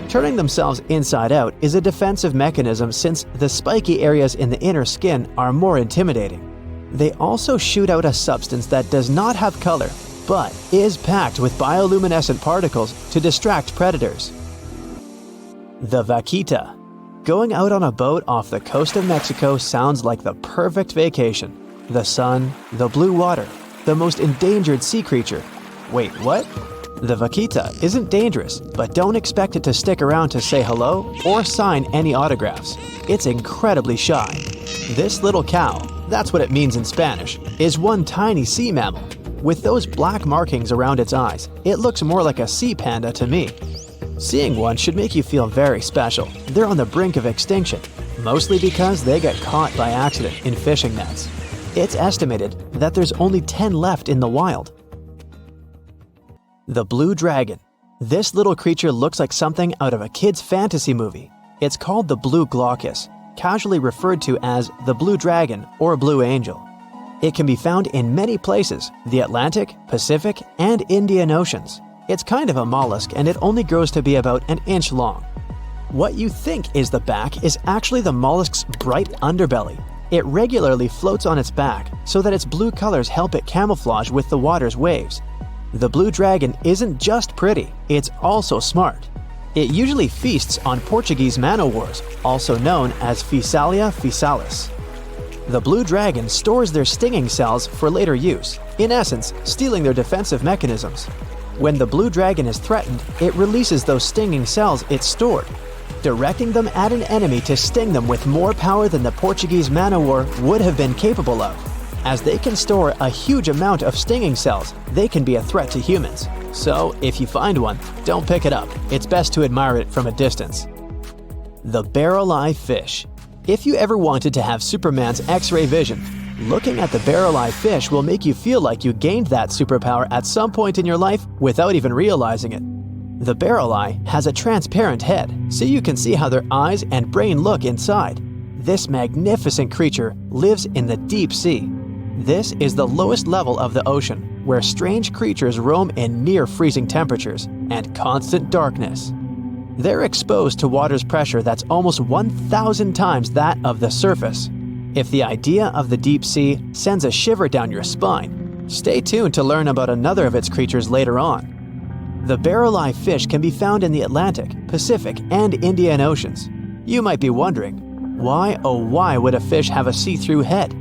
Turning themselves inside out is a defensive mechanism since the spiky areas in the inner skin are more intimidating. They also shoot out a substance that does not have color, but is packed with bioluminescent particles to distract predators. The vaquita. Going out on a boat off the coast of Mexico sounds like the perfect vacation. The sun, the blue water, the most endangered sea creature. Wait, what? The vaquita isn't dangerous, but don't expect it to stick around to say hello or sign any autographs. It's incredibly shy. This little cow, that's what it means in Spanish, is one tiny sea mammal. With those black markings around its eyes, it looks more like a sea panda to me. Seeing one should make you feel very special. They're on the brink of extinction, mostly because they got caught by accident in fishing nets. It's estimated that there's only 10 left in the wild. The blue dragon. This little creature looks like something out of a kid's fantasy movie. It's called the blue glaucus, casually referred to as the blue dragon or blue angel. It can be found in many places, the Atlantic, Pacific, and Indian Oceans. It's kind of a mollusk and it only grows to be about an inch long. What you think is the back is actually the mollusk's bright underbelly. It regularly floats on its back so that its blue colors help it camouflage with the water's waves. The blue dragon isn't just pretty, it's also smart. It usually feasts on Portuguese man-o'-wars, also known as Physalia physalis. The blue dragon stores their stinging cells for later use, in essence, stealing their defensive mechanisms. When the blue dragon is threatened, it releases those stinging cells it stored, directing them at an enemy to sting them with more power than the Portuguese man-o'-war would have been capable of. As they can store a huge amount of stinging cells, they can be a threat to humans. So, if you find one, don't pick it up. It's best to admire it from a distance. The barrel-eye fish. If you ever wanted to have Superman's X-ray vision, looking at the barrel-eye fish will make you feel like you gained that superpower at some point in your life without even realizing it. The barrel eye has a transparent head, so you can see how their eyes and brain look inside. This magnificent creature lives in the deep sea. This is the lowest level of the ocean, where strange creatures roam in near-freezing temperatures and constant darkness. They're exposed to water's pressure that's almost 1,000 times that of the surface. If the idea of the deep sea sends a shiver down your spine, stay tuned to learn about another of its creatures later on. The barrel-eye fish can be found in the Atlantic, Pacific, and Indian Oceans. You might be wondering, why oh why would a fish have a see-through head?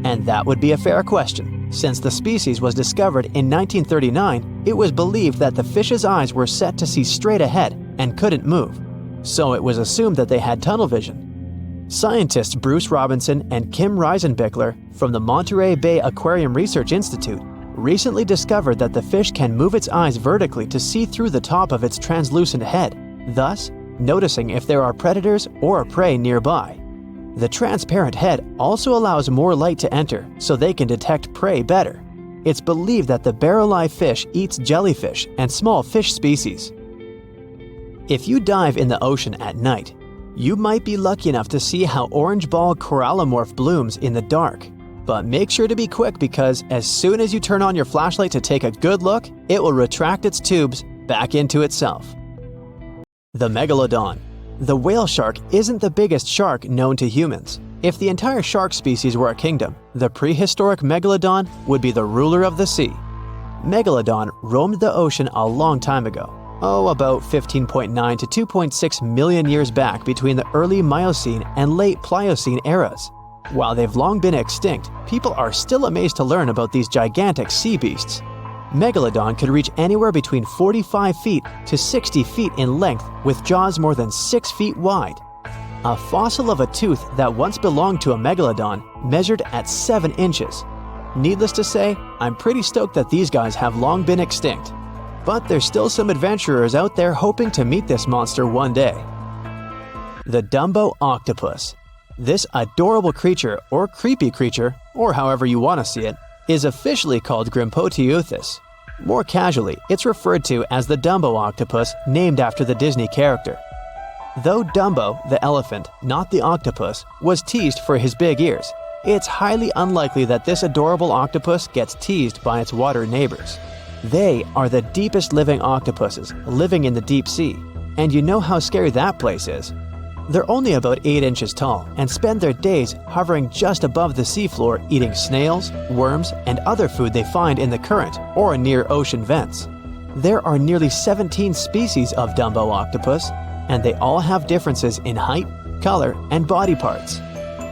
And that would be a fair question. Since the species was discovered in 1939, it was believed that the fish's eyes were set to see straight ahead and couldn't move. So it was assumed that they had tunnel vision. Scientists Bruce Robinson and Kim Reisenbichler from the Monterey Bay Aquarium Research Institute recently discovered that the fish can move its eyes vertically to see through the top of its translucent head, thus noticing if there are predators or prey nearby. The transparent head also allows more light to enter so they can detect prey better. It's believed that the barrel-eye fish eats jellyfish and small fish species. If you dive in the ocean at night, you might be lucky enough to see how orange ball corallomorph blooms in the dark. But make sure to be quick because as soon as you turn on your flashlight to take a good look, it will retract its tubes back into itself. The Megalodon. The whale shark isn't the biggest shark known to humans. If the entire shark species were a kingdom, the prehistoric Megalodon would be the ruler of the sea. Megalodon roamed the ocean a long time ago. About 15.9 to 2.6 million years back between the early Miocene and late Pliocene eras. While they've long been extinct, people are still amazed to learn about these gigantic sea beasts. Megalodon could reach anywhere between 45 feet to 60 feet in length with jaws more than 6 feet wide. A fossil of a tooth that once belonged to a megalodon measured at 7 inches. Needless to say, I'm pretty stoked that these guys have long been extinct. But there's still some adventurers out there hoping to meet this monster one day. The Dumbo octopus. This adorable creature, or creepy creature, or however you want to see it, is officially called Grimpoteuthis. More casually, it's referred to as the Dumbo octopus, named after the Disney character. Though Dumbo, the elephant, not the octopus, was teased for his big ears, it's highly unlikely that this adorable octopus gets teased by its water neighbors. They are the deepest living octopuses, living in the deep sea, and you know how scary that place is. They're only about 8 inches tall and spend their days hovering just above the seafloor eating snails, worms, and other food they find in the current or near ocean vents. There are nearly 17 species of Dumbo octopus, and they all have differences in height, color, and body parts.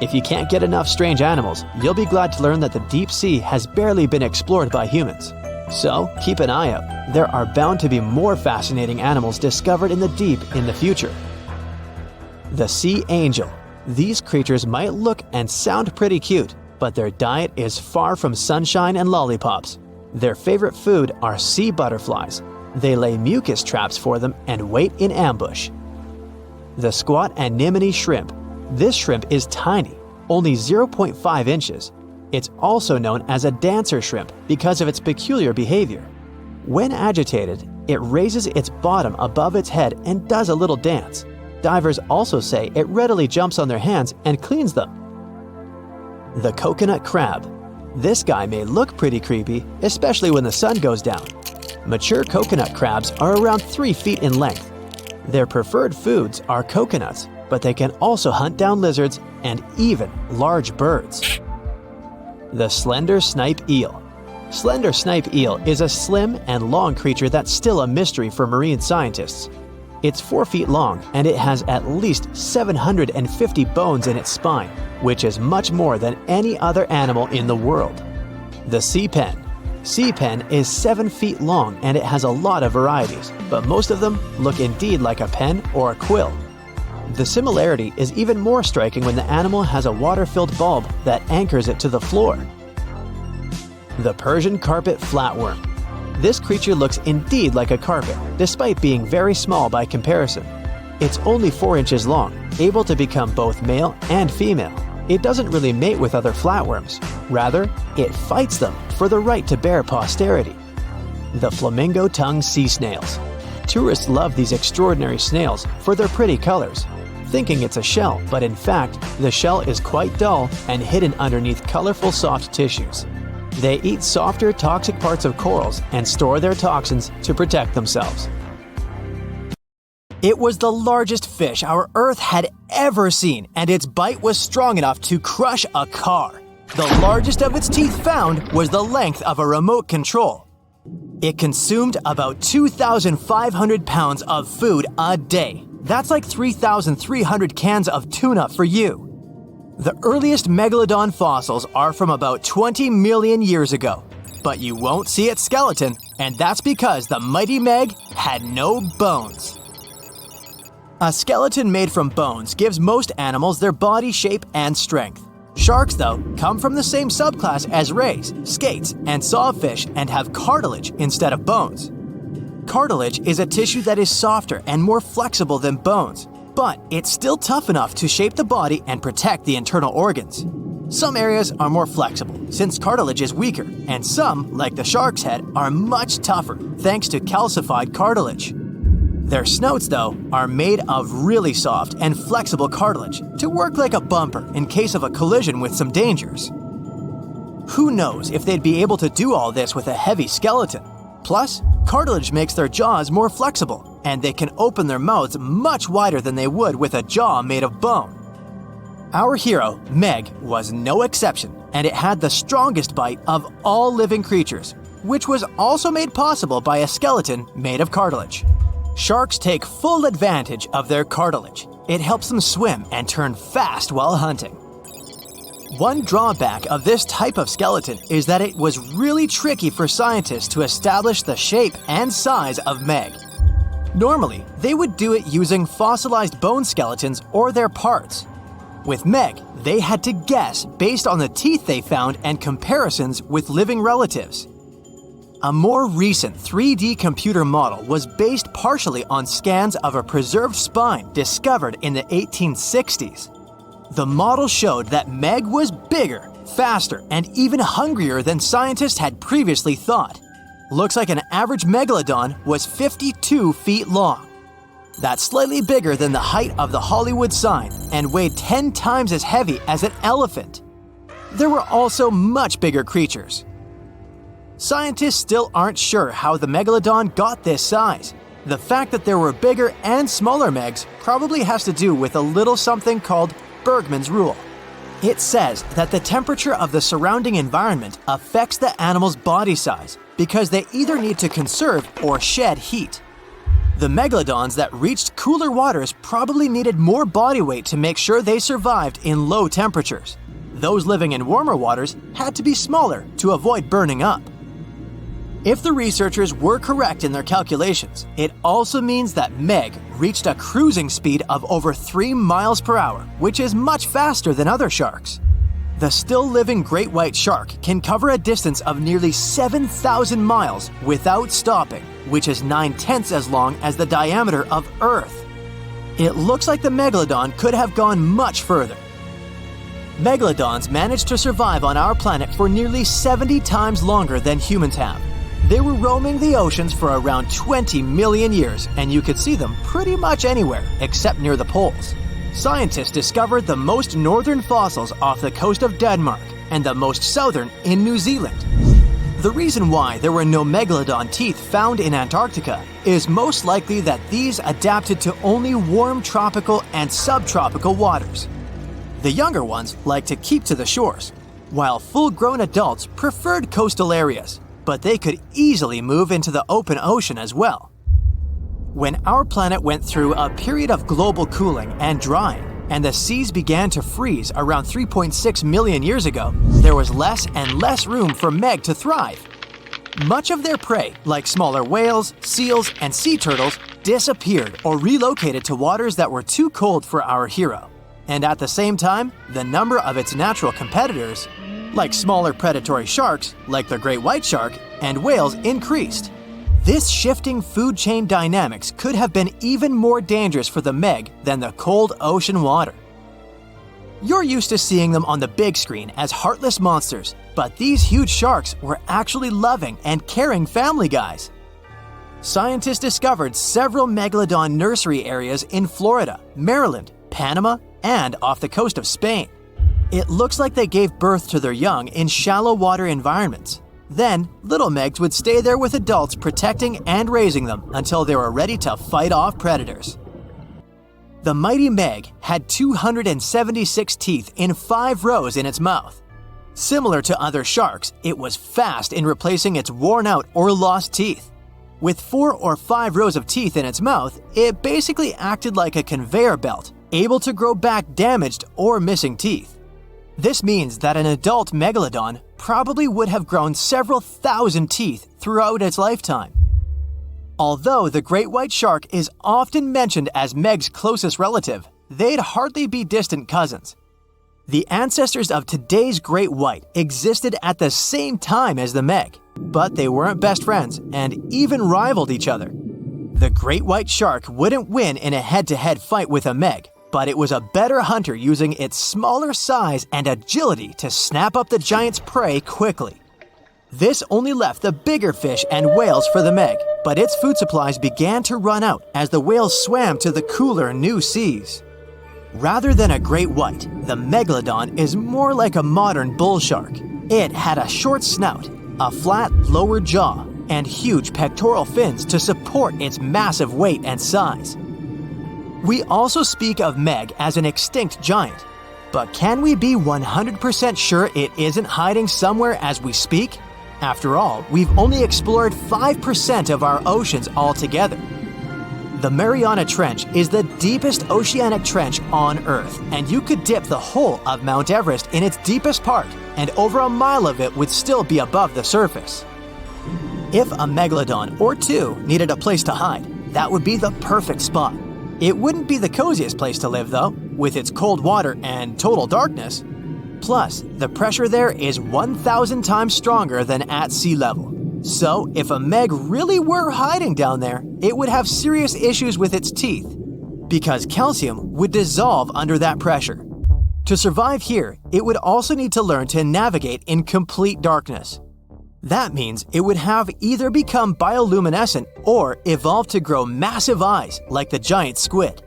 If you can't get enough strange animals, you'll be glad to learn that the deep sea has barely been explored by humans. So, keep an eye out. There are bound to be more fascinating animals discovered in the deep in the future. The sea angel. These creatures might look and sound pretty cute, but their diet is far from sunshine and lollipops. Their favorite food are sea butterflies. They lay mucus traps for them and wait in ambush. The squat anemone shrimp. This shrimp is tiny, only 0.5 inches. It's also known as a dancer shrimp because of its peculiar behavior. When agitated, it raises its bottom above its head and does a little dance. Divers also say it readily jumps on their hands and cleans them. The coconut crab. This guy may look pretty creepy, especially when the sun goes down. Mature coconut crabs are around 3 feet in length. Their preferred foods are coconuts, but they can also hunt down lizards and even large birds. The slender snipe eel. Slender snipe eel is a slim and long creature that's still a mystery for marine scientists. It's 4 feet long and it has at least 750 bones in its spine, which is much more than any other animal in the world. The sea pen. Sea pen is 7 feet long and it has a lot of varieties, but most of them look indeed like a pen or a quill. The similarity is even more striking when the animal has a water-filled bulb that anchors it to the floor. The Persian carpet flatworm. This creature looks indeed like a carpet, despite being very small by comparison. It's only 4 inches long, able to become both male and female. It doesn't really mate with other flatworms. Rather, it fights them for the right to bear posterity. The flamingo-tongued sea snails. Tourists love these extraordinary snails for their pretty colors, thinking it's a shell, but in fact, the shell is quite dull and hidden underneath colorful soft tissues. They eat softer, toxic parts of corals and store their toxins to protect themselves. It was the largest fish our Earth had ever seen, and its bite was strong enough to crush a car. The largest of its teeth found was the length of a remote control. It consumed about 2,500 pounds of food a day. That's like 3,300 cans of tuna for you. The earliest Megalodon fossils are from about 20 million years ago, but you won't see its skeleton, and that's because the mighty Meg had no bones. A skeleton made from bones gives most animals their body shape and strength. Sharks, though, come from the same subclass as rays, skates, and sawfish and have cartilage instead of bones. Cartilage is a tissue that is softer and more flexible than bones, but it's still tough enough to shape the body and protect the internal organs. Some areas are more flexible, since cartilage is weaker, and some, like the shark's head, are much tougher thanks to calcified cartilage. Their snouts, though, are made of really soft and flexible cartilage to work like a bumper in case of a collision with some dangers. Who knows if they'd be able to do all this with a heavy skeleton? Plus, cartilage makes their jaws more flexible, and they can open their mouths much wider than they would with a jaw made of bone. Our hero, Meg, was no exception, and it had the strongest bite of all living creatures, which was also made possible by a skeleton made of cartilage. Sharks take full advantage of their cartilage. It helps them swim and turn fast while hunting. One drawback of this type of skeleton is that it was really tricky for scientists to establish the shape and size of Meg. Normally, they would do it using fossilized bone skeletons or their parts. With Meg, they had to guess based on the teeth they found and comparisons with living relatives. A more recent 3D computer model was based partially on scans of a preserved spine discovered in the 1860s. The model showed that Meg was bigger, faster, and even hungrier than scientists had previously thought. Looks like an average Megalodon was 52 feet long. That's slightly bigger than the height of the Hollywood sign and weighed 10 times as heavy as an elephant. There were also much bigger creatures. Scientists still aren't sure how the Megalodon got this size. The fact that there were bigger and smaller Megs probably has to do with a little something called Bergmann's rule. It says that the temperature of the surrounding environment affects the animal's body size because they either need to conserve or shed heat. The megalodons that reached cooler waters probably needed more body weight to make sure they survived in low temperatures. Those living in warmer waters had to be smaller to avoid burning up. If the researchers were correct in their calculations, it also means that Meg reached a cruising speed of over 3 miles per hour, which is much faster than other sharks. The still-living great white shark can cover a distance of nearly 7,000 miles without stopping, which is 9/10 as long as the diameter of Earth. It looks like the megalodon could have gone much further. Megalodons managed to survive on our planet for nearly 70 times longer than humans have. They were roaming the oceans for around 20 million years, and you could see them pretty much anywhere except near the poles. Scientists discovered the most northern fossils off the coast of Denmark and the most southern in New Zealand. The reason why there were no megalodon teeth found in Antarctica is most likely that these adapted to only warm tropical and subtropical waters. The younger ones like to keep to the shores, while full-grown adults preferred coastal areas, but they could easily move into the open ocean as well. When our planet went through a period of global cooling and drying, and the seas began to freeze around 3.6 million years ago, there was less and less room for Meg to thrive. Much of their prey, like smaller whales, seals, and sea turtles, disappeared or relocated to waters that were too cold for our hero. And at the same time, the number of its natural competitors, like smaller predatory sharks, like the great white shark, and whales, increased. This shifting food chain dynamics could have been even more dangerous for the Meg than the cold ocean water. You're used to seeing them on the big screen as heartless monsters, but these huge sharks were actually loving and caring family guys. Scientists discovered several megalodon nursery areas in Florida, Maryland, Panama, and off the coast of Spain. It looks like they gave birth to their young in shallow water environments. Then, little Megs would stay there with adults protecting and raising them until they were ready to fight off predators. The mighty Meg had 276 teeth in 5 rows in its mouth. Similar to other sharks, it was fast in replacing its worn-out or lost teeth. With 4 or 5 rows of teeth in its mouth, it basically acted like a conveyor belt, able to grow back damaged or missing teeth. This means that an adult megalodon probably would have grown several thousand teeth throughout its lifetime. Although the great white shark is often mentioned as Meg's closest relative, they'd hardly be distant cousins. The ancestors of today's great white existed at the same time as the Meg, but they weren't best friends and even rivaled each other. The great white shark wouldn't win in a head-to-head fight with a Meg, but it was a better hunter using its smaller size and agility to snap up the giant's prey quickly. This only left the bigger fish and whales for the Meg, but its food supplies began to run out as the whales swam to the cooler new seas. Rather than a great white, the megalodon is more like a modern bull shark. It had a short snout, a flat lower jaw, and huge pectoral fins to support its massive weight and size. We also speak of Meg as an extinct giant, but can we be 100% sure it isn't hiding somewhere as we speak? After all, we've only explored 5% of our oceans altogether. The Mariana Trench is the deepest oceanic trench on Earth, and you could dip the whole of Mount Everest in its deepest part, and over a mile of it would still be above the surface. If a megalodon or two needed a place to hide, that would be the perfect spot. It wouldn't be the coziest place to live, though, with its cold water and total darkness. Plus, the pressure there is 1,000 times stronger than at sea level. So, if a Meg really were hiding down there, it would have serious issues with its teeth, because calcium would dissolve under that pressure. To survive here, it would also need to learn to navigate in complete darkness. That means it would have either become bioluminescent or evolve to grow massive eyes like the giant squid.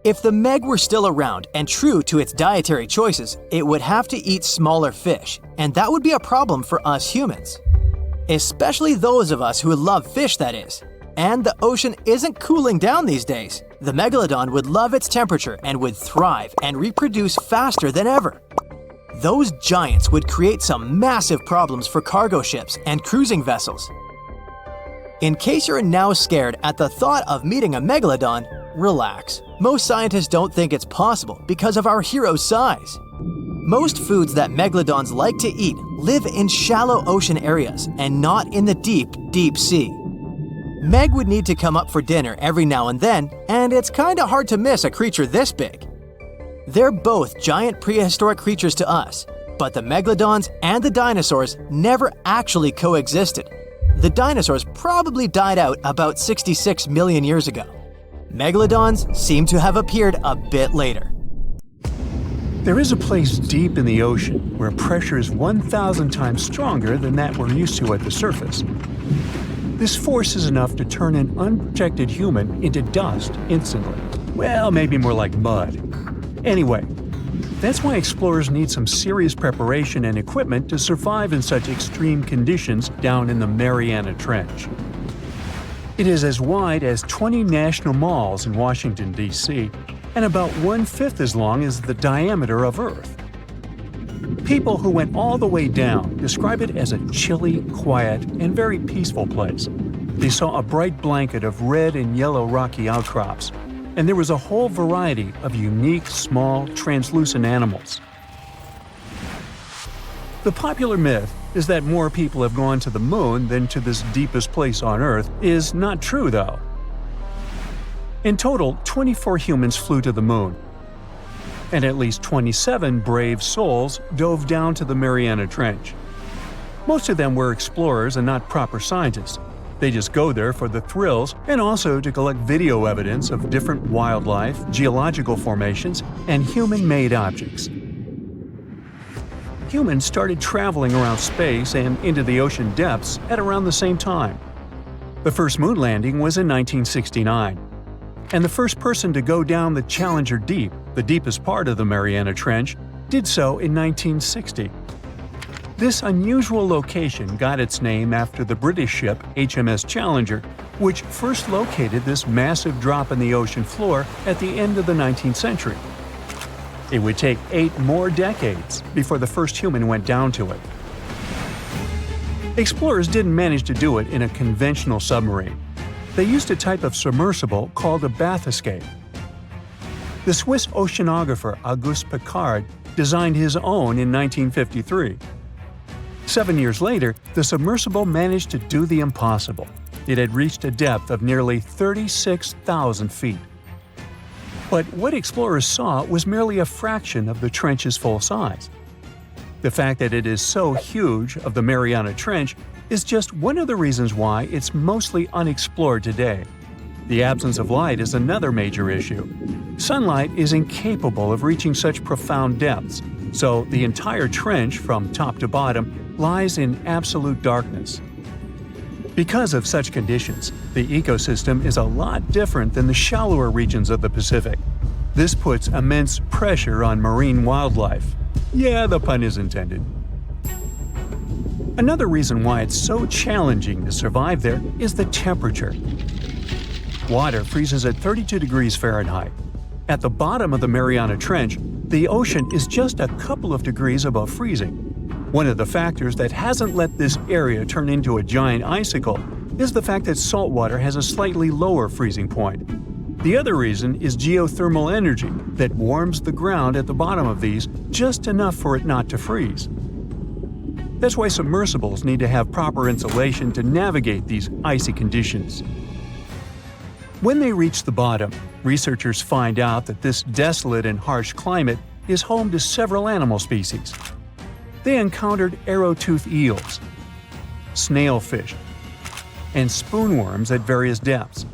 If the Meg were still around and true to its dietary choices, it would have to eat smaller fish, and that would be a problem for us humans. Especially those of us who love fish, that is. And the ocean isn't cooling down these days. The megalodon would love its temperature and would thrive and reproduce faster than ever. Those giants would create some massive problems for cargo ships and cruising vessels. In case you're now scared at the thought of meeting a megalodon, relax. Most scientists don't think it's possible because of our hero's size. Most foods that megalodons like to eat live in shallow ocean areas and not in the deep, deep sea. Meg would need to come up for dinner every now and then, and it's kinda hard to miss a creature this big. They're both giant prehistoric creatures to us, but the megalodons and the dinosaurs never actually coexisted. The dinosaurs probably died out about 66 million years ago. Megalodons seem to have appeared a bit later. There is a place deep in the ocean where pressure is 1,000 times stronger than that we're used to at the surface. This force is enough to turn an unprotected human into dust instantly. Well, maybe more like mud. Anyway, that's why explorers need some serious preparation and equipment to survive in such extreme conditions down in the Mariana Trench. It is as wide as 20 national malls in Washington, D.C., and about 1/5 as long as the diameter of Earth. People who went all the way down describe it as a chilly, quiet, and very peaceful place. They saw a bright blanket of red and yellow rocky outcrops, and there was a whole variety of unique, small, translucent animals. The popular myth is that more people have gone to the moon than to this deepest place on Earth is not true, though. In total, 24 humans flew to the moon, and at least 27 brave souls dove down to the Mariana Trench. Most of them were explorers and not proper scientists. They just go there for the thrills and also to collect video evidence of different wildlife, geological formations, and human-made objects. Humans started traveling around space and into the ocean depths at around the same time. The first moon landing was in 1969, and the first person to go down the Challenger Deep, the deepest part of the Mariana Trench, did so in 1960. This unusual location got its name after the British ship HMS Challenger, which first located this massive drop in the ocean floor at the end of the 19th century. It would take 8 more decades before the first human went down to it. Explorers didn't manage to do it in a conventional submarine. They used a type of submersible called a bath escape. The Swiss oceanographer Auguste Piccard designed his own in 1953. 7 years later, the submersible managed to do the impossible. It had reached a depth of nearly 36,000 feet. But what explorers saw was merely a fraction of the trench's full size. The fact that it is so huge of the Mariana Trench is just one of the reasons why it's mostly unexplored today. The absence of light is another major issue. Sunlight is incapable of reaching such profound depths, so the entire trench, from top to bottom, lies in absolute darkness. Because of such conditions, the ecosystem is a lot different than the shallower regions of the Pacific. This puts immense pressure on marine wildlife. Yeah, the pun is intended. Another reason why it's so challenging to survive there is the temperature. Water freezes at 32 degrees Fahrenheit. At the bottom of the Mariana Trench, the ocean is just a couple of degrees above freezing. One of the factors that hasn't let this area turn into a giant icicle is the fact that salt water has a slightly lower freezing point. The other reason is geothermal energy that warms the ground at the bottom of these just enough for it not to freeze. That's why submersibles need to have proper insulation to navigate these icy conditions. When they reach the bottom, researchers find out that this desolate and harsh climate is home to several animal species. They encountered arrow-toothed eels, snailfish, and spoonworms at various depths.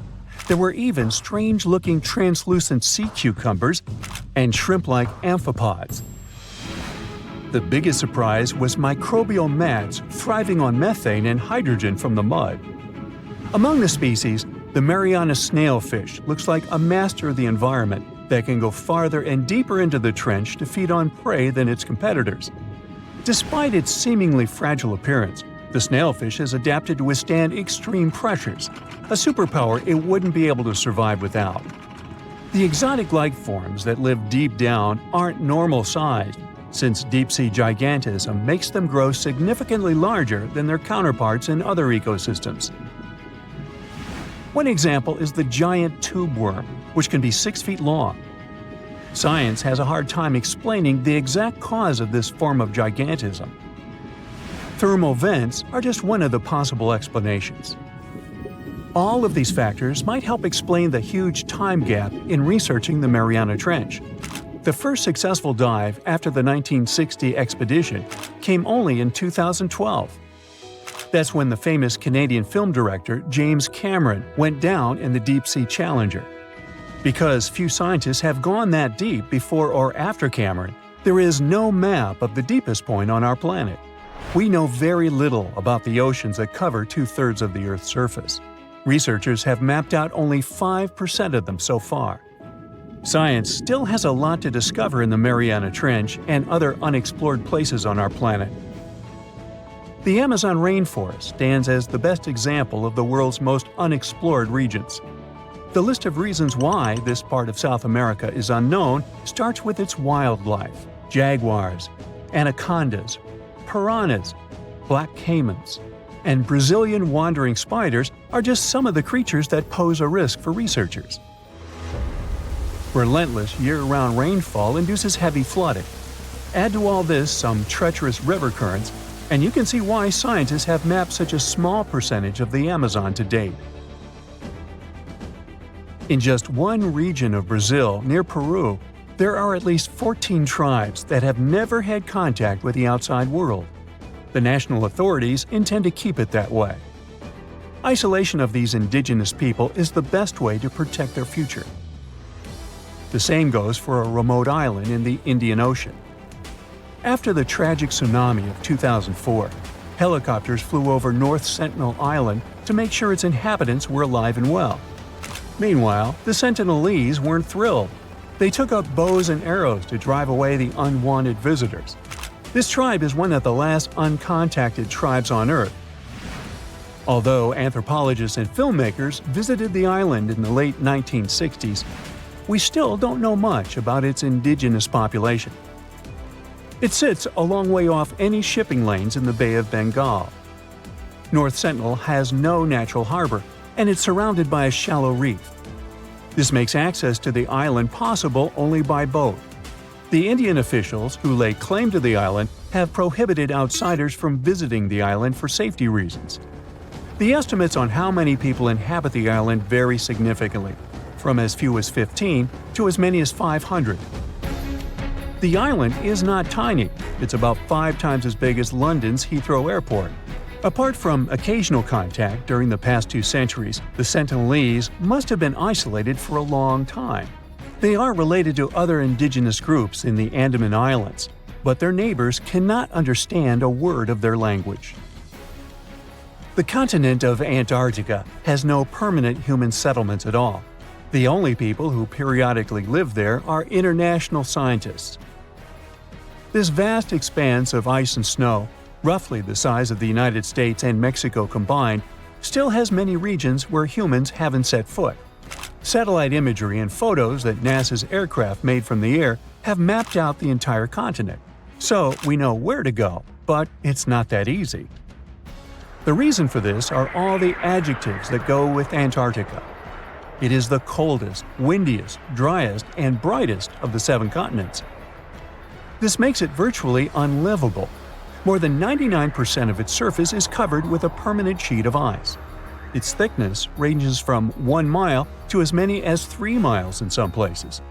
There were even strange-looking translucent sea cucumbers and shrimp-like amphipods. The biggest surprise was microbial mats thriving on methane and hydrogen from the mud. Among the species, the Mariana snailfish looks like a master of the environment that can go farther and deeper into the trench to feed on prey than its competitors. Despite its seemingly fragile appearance, the snailfish has adapted to withstand extreme pressures, a superpower it wouldn't be able to survive without. The exotic life forms that live deep down aren't normal-sized, since deep-sea gigantism makes them grow significantly larger than their counterparts in other ecosystems. One example is the giant tube worm, which can be 6 feet long. Science has a hard time explaining the exact cause of this form of gigantism. Thermal vents are just one of the possible explanations. All of these factors might help explain the huge time gap in researching the Mariana Trench. The first successful dive after the 1960 expedition came only in 2012. That's when the famous Canadian film director James Cameron went down in the Deep-Sea Challenger. Because few scientists have gone that deep before or after Cameron, there is no map of the deepest point on our planet. We know very little about the oceans that cover 2/3 of the Earth's surface. Researchers have mapped out only 5% of them so far. Science still has a lot to discover in the Mariana Trench and other unexplored places on our planet. The Amazon rainforest stands as the best example of the world's most unexplored regions. The list of reasons why this part of South America is unknown starts with its wildlife: jaguars, anacondas, piranhas, black caimans, and Brazilian wandering spiders are just some of the creatures that pose a risk for researchers. Relentless year-round rainfall induces heavy flooding. Add to all this some treacherous river currents, and you can see why scientists have mapped such a small percentage of the Amazon to date. In just one region of Brazil, near Peru, there are at least 14 tribes that have never had contact with the outside world. The national authorities intend to keep it that way. Isolation of these indigenous people is the best way to protect their future. The same goes for a remote island in the Indian Ocean. After the tragic tsunami of 2004, helicopters flew over North Sentinel Island to make sure its inhabitants were alive and well. Meanwhile, the Sentinelese weren't thrilled. They took up bows and arrows to drive away the unwanted visitors. This tribe is one of the last uncontacted tribes on Earth. Although anthropologists and filmmakers visited the island in the late 1960s, we still don't know much about its indigenous population. It sits a long way off any shipping lanes in the Bay of Bengal. North Sentinel has no natural harbor, and it's surrounded by a shallow reef. This makes access to the island possible only by boat. The Indian officials who lay claim to the island have prohibited outsiders from visiting the island for safety reasons. The estimates on how many people inhabit the island vary significantly, from as few as 15 to as many as 500. The island is not tiny. It's about 5 times as big as London's Heathrow Airport. Apart from occasional contact during the past 2 centuries, the Sentinelese must have been isolated for a long time. They are related to other indigenous groups in the Andaman Islands, but their neighbors cannot understand a word of their language. The continent of Antarctica has no permanent human settlements at all. The only people who periodically live there are international scientists. This vast expanse of ice and snow, roughly the size of the United States and Mexico combined, still has many regions where humans haven't set foot. Satellite imagery and photos that NASA's aircraft made from the air have mapped out the entire continent. So we know where to go, but it's not that easy. The reason for this are all the adjectives that go with Antarctica. It is the coldest, windiest, driest, and brightest of the 7 continents. This makes it virtually unlivable. More than 99% of its surface is covered with a permanent sheet of ice. Its thickness ranges from 1 mile to as many as 3 miles in some places.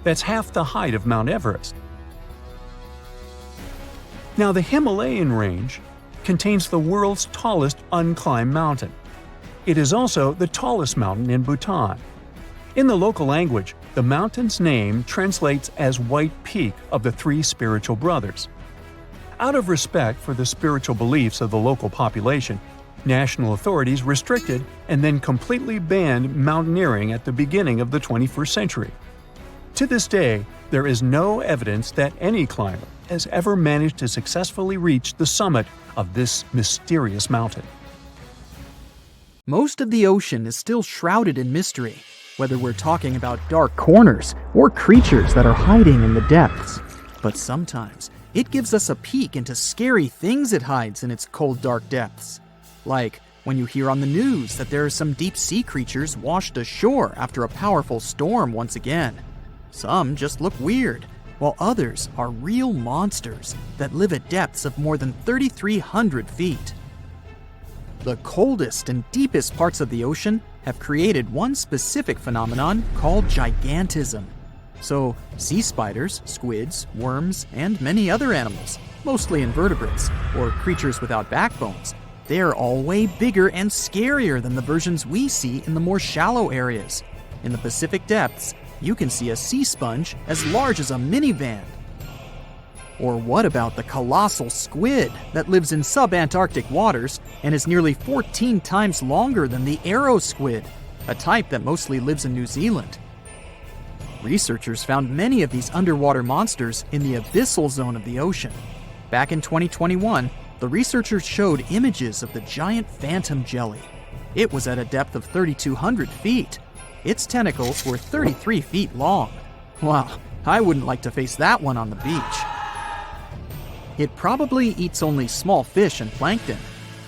That's half the height of Mount Everest. Now, the Himalayan range contains the world's tallest unclimbed mountain. It is also the tallest mountain in Bhutan. In the local language, the mountain's name translates as White Peak of the 3 spiritual brothers. Out of respect for the spiritual beliefs of the local population, national authorities restricted and then completely banned mountaineering at the beginning of the 21st century. To this day, there is no evidence that any climber has ever managed to successfully reach the summit of this mysterious mountain. Most of the ocean is still shrouded in mystery, whether we're talking about dark corners or creatures that are hiding in the depths. But sometimes, it gives us a peek into scary things it hides in its cold, dark depths. Like when you hear on the news that there are some deep-sea creatures washed ashore after a powerful storm once again. Some just look weird, while others are real monsters that live at depths of more than 3,300 feet. The coldest and deepest parts of the ocean have created one specific phenomenon called gigantism. So, sea spiders, squids, worms, and many other animals, mostly invertebrates, or creatures without backbones, they're all way bigger and scarier than the versions we see in the more shallow areas. In the Pacific depths, you can see a sea sponge as large as a minivan. Or what about the colossal squid that lives in subantarctic waters and is nearly 14 times longer than the arrow squid, a type that mostly lives in New Zealand? Researchers found many of these underwater monsters in the abyssal zone of the ocean. Back in 2021, the researchers showed images of the giant phantom jelly. It was at a depth of 3,200 feet. Its tentacles were 33 feet long. Wow, I wouldn't like to face that one on the beach. It probably eats only small fish and plankton,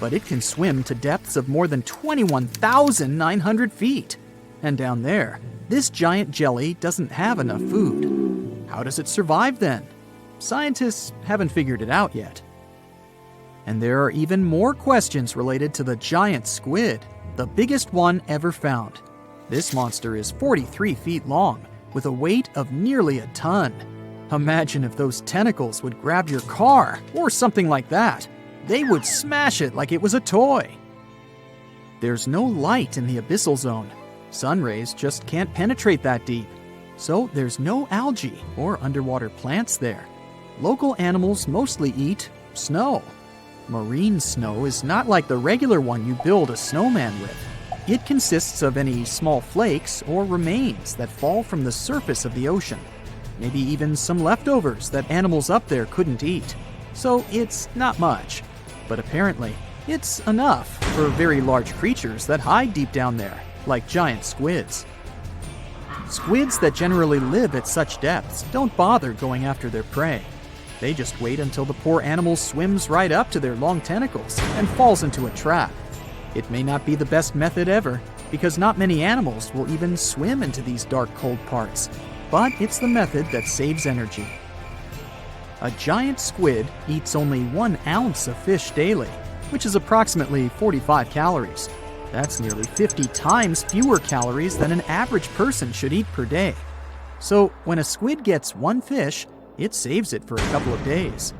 but it can swim to depths of more than 21,900 feet. And down there, this giant jelly doesn't have enough food. How does it survive then? Scientists haven't figured it out yet. And there are even more questions related to the giant squid, the biggest one ever found. This monster is 43 feet long, with a weight of nearly a ton. Imagine if those tentacles would grab your car, or something like that. They would smash it like it was a toy. There's no light in the abyssal zone. Sun rays just can't penetrate that deep. So there's no algae or underwater plants there. Local animals mostly eat snow. Marine snow is not like the regular one you build a snowman with. It consists of any small flakes or remains that fall from the surface of the ocean. Maybe even some leftovers that animals up there couldn't eat. So it's not much. But apparently, it's enough for very large creatures that hide deep down there, like giant squids. Squids that generally live at such depths don't bother going after their prey. They just wait until the poor animal swims right up to their long tentacles and falls into a trap. It may not be the best method ever, because not many animals will even swim into these dark, cold parts. But it's the method that saves energy. A giant squid eats only 1 ounce of fish daily, which is approximately 45 calories. That's nearly 50 times fewer calories than an average person should eat per day. So when a squid gets 1 fish, it saves it for a couple of days.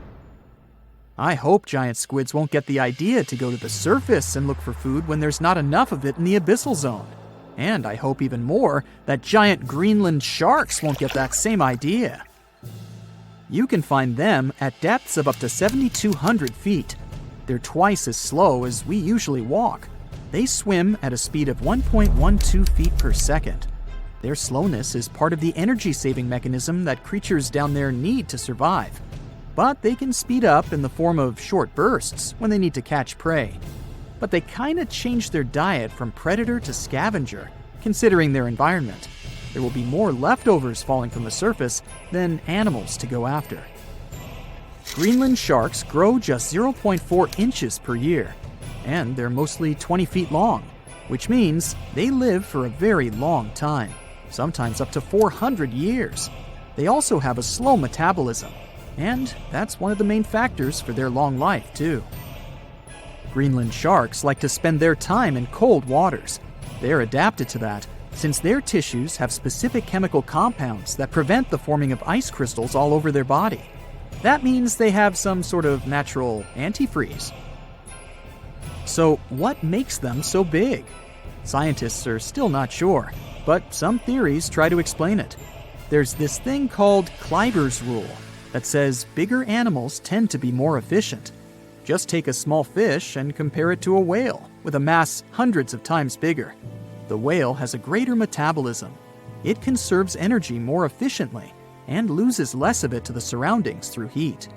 I hope giant squids won't get the idea to go to the surface and look for food when there's not enough of it in the abyssal zone. And I hope even more that giant Greenland sharks won't get that same idea. You can find them at depths of up to 7,200 feet. They're twice as slow as we usually walk. They swim at a speed of 1.12 feet per second. Their slowness is part of the energy-saving mechanism that creatures down there need to survive. But they can speed up in the form of short bursts when they need to catch prey. But they kinda change their diet from predator to scavenger, considering their environment. There will be more leftovers falling from the surface than animals to go after. Greenland sharks grow just 0.4 inches per year, and they're mostly 20 feet long, which means they live for a very long time, sometimes up to 400 years. They also have a slow metabolism, and that's one of the main factors for their long life, too. Greenland sharks like to spend their time in cold waters. They're adapted to that, since their tissues have specific chemical compounds that prevent the forming of ice crystals all over their body. That means they have some sort of natural antifreeze. So what makes them so big? Scientists are still not sure, but some theories try to explain it. There's this thing called Kleiber's rule that says bigger animals tend to be more efficient. Just take a small fish and compare it to a whale with a mass hundreds of times bigger. The whale has a greater metabolism. It conserves energy more efficiently and loses less of it to the surroundings through heat.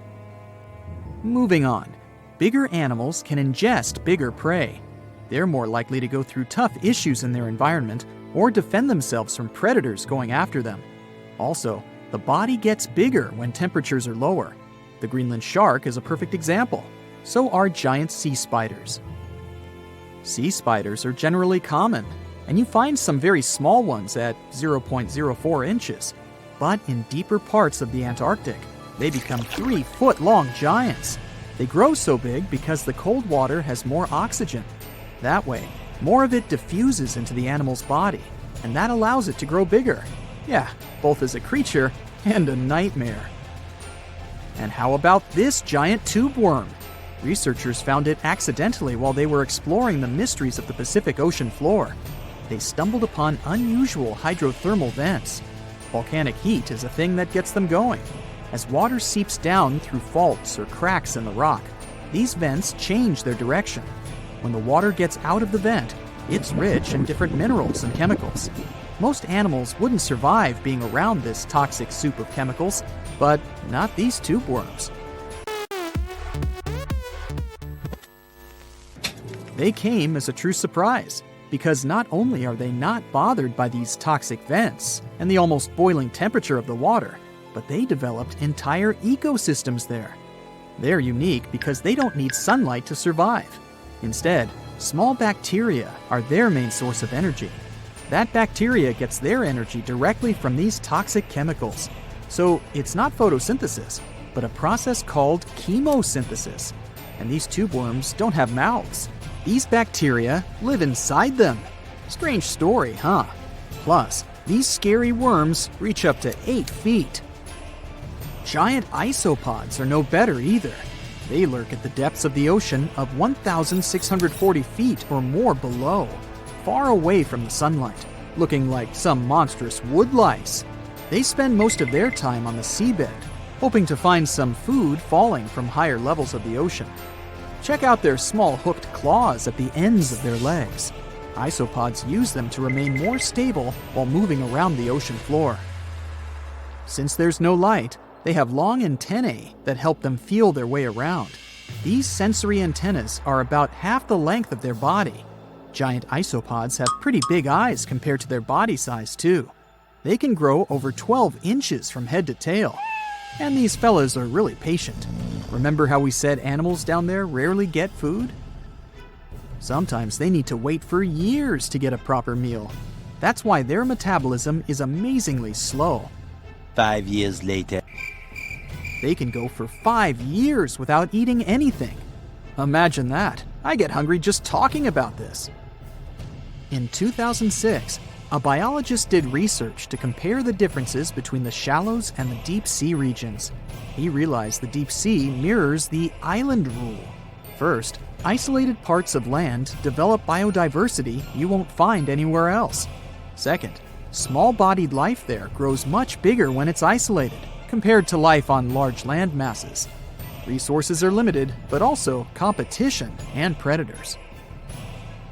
Moving on, bigger animals can ingest bigger prey. They're more likely to go through tough issues in their environment or defend themselves from predators going after them. Also, the body gets bigger when temperatures are lower. The Greenland shark is a perfect example. So are giant sea spiders. Sea spiders are generally common, and you find some very small ones at 0.04 inches. But in deeper parts of the Antarctic, they become 3-foot-long giants. They grow so big because the cold water has more oxygen. That way, more of it diffuses into the animal's body, and that allows it to grow bigger. Yeah, both as a creature and a nightmare. And how about this giant tube worm? Researchers found it accidentally while they were exploring the mysteries of the Pacific Ocean floor. They stumbled upon unusual hydrothermal vents. Volcanic heat is a thing that gets them going. As water seeps down through faults or cracks in the rock, these vents change their direction. When the water gets out of the vent, it's rich in different minerals and chemicals. Most animals wouldn't survive being around this toxic soup of chemicals, but not these tube worms. They came as a true surprise, because not only are they not bothered by these toxic vents and the almost boiling temperature of the water, but they developed entire ecosystems there. They're unique because they don't need sunlight to survive. Instead, small bacteria are their main source of energy. That bacteria gets their energy directly from these toxic chemicals. So it's not photosynthesis, but a process called chemosynthesis. And these tube worms don't have mouths. These bacteria live inside them. Strange story, huh? Plus, these scary worms reach up to 8 feet. Giant isopods are no better either. They lurk at the depths of the ocean of 1,640 feet or more below, far away from the sunlight, looking like some monstrous wood lice. They spend most of their time on the seabed, hoping to find some food falling from higher levels of the ocean. Check out their small hooked claws at the ends of their legs. Isopods use them to remain more stable while moving around the ocean floor. Since there's no light, they have long antennae that help them feel their way around. These sensory antennas are about half the length of their body. Giant isopods have pretty big eyes compared to their body size, too. They can grow over 12 inches from head to tail. And these fellas are really patient. Remember how we said animals down there rarely get food? Sometimes they need to wait for years to get a proper meal. That's why their metabolism is amazingly slow. 5 years later. They can go for 5 years without eating anything. Imagine that. I get hungry just talking about this. In 2006, a biologist did research to compare the differences between the shallows and the deep sea regions. He realized the deep sea mirrors the island rule. First, isolated parts of land develop biodiversity you won't find anywhere else. Second, small-bodied life there grows much bigger when it's isolated, compared to life on large land masses. Resources are limited, but also competition and predators.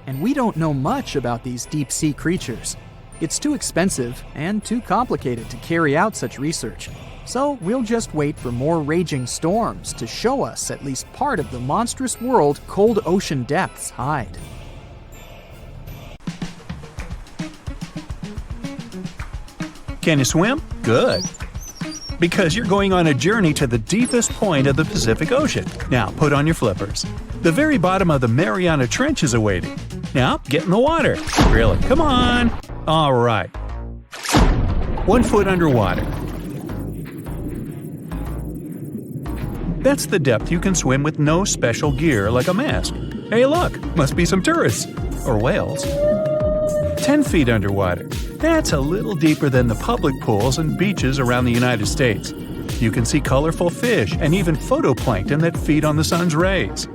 And we don't know much about these deep-sea creatures. It's too expensive and too complicated to carry out such research, so we'll just wait for more raging storms to show us at least part of the monstrous world cold ocean depths hide. Can you swim? Good. Because you're going on a journey to the deepest point of the Pacific Ocean. Now, put on your flippers. The very bottom of the Mariana Trench is awaiting. Now, get in the water. Really, come on. All right. 1 foot underwater. That's the depth you can swim with no special gear like a mask. Hey, look, must be some tourists. Or whales. 10 feet underwater. That's a little deeper than the public pools and beaches around the United States. You can see colorful fish and even phytoplankton that feed on the sun's rays.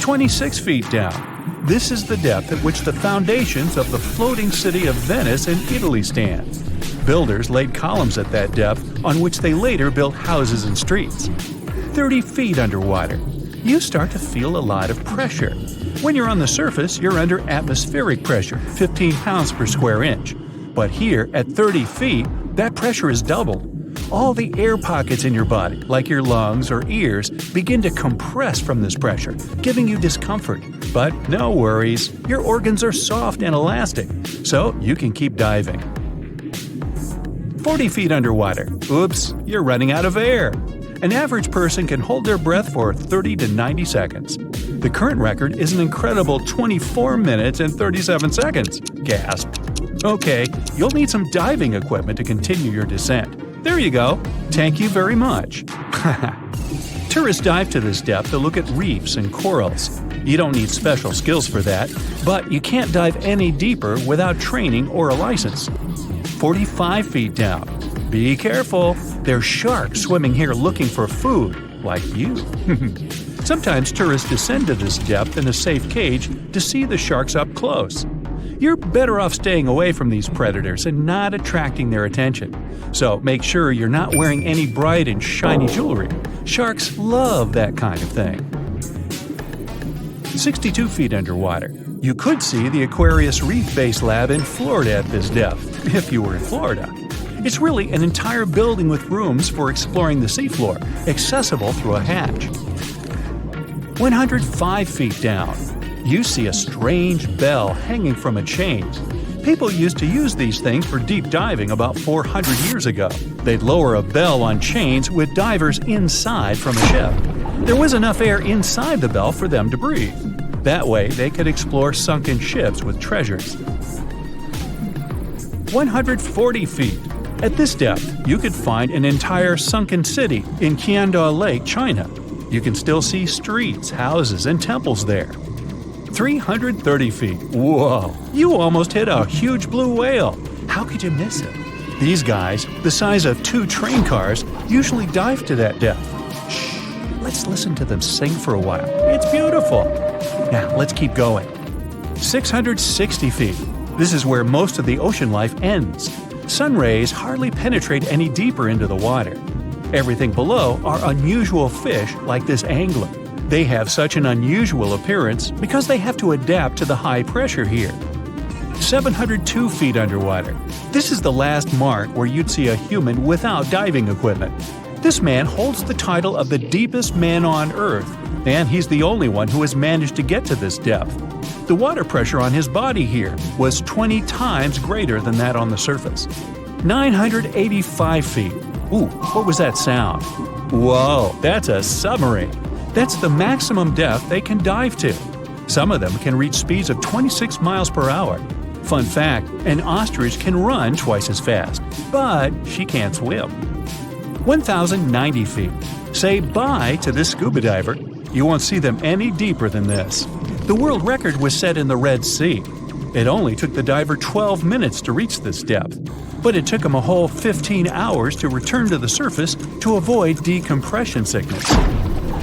26 feet down. This is the depth at which the foundations of the floating city of Venice in Italy stand. Builders laid columns at that depth on which they later built houses and streets. 30 feet underwater. You start to feel a lot of pressure. When you're on the surface, you're under atmospheric pressure, 15 pounds per square inch. But here, at 30 feet, that pressure is doubled. All the air pockets in your body, like your lungs or ears, begin to compress from this pressure, giving you discomfort. But no worries, your organs are soft and elastic, so you can keep diving. 40 feet underwater. Oops, you're running out of air. An average person can hold their breath for 30 to 90 seconds. The current record is an incredible 24 minutes and 37 seconds. Gasp. Okay, you'll need some diving equipment to continue your descent. There you go. Thank you very much. Tourists dive to this depth to look at reefs and corals. You don't need special skills for that, but you can't dive any deeper without training or a license. 45 feet down. Be careful. There's sharks swimming here looking for food, like you. Sometimes tourists descend to this depth in a safe cage to see the sharks up close. You're better off staying away from these predators and not attracting their attention. So make sure you're not wearing any bright and shiny jewelry. Sharks love that kind of thing. 62 feet underwater. You could see the Aquarius Reef Base Lab in Florida at this depth, if you were in Florida. It's really an entire building with rooms for exploring the seafloor, accessible through a hatch. 105 feet down. You see a strange bell hanging from a chain. People used to use these things for deep diving about 400 years ago. They'd lower a bell on chains with divers inside from a ship. There was enough air inside the bell for them to breathe. That way, they could explore sunken ships with treasures. 140 feet. At this depth, you could find an entire sunken city in Qianda Lake, China. You can still see streets, houses, and temples there. 330 feet. Whoa! You almost hit a huge blue whale. How could you miss it? These guys, the size of 2 train cars, usually dive to that depth. Shh! Let's listen to them sing for a while. It's beautiful. Now, let's keep going. 660 feet. This is where most of the ocean life ends. Sun rays hardly penetrate any deeper into the water. Everything below are unusual fish like this angler. They have such an unusual appearance because they have to adapt to the high pressure here. 702 feet underwater. This is the last mark where you'd see a human without diving equipment. This man holds the title of the deepest man on Earth, and he's the only one who has managed to get to this depth. The water pressure on his body here was 20 times greater than that on the surface. 985 feet. Ooh, what was that sound? Whoa, that's a submarine. That's the maximum depth they can dive to. Some of them can reach speeds of 26 miles per hour. Fun fact, an ostrich can run twice as fast, but she can't swim. 1,090 feet. Say bye to this scuba diver. You won't see them any deeper than this. The world record was set in the Red Sea. It only took the diver 12 minutes to reach this depth, but it took him a whole 15 hours to return to the surface to avoid decompression sickness.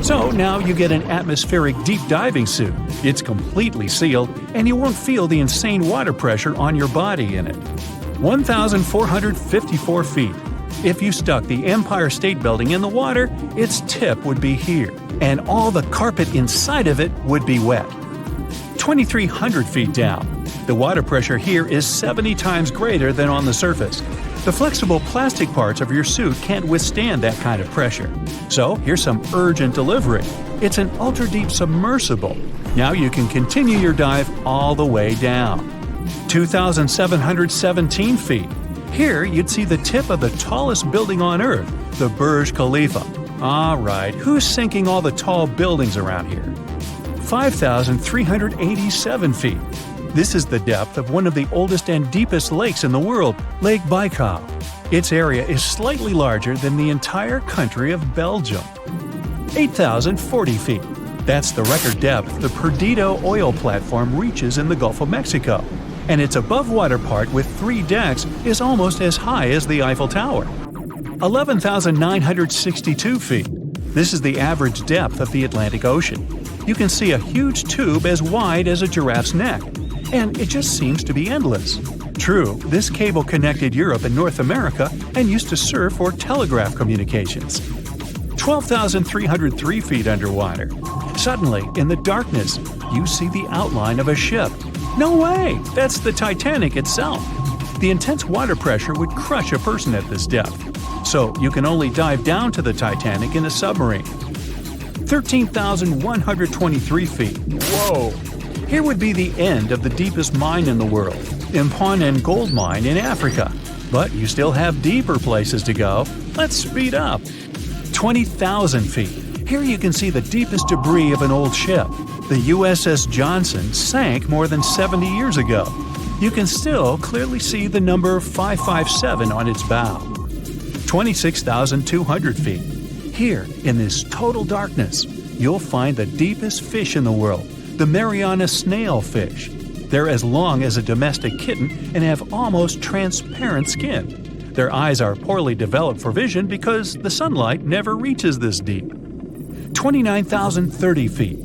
So now you get an atmospheric deep diving suit. It's completely sealed, and you won't feel the insane water pressure on your body in it. 1,454 feet. If you stuck the Empire State Building in the water, its tip would be here, and all the carpet inside of it would be wet. 2,300 feet down. The water pressure here is 70 times greater than on the surface. The flexible plastic parts of your suit can't withstand that kind of pressure. So here's some urgent delivery. It's an ultra-deep submersible. Now you can continue your dive all the way down. 2,717 feet. Here you'd see the tip of the tallest building on Earth, the Burj Khalifa. Alright, who's sinking all the tall buildings around here? 5,387 feet. This is the depth of one of the oldest and deepest lakes in the world, Lake Baikal. Its area is slightly larger than the entire country of Belgium. 8,040 feet. That's the record depth the Perdido oil platform reaches in the Gulf of Mexico, and its above-water part with 3 decks is almost as high as the Eiffel Tower. 11,962 feet. This is the average depth of the Atlantic Ocean. You can see a huge tube as wide as a giraffe's neck, and it just seems to be endless. True, this cable connected Europe and North America and used to serve for telegraph communications. 12,303 feet underwater. Suddenly, in the darkness, you see the outline of a ship. No way! That's the Titanic itself. The intense water pressure would crush a person at this depth, so you can only dive down to the Titanic in a submarine. 13,123 feet. Whoa! Here would be the end of the deepest mine in the world, Imponen Gold Mine in Africa. But you still have deeper places to go. Let's speed up. 20,000 feet. Here you can see the deepest debris of an old ship. The USS Johnson sank more than 70 years ago. You can still clearly see the number 557 on its bow. 26,200 feet. Here, in this total darkness, you'll find the deepest fish in the world, the Mariana snailfish. They're as long as a domestic kitten and have almost transparent skin. Their eyes are poorly developed for vision because the sunlight never reaches this deep. 29,030 feet.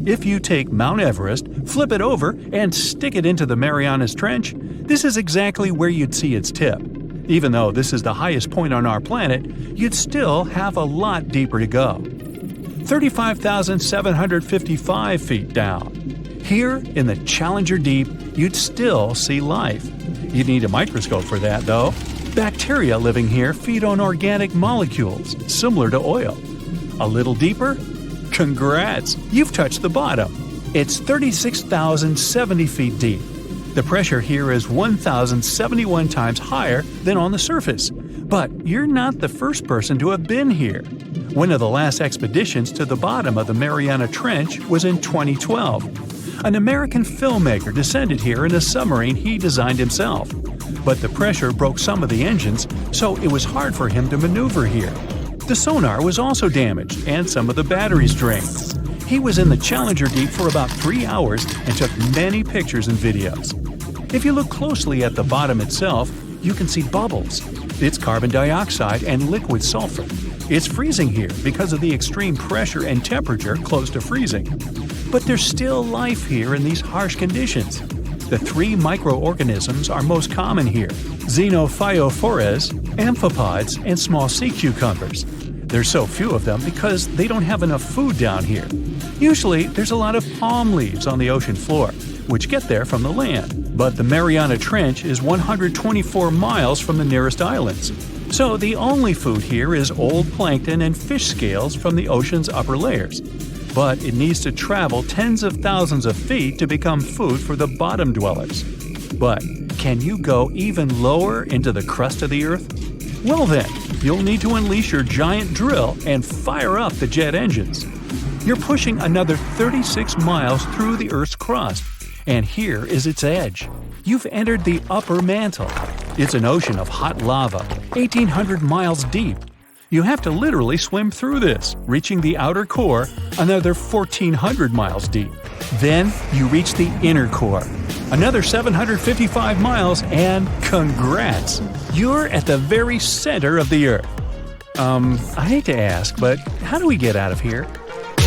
If you take Mount Everest, flip it over, and stick it into the Marianas Trench, this is exactly where you'd see its tip. Even though this is the highest point on our planet, you'd still have a lot deeper to go. 35,755 feet down. Here, in the Challenger Deep, you'd still see life. You'd need a microscope for that, though. Bacteria living here feed on organic molecules, similar to oil. A little deeper? Congrats! You've touched the bottom. It's 36,070 feet deep. The pressure here is 1,071 times higher than on the surface. But you're not the first person to have been here. One of the last expeditions to the bottom of the Mariana Trench was in 2012. An American filmmaker descended here in a submarine he designed himself. But the pressure broke some of the engines, so it was hard for him to maneuver here. The sonar was also damaged, and some of the batteries drained. He was in the Challenger Deep for about 3 hours and took many pictures and videos. If you look closely at the bottom itself, you can see bubbles. It's carbon dioxide and liquid sulfur. It's freezing here because of the extreme pressure and temperature close to freezing. But there's still life here in these harsh conditions. The 3 microorganisms are most common here: xenophytophores, amphipods, and small sea cucumbers. There's so few of them because they don't have enough food down here. Usually, there's a lot of palm leaves on the ocean floor, which get there from the land. But the Mariana Trench is 124 miles from the nearest islands. So the only food here is old plankton and fish scales from the ocean's upper layers. But it needs to travel tens of thousands of feet to become food for the bottom dwellers. But can you go even lower into the crust of the Earth? Well then, you'll need to unleash your giant drill and fire up the jet engines. You're pushing another 36 miles through the Earth's crust, and here is its edge. You've entered the upper mantle. It's an ocean of hot lava, 1,800 miles deep. You have to literally swim through this, reaching the outer core, another 1,400 miles deep. Then you reach the inner core, another 755 miles, and congrats! You're at the very center of the Earth. I hate to ask, but how do we get out of here?